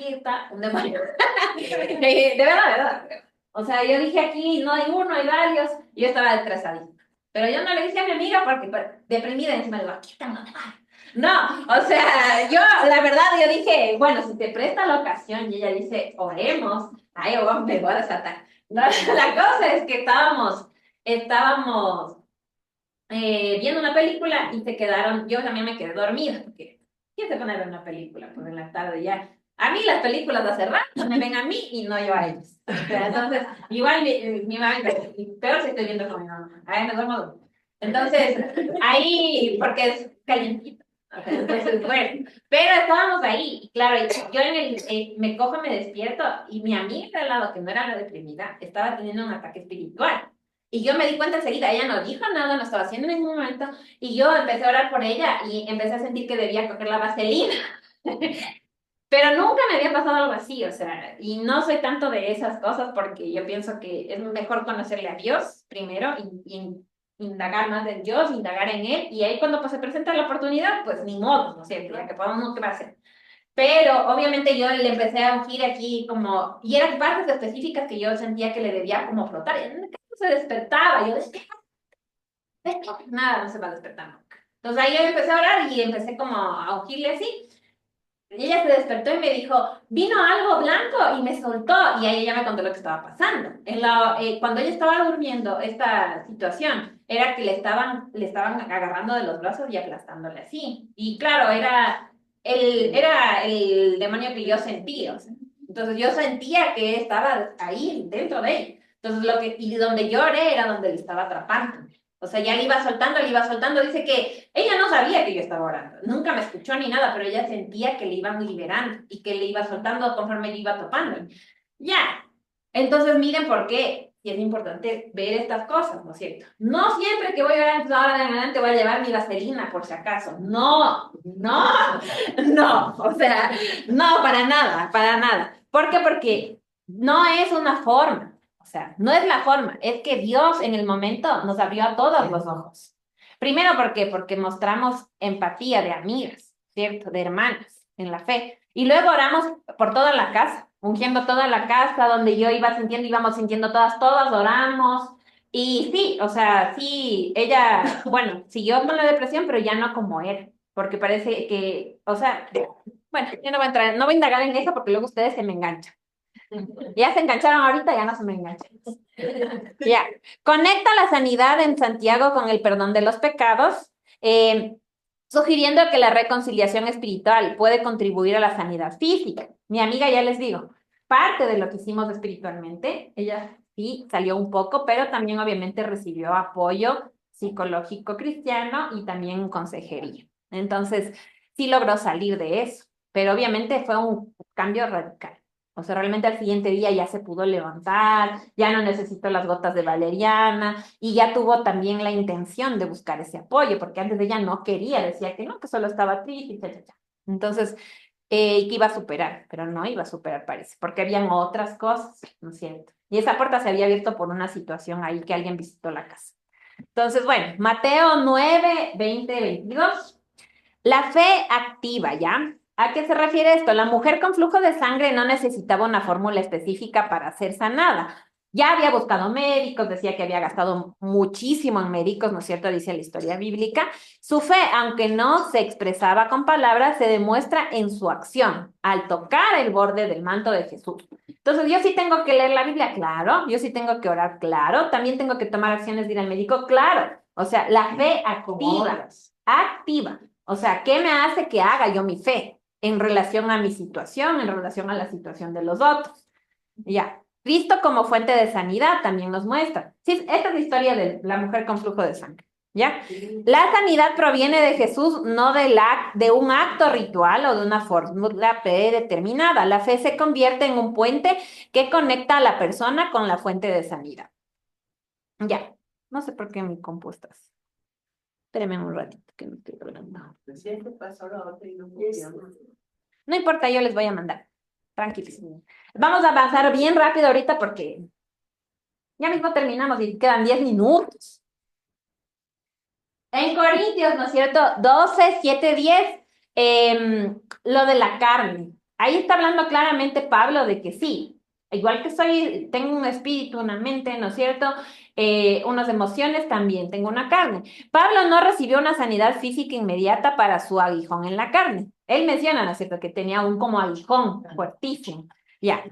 está un demonio. De verdad. O sea, yo dije, aquí no hay uno, hay varios. Y yo estaba estresadita. Pero yo no le dije a mi amiga porque deprimida encima le digo, aquí está un demonio. No, o sea, la verdad, yo dije, bueno, si te presta la ocasión, y ella dice, oremos, ay, me voy a desatar. No, la cosa es que estábamos viendo una película y yo también me quedé dormida, porque ¿quién se pone a ver una película? Pues en la tarde ya. A mí las películas de hace rato me ven a mí y no yo a ellos. Entonces, igual mi mamá, peor si estoy viendo con mi mamá. Ahí me duermo. Entonces, ahí, porque es calientito. Entonces, bueno, pero estábamos ahí. Y claro, yo me cojo, me despierto y mi amiga al lado, que no era la deprimida, estaba teniendo un ataque espiritual. Y yo me di cuenta enseguida, ella no dijo nada, no estaba haciendo en ningún momento, y yo empecé a orar por ella y empecé a sentir que debía coger la vaselina. Pero nunca me había pasado algo así, o sea, y no soy tanto de esas cosas porque yo pienso que es mejor conocerle a Dios primero y indagar más en Dios, indagar en Él, y ahí cuando se presenta la oportunidad, pues ni modo, ¿no es cierto? Ya que podamos, ¿qué va a hacer? Pero obviamente yo le empecé a ungir aquí como, y eran partes específicas que yo sentía que le debía como flotar, y se despertaba, yo decía, nada, no se va a despertar nunca. Entonces ahí yo empecé a orar y empecé como a ungirle así, y ella se despertó y me dijo, vino algo blanco y me soltó, y ahí ella me contó lo que estaba pasando. Cuando ella estaba durmiendo, esta situación era que le estaban agarrando de los brazos y aplastándole así. Y claro, era el demonio que yo sentía. O sea. Entonces yo sentía que estaba ahí, dentro de él. Entonces y donde yo oré era donde le estaba atrapando. O sea, ya le iba soltando, dice que ella no sabía que yo estaba orando, nunca me escuchó ni nada, pero ella sentía que le iban liberando y que le iba soltando conforme le iba topando. Ya, entonces miren por qué, y es importante ver estas cosas, ¿no es cierto? No siempre que voy a orar, entonces ahora de en adelante voy a llevar mi vaselina por si acaso, no, o sea, no, para nada. ¿Por qué? Porque no es una forma. O sea, no es la forma, es que Dios en el momento nos abrió a todos los ojos. Primero, ¿por qué? Porque mostramos empatía de amigas, ¿cierto? De hermanas en la fe. Y luego oramos por toda la casa, ungiendo toda la casa, donde yo íbamos sintiendo todas oramos. Y sí, o sea, sí, ella, bueno, siguió con la depresión, pero ya no como era, porque parece que, o sea, bueno, yo no voy a entrar, no voy a indagar en eso porque luego ustedes se me enganchan. Ya se engancharon ahorita, ya no se me enganchan. Ya. Conecta la sanidad en Santiago con el perdón de los pecados, sugiriendo que la reconciliación espiritual puede contribuir a la sanidad física. Mi amiga, ya les digo, parte de lo que hicimos espiritualmente, ella sí salió un poco, pero también obviamente recibió apoyo psicológico cristiano y también consejería. Entonces, sí logró salir de eso, pero obviamente fue un cambio radical. O sea, realmente al siguiente día ya se pudo levantar, ya no necesitó las gotas de valeriana y ya tuvo también la intención de buscar ese apoyo, porque antes ella no quería, decía que no, que solo estaba triste, cha. Entonces, que iba a superar, pero no iba a superar, parece, porque habían otras cosas, ¿no es cierto? Y esa puerta se había abierto por una situación ahí que alguien visitó la casa. Entonces, bueno, Mateo 9, 20, 22. La fe activa, ¿ya? ¿A qué se refiere esto? La mujer con flujo de sangre no necesitaba una fórmula específica para ser sanada. Ya había buscado médicos, decía que había gastado muchísimo en médicos, ¿no es cierto? Dice la historia bíblica. Su fe, aunque no se expresaba con palabras, se demuestra en su acción, al tocar el borde del manto de Jesús. Entonces, yo sí tengo que leer la Biblia, claro. Yo sí tengo que orar, claro. También tengo que tomar acciones de ir al médico, claro. O sea, la fe activa. O sea, ¿qué me hace que haga yo mi fe en relación a mi situación, en relación a la situación de los otros? Ya. Cristo como fuente de sanidad también nos muestra. Sí, esta es la historia de la mujer con flujo de sangre. ¿Ya? La sanidad proviene de Jesús, no de un acto ritual o de una fórmula predeterminada. La fe se convierte en un puente que conecta a la persona con la fuente de sanidad. Ya. No sé por qué mi compuesta así. Espérenme un ratito que no estoy hablando. No importa, yo les voy a mandar. Tranquilos. Vamos a avanzar bien rápido ahorita porque ya mismo terminamos y quedan 10 minutos. En Corintios, ¿no es cierto? 12, 7, 10, lo de la carne. Ahí está hablando claramente Pablo de que sí, igual que tengo un espíritu, una mente, ¿no es cierto? Unas emociones, también tengo una carne. Pablo no recibió una sanidad física inmediata para su aguijón en la carne. Él menciona, ¿no es cierto?, que tenía un como aguijón fuertísimo. Ya.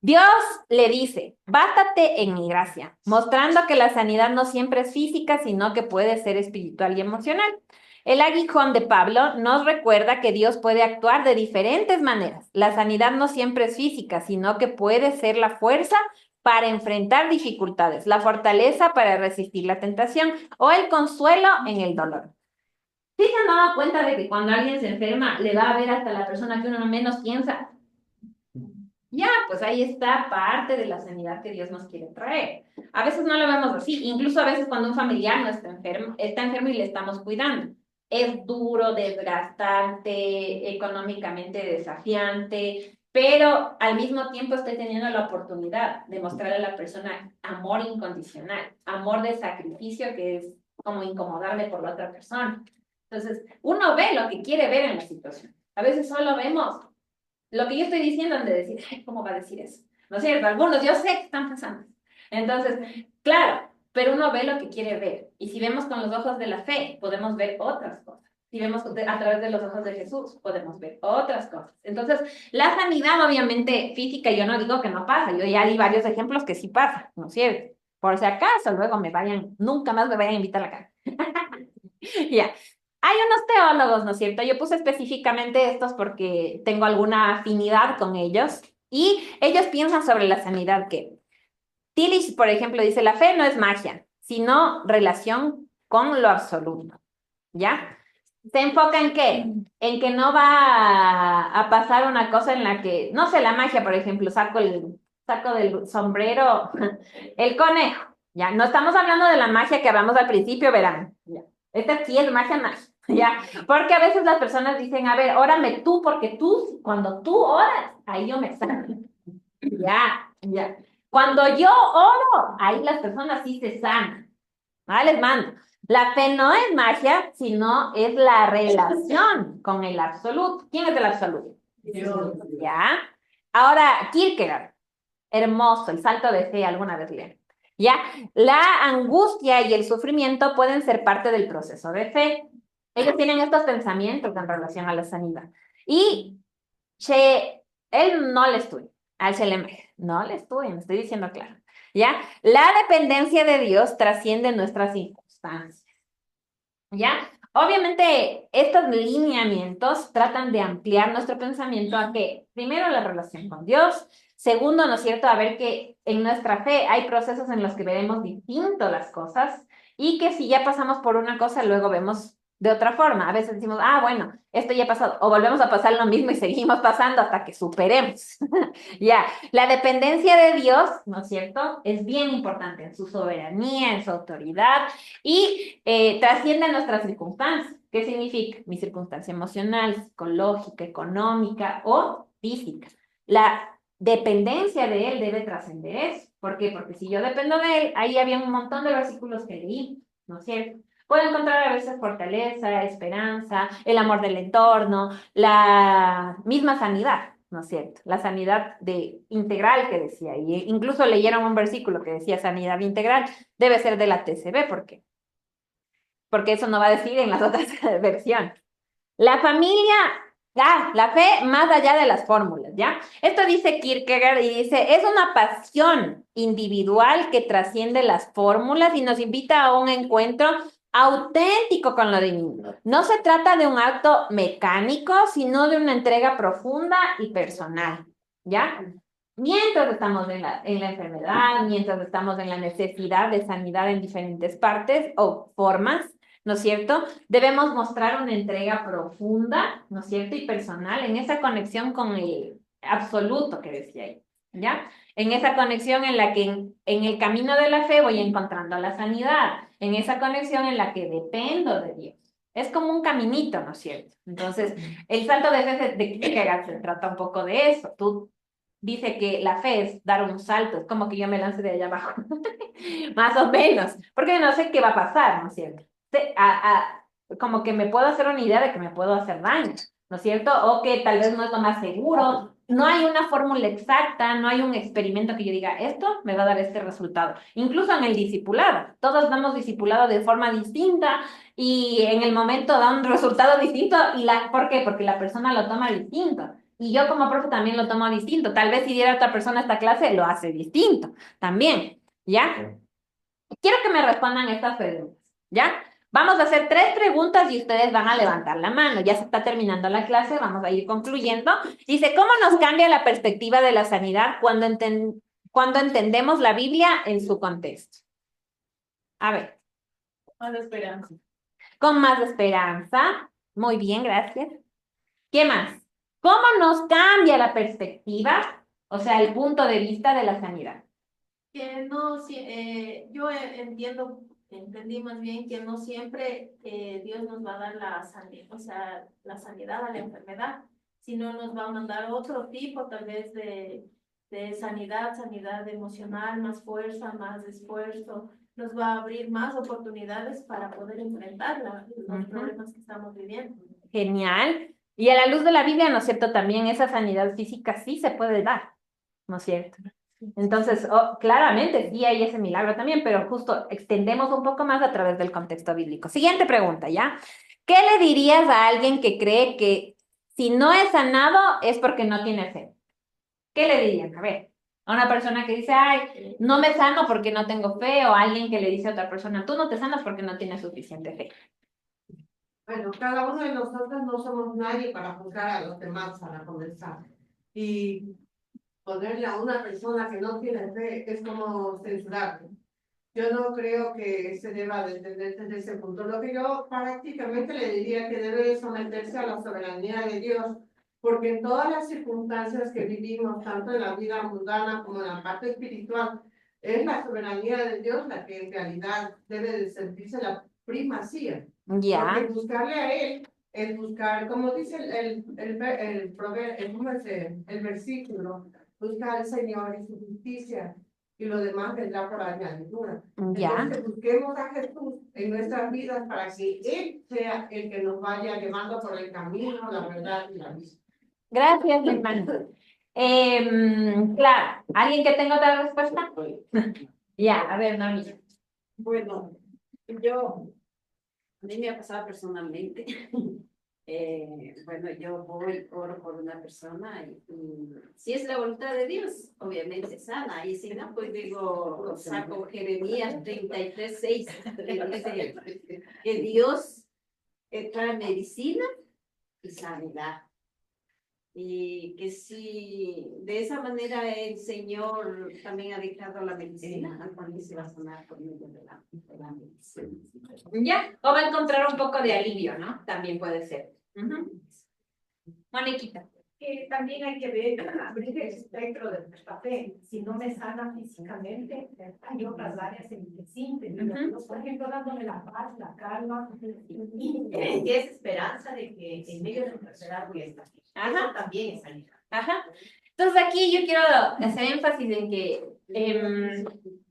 Dios le dice, bástate en mi gracia, mostrando que la sanidad no siempre es física, sino que puede ser espiritual y emocional. El aguijón de Pablo nos recuerda que Dios puede actuar de diferentes maneras. La sanidad no siempre es física, sino que puede ser la fuerza para enfrentar dificultades, la fortaleza para resistir la tentación o el consuelo en el dolor. ¿Sí se han dado cuenta de que cuando alguien se enferma le va a ver hasta la persona que uno menos piensa? Ya, pues ahí está parte de la sanidad que Dios nos quiere traer. A veces no lo vemos así, incluso a veces cuando un familiar no está enfermo y le estamos cuidando. Es duro, desgastante, económicamente desafiante, pero al mismo tiempo estoy teniendo la oportunidad de mostrarle a la persona amor incondicional, amor de sacrificio, que es como incomodarme por la otra persona. Entonces, uno ve lo que quiere ver en la situación. A veces solo vemos lo que yo estoy diciendo han de decir, ay, ¿cómo va a decir eso? ¿No es cierto? Algunos yo sé que están pensando. Entonces, claro, pero uno ve lo que quiere ver. Y si vemos con los ojos de la fe, podemos ver otras cosas. Si vemos a través de los ojos de Jesús, podemos ver otras cosas. Entonces, la sanidad obviamente física, yo no digo que no pasa. Yo ya di varios ejemplos que sí pasa, ¿no es cierto? Por si acaso luego nunca más me vayan a invitar a la cara. Ya. Hay unos teólogos, ¿no es cierto? Yo puse específicamente estos porque tengo alguna afinidad con ellos y ellos piensan sobre la sanidad que Tillich, por ejemplo, dice, la fe no es magia, sino relación con lo absoluto, ¿ya? ¿Se enfoca en qué? En que no va a pasar una cosa en la que, no sé, la magia, por ejemplo, saco del sombrero el conejo, ¿ya? No estamos hablando de la magia que hablamos al principio, verán, ¿ya? Esta sí es magia, ¿ya? Porque a veces las personas dicen, a ver, órame tú, porque tú, cuando tú oras, ahí yo me sano. Ya. Cuando yo oro, ahí las personas sí se sanan. Les mando. La fe no es magia, sino es la relación con el absoluto. ¿Quién es el absoluto? Dios. ¿Ya? Ahora, Kierkegaard, hermoso, el salto de fe, alguna vez leí. ¿Ya? La angustia y el sufrimiento pueden ser parte del proceso de fe. Ellos tienen estos pensamientos en relación a la sanidad. Y él no le estudia, al Shelemej, no le estudia, me estoy diciendo claro. ¿Ya? La dependencia de Dios trasciende nuestras circunstancias. ¿Ya? Obviamente, estos lineamientos tratan de ampliar nuestro pensamiento a que, primero, la relación con Dios, segundo, ¿no es cierto?, a ver que en nuestra fe hay procesos en los que veremos distinto las cosas y que si ya pasamos por una cosa, luego vemos de otra forma. A veces decimos, bueno, esto ya ha pasado, o volvemos a pasar lo mismo y seguimos pasando hasta que superemos. Ya, la dependencia de Dios, ¿no es cierto?, es bien importante en su soberanía, en su autoridad y trasciende nuestras circunstancias. ¿Qué significa? Mi circunstancia emocional, psicológica, económica o física. La dependencia de Él debe trascender eso. ¿Por qué? Porque si yo dependo de Él, ahí había un montón de versículos que leí, ¿no es cierto? Puedo encontrar a veces fortaleza, esperanza, el amor del entorno, la misma sanidad, ¿no es cierto? La sanidad integral que decía, y incluso leyeron un versículo que decía sanidad integral, debe ser de la TCB, ¿por qué? Porque eso no va a decir en las otras versiones. La familia, la fe más allá de las fórmulas, ¿ya? Esto dice Kierkegaard y dice, es una pasión individual que trasciende las fórmulas y nos invita a un encuentro auténtico con lo divino. No se trata de un acto mecánico, sino de una entrega profunda y personal, ¿ya? Mientras estamos en la enfermedad, mientras estamos en la necesidad de sanidad en diferentes partes o formas, ¿no es cierto? Debemos mostrar una entrega profunda, ¿no es cierto? Y personal en esa conexión con el absoluto que decía ahí, ¿ya? En esa conexión en la que en el camino de la fe voy encontrando la sanidad, en esa conexión en la que dependo de Dios. Es como un caminito, ¿no es cierto? Entonces, el salto de fe de Kierkegaard se trata un poco de eso. Dice que la fe es dar un salto, es como que yo me lance de allá abajo, más o menos, porque no sé qué va a pasar, ¿no es cierto? Como que me puedo hacer una idea de que me puedo hacer daño, ¿no es cierto? O que tal vez no es lo más seguro, no hay una fórmula exacta, no hay un experimento que yo diga, esto me va a dar este resultado. Incluso en el discipulado, todos damos discipulado de forma distinta y en el momento da un resultado distinto. ¿Por qué? Porque la persona lo toma distinto. Y yo como profe también lo tomo distinto. Tal vez si diera otra persona esta clase, lo hace distinto también, ¿ya? Quiero que me respondan estas preguntas, ¿ya? Vamos a hacer 3 preguntas y ustedes van a levantar la mano. Ya se está terminando la clase, vamos a ir concluyendo. Dice, ¿cómo nos cambia la perspectiva de la sanidad cuando entendemos la Biblia en su contexto? A ver. Más esperanza. Con más esperanza. Muy bien, gracias. ¿Qué más? ¿Cómo nos cambia la perspectiva, o sea, el punto de vista de la sanidad? Que no, yo entendí más bien que no siempre Dios nos va a dar la sanidad, o sea, la sanidad a la enfermedad, sino nos va a mandar otro tipo tal vez de sanidad emocional, más fuerza, más esfuerzo, nos va a abrir más oportunidades para poder enfrentar los problemas que estamos viviendo. Genial. Y a la luz de la Biblia, ¿no es cierto? También esa sanidad física sí se puede dar, ¿no es cierto? Entonces, claramente sí hay ese milagro también, pero justo extendemos un poco más a través del contexto bíblico. Siguiente pregunta, ¿ya? ¿Qué le dirías a alguien que cree que si no es sanado es porque no tiene fe? ¿Qué le dirían? A ver, a una persona que dice, ay, no me sano porque no tengo fe, o a alguien que le dice a otra persona, tú no te sanas porque no tienes suficiente fe. Bueno, cada uno de nosotros no somos nadie para juzgar a los demás para comenzar. Y ponerle a una persona que no tiene fe es como censurarlo. Yo no creo que se deba de entender desde ese punto. Lo que yo prácticamente le diría que debe de someterse a la soberanía de Dios, porque en todas las circunstancias que vivimos, tanto en la vida mundana como en la parte espiritual, es la soberanía de Dios la que en realidad debe de sentirse la primacía. Ya. Porque buscarle a Él es buscar, como dice el versículo, busca al Señor y su justicia, y lo demás vendrá por añadidura. Ya. Entonces busquemos a Jesús en nuestras vidas para que Él sea el que nos vaya llevando por el camino, la verdad y la vida. Gracias, hermano. Claro, ¿alguien que tenga otra respuesta? Ya, a ver, Nami. Bueno, a mí me ha pasado personalmente. Bueno, yo oro por una persona y si es la voluntad de Dios, obviamente sana. Y si no, pues digo, saco Jeremías 33:6, dice que Dios trae medicina y sanidad. Y que si de esa manera el Señor también ha dictado la medicina, también se va a sanar por medio de la medicina. Ya, o va a encontrar un poco de alivio, ¿no? También puede ser. Moniquita. También hay que ver, abrir el espectro de nuestra fe. Si no me sana físicamente, hay otras áreas en que sí. Por ejemplo, dándome la paz, la calma, y es esperanza de que en medio de la enfermedad voy a estar bien. Eso también es sanidad. Ajá. Entonces aquí yo quiero hacer énfasis en que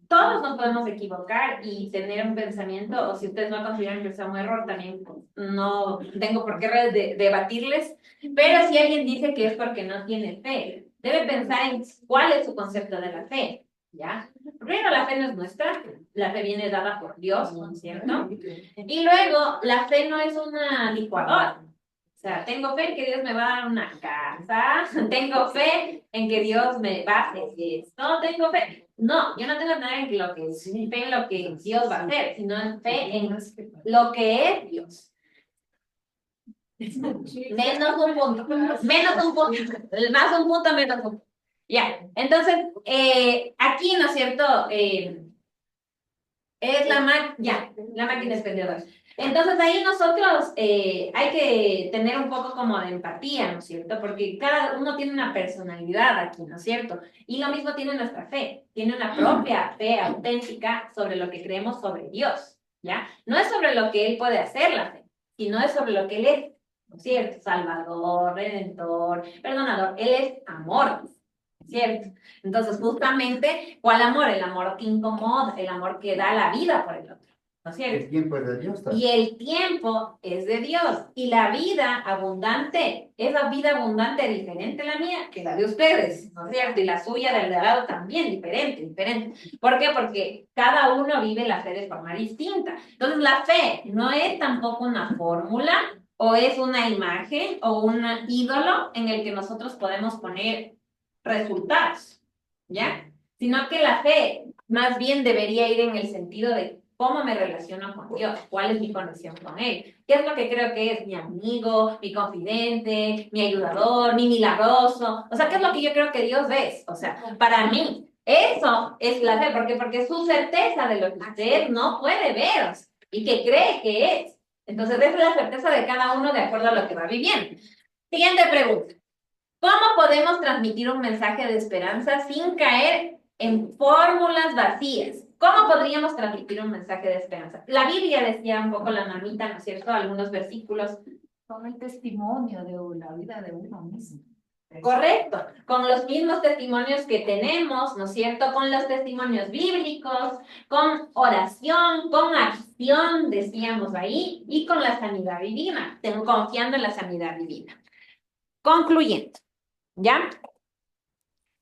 todos nos podemos equivocar y tener un pensamiento, o si ustedes no consideran que sea un error, también no tengo por qué debatirles, pero si alguien dice que es porque no tiene fe, debe pensar en cuál es su concepto de la fe, ¿ya? Primero, la fe no es nuestra, la fe viene dada por Dios, ¿no es cierto? Y luego, la fe no es una licuadora. O sea, tengo fe en que Dios me va a dar una casa, tengo fe en que Dios me va a hacer esto, tengo fe. No, yo no tengo nada en lo que fe en lo que Dios va a hacer, sino en fe en lo que es Dios. Menos un punto, más un punto, menos un punto. Ya, entonces, aquí, ¿no es cierto? Es la máquina expendedora. Entonces ahí nosotros hay que tener un poco como de empatía, ¿no es cierto? Porque cada uno tiene una personalidad aquí, ¿no es cierto? Y lo mismo tiene nuestra fe, tiene una propia fe auténtica sobre lo que creemos sobre Dios, ¿ya? No es sobre lo que Él puede hacer la fe, sino es sobre lo que Él es, ¿no es cierto? Salvador, Redentor, Perdonador, Él es amor, ¿cierto? Entonces, justamente, ¿cuál amor? El amor que incomoda, el amor que da la vida por el otro, ¿no es cierto? El tiempo es de Dios también. Y el tiempo es de Dios. Y la vida abundante, esa vida abundante diferente a la mía que la de ustedes, ¿no es cierto? Y la suya del de al lado también diferente. ¿Por qué? Porque cada uno vive la fe de forma distinta. Entonces, la fe no es tampoco una fórmula o es una imagen o un ídolo en el que nosotros podemos poner resultados, ¿ya? Sino que la fe más bien debería ir en el sentido de cómo me relaciono con Dios, cuál es mi conexión con Él, qué es lo que creo que es mi amigo, mi confidente, mi ayudador, mi milagroso, o sea, qué es lo que yo creo que Dios es, o sea, para mí, eso es la fe, porque es su certeza de lo que usted no puede ver y que cree que es. Entonces, esa es la certeza de cada uno de acuerdo a lo que va viviendo. Siguiente pregunta. ¿Cómo podemos transmitir un mensaje de esperanza sin caer en fórmulas vacías? ¿Cómo podríamos transmitir un mensaje de esperanza? La Biblia decía un poco la mamita, ¿no es cierto? Algunos versículos. Con el testimonio de la vida de uno mismo. Correcto, con los mismos testimonios que tenemos, ¿no es cierto? Con los testimonios bíblicos, con oración, con acción, decíamos ahí, y con la sanidad divina, confiando en la sanidad divina. Concluyendo. ¿Ya?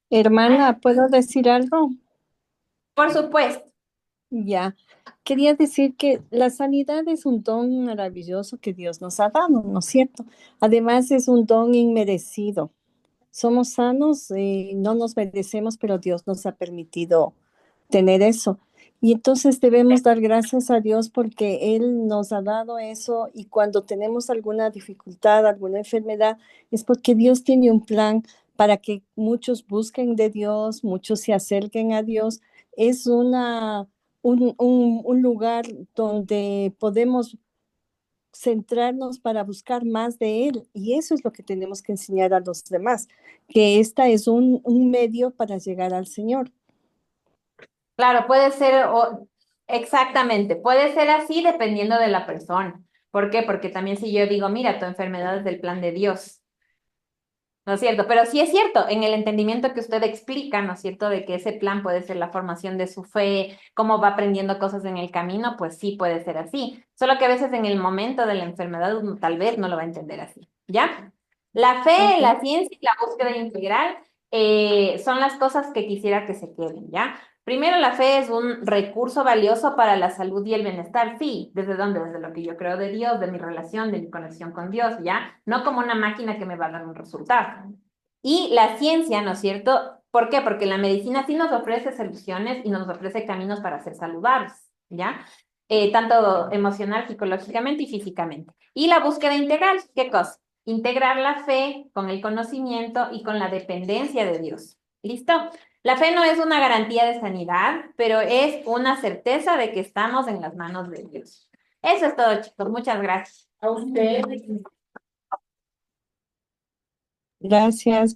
Hermana, ¿puedo decir algo? Por supuesto. Ya. Quería decir que la sanidad es un don maravilloso que Dios nos ha dado, ¿no es cierto? Además es un don inmerecido. Somos sanos y no nos merecemos, pero Dios nos ha permitido tener eso. Y entonces debemos dar gracias a Dios porque Él nos ha dado eso, y cuando tenemos alguna dificultad, alguna enfermedad, es porque Dios tiene un plan para que muchos busquen de Dios, muchos se acerquen a Dios. Es una un lugar donde podemos centrarnos para buscar más de Él. Y eso es lo que tenemos que enseñar a los demás, que esta es un medio para llegar al Señor. Claro, puede ser, exactamente, puede ser así dependiendo de la persona. ¿Por qué? Porque también si yo digo, mira, tu enfermedad es del plan de Dios, ¿no es cierto? Pero sí es cierto, en el entendimiento que usted explica, ¿no es cierto? De que ese plan puede ser la formación de su fe, cómo va aprendiendo cosas en el camino, pues sí puede ser así. Solo que a veces en el momento de la enfermedad uno tal vez no lo va a entender así, ¿ya? La fe, la ciencia y la búsqueda integral son las cosas que quisiera que se queden, ¿ya? Primero, la fe es un recurso valioso para la salud y el bienestar, sí. ¿Desde dónde? Desde lo que yo creo de Dios, de mi relación, de mi conexión con Dios, ¿ya? No como una máquina que me va a dar un resultado. Y la ciencia, ¿no es cierto? ¿Por qué? Porque la medicina sí nos ofrece soluciones y nos ofrece caminos para ser saludables, ¿ya? Tanto emocional, psicológicamente y físicamente. Y la búsqueda integral, ¿qué cosa? Integrar la fe con el conocimiento y con la dependencia de Dios. ¿Listo? La fe no es una garantía de sanidad, pero es una certeza de que estamos en las manos de Dios. Eso es todo, chicos. Muchas gracias. A usted. Gracias.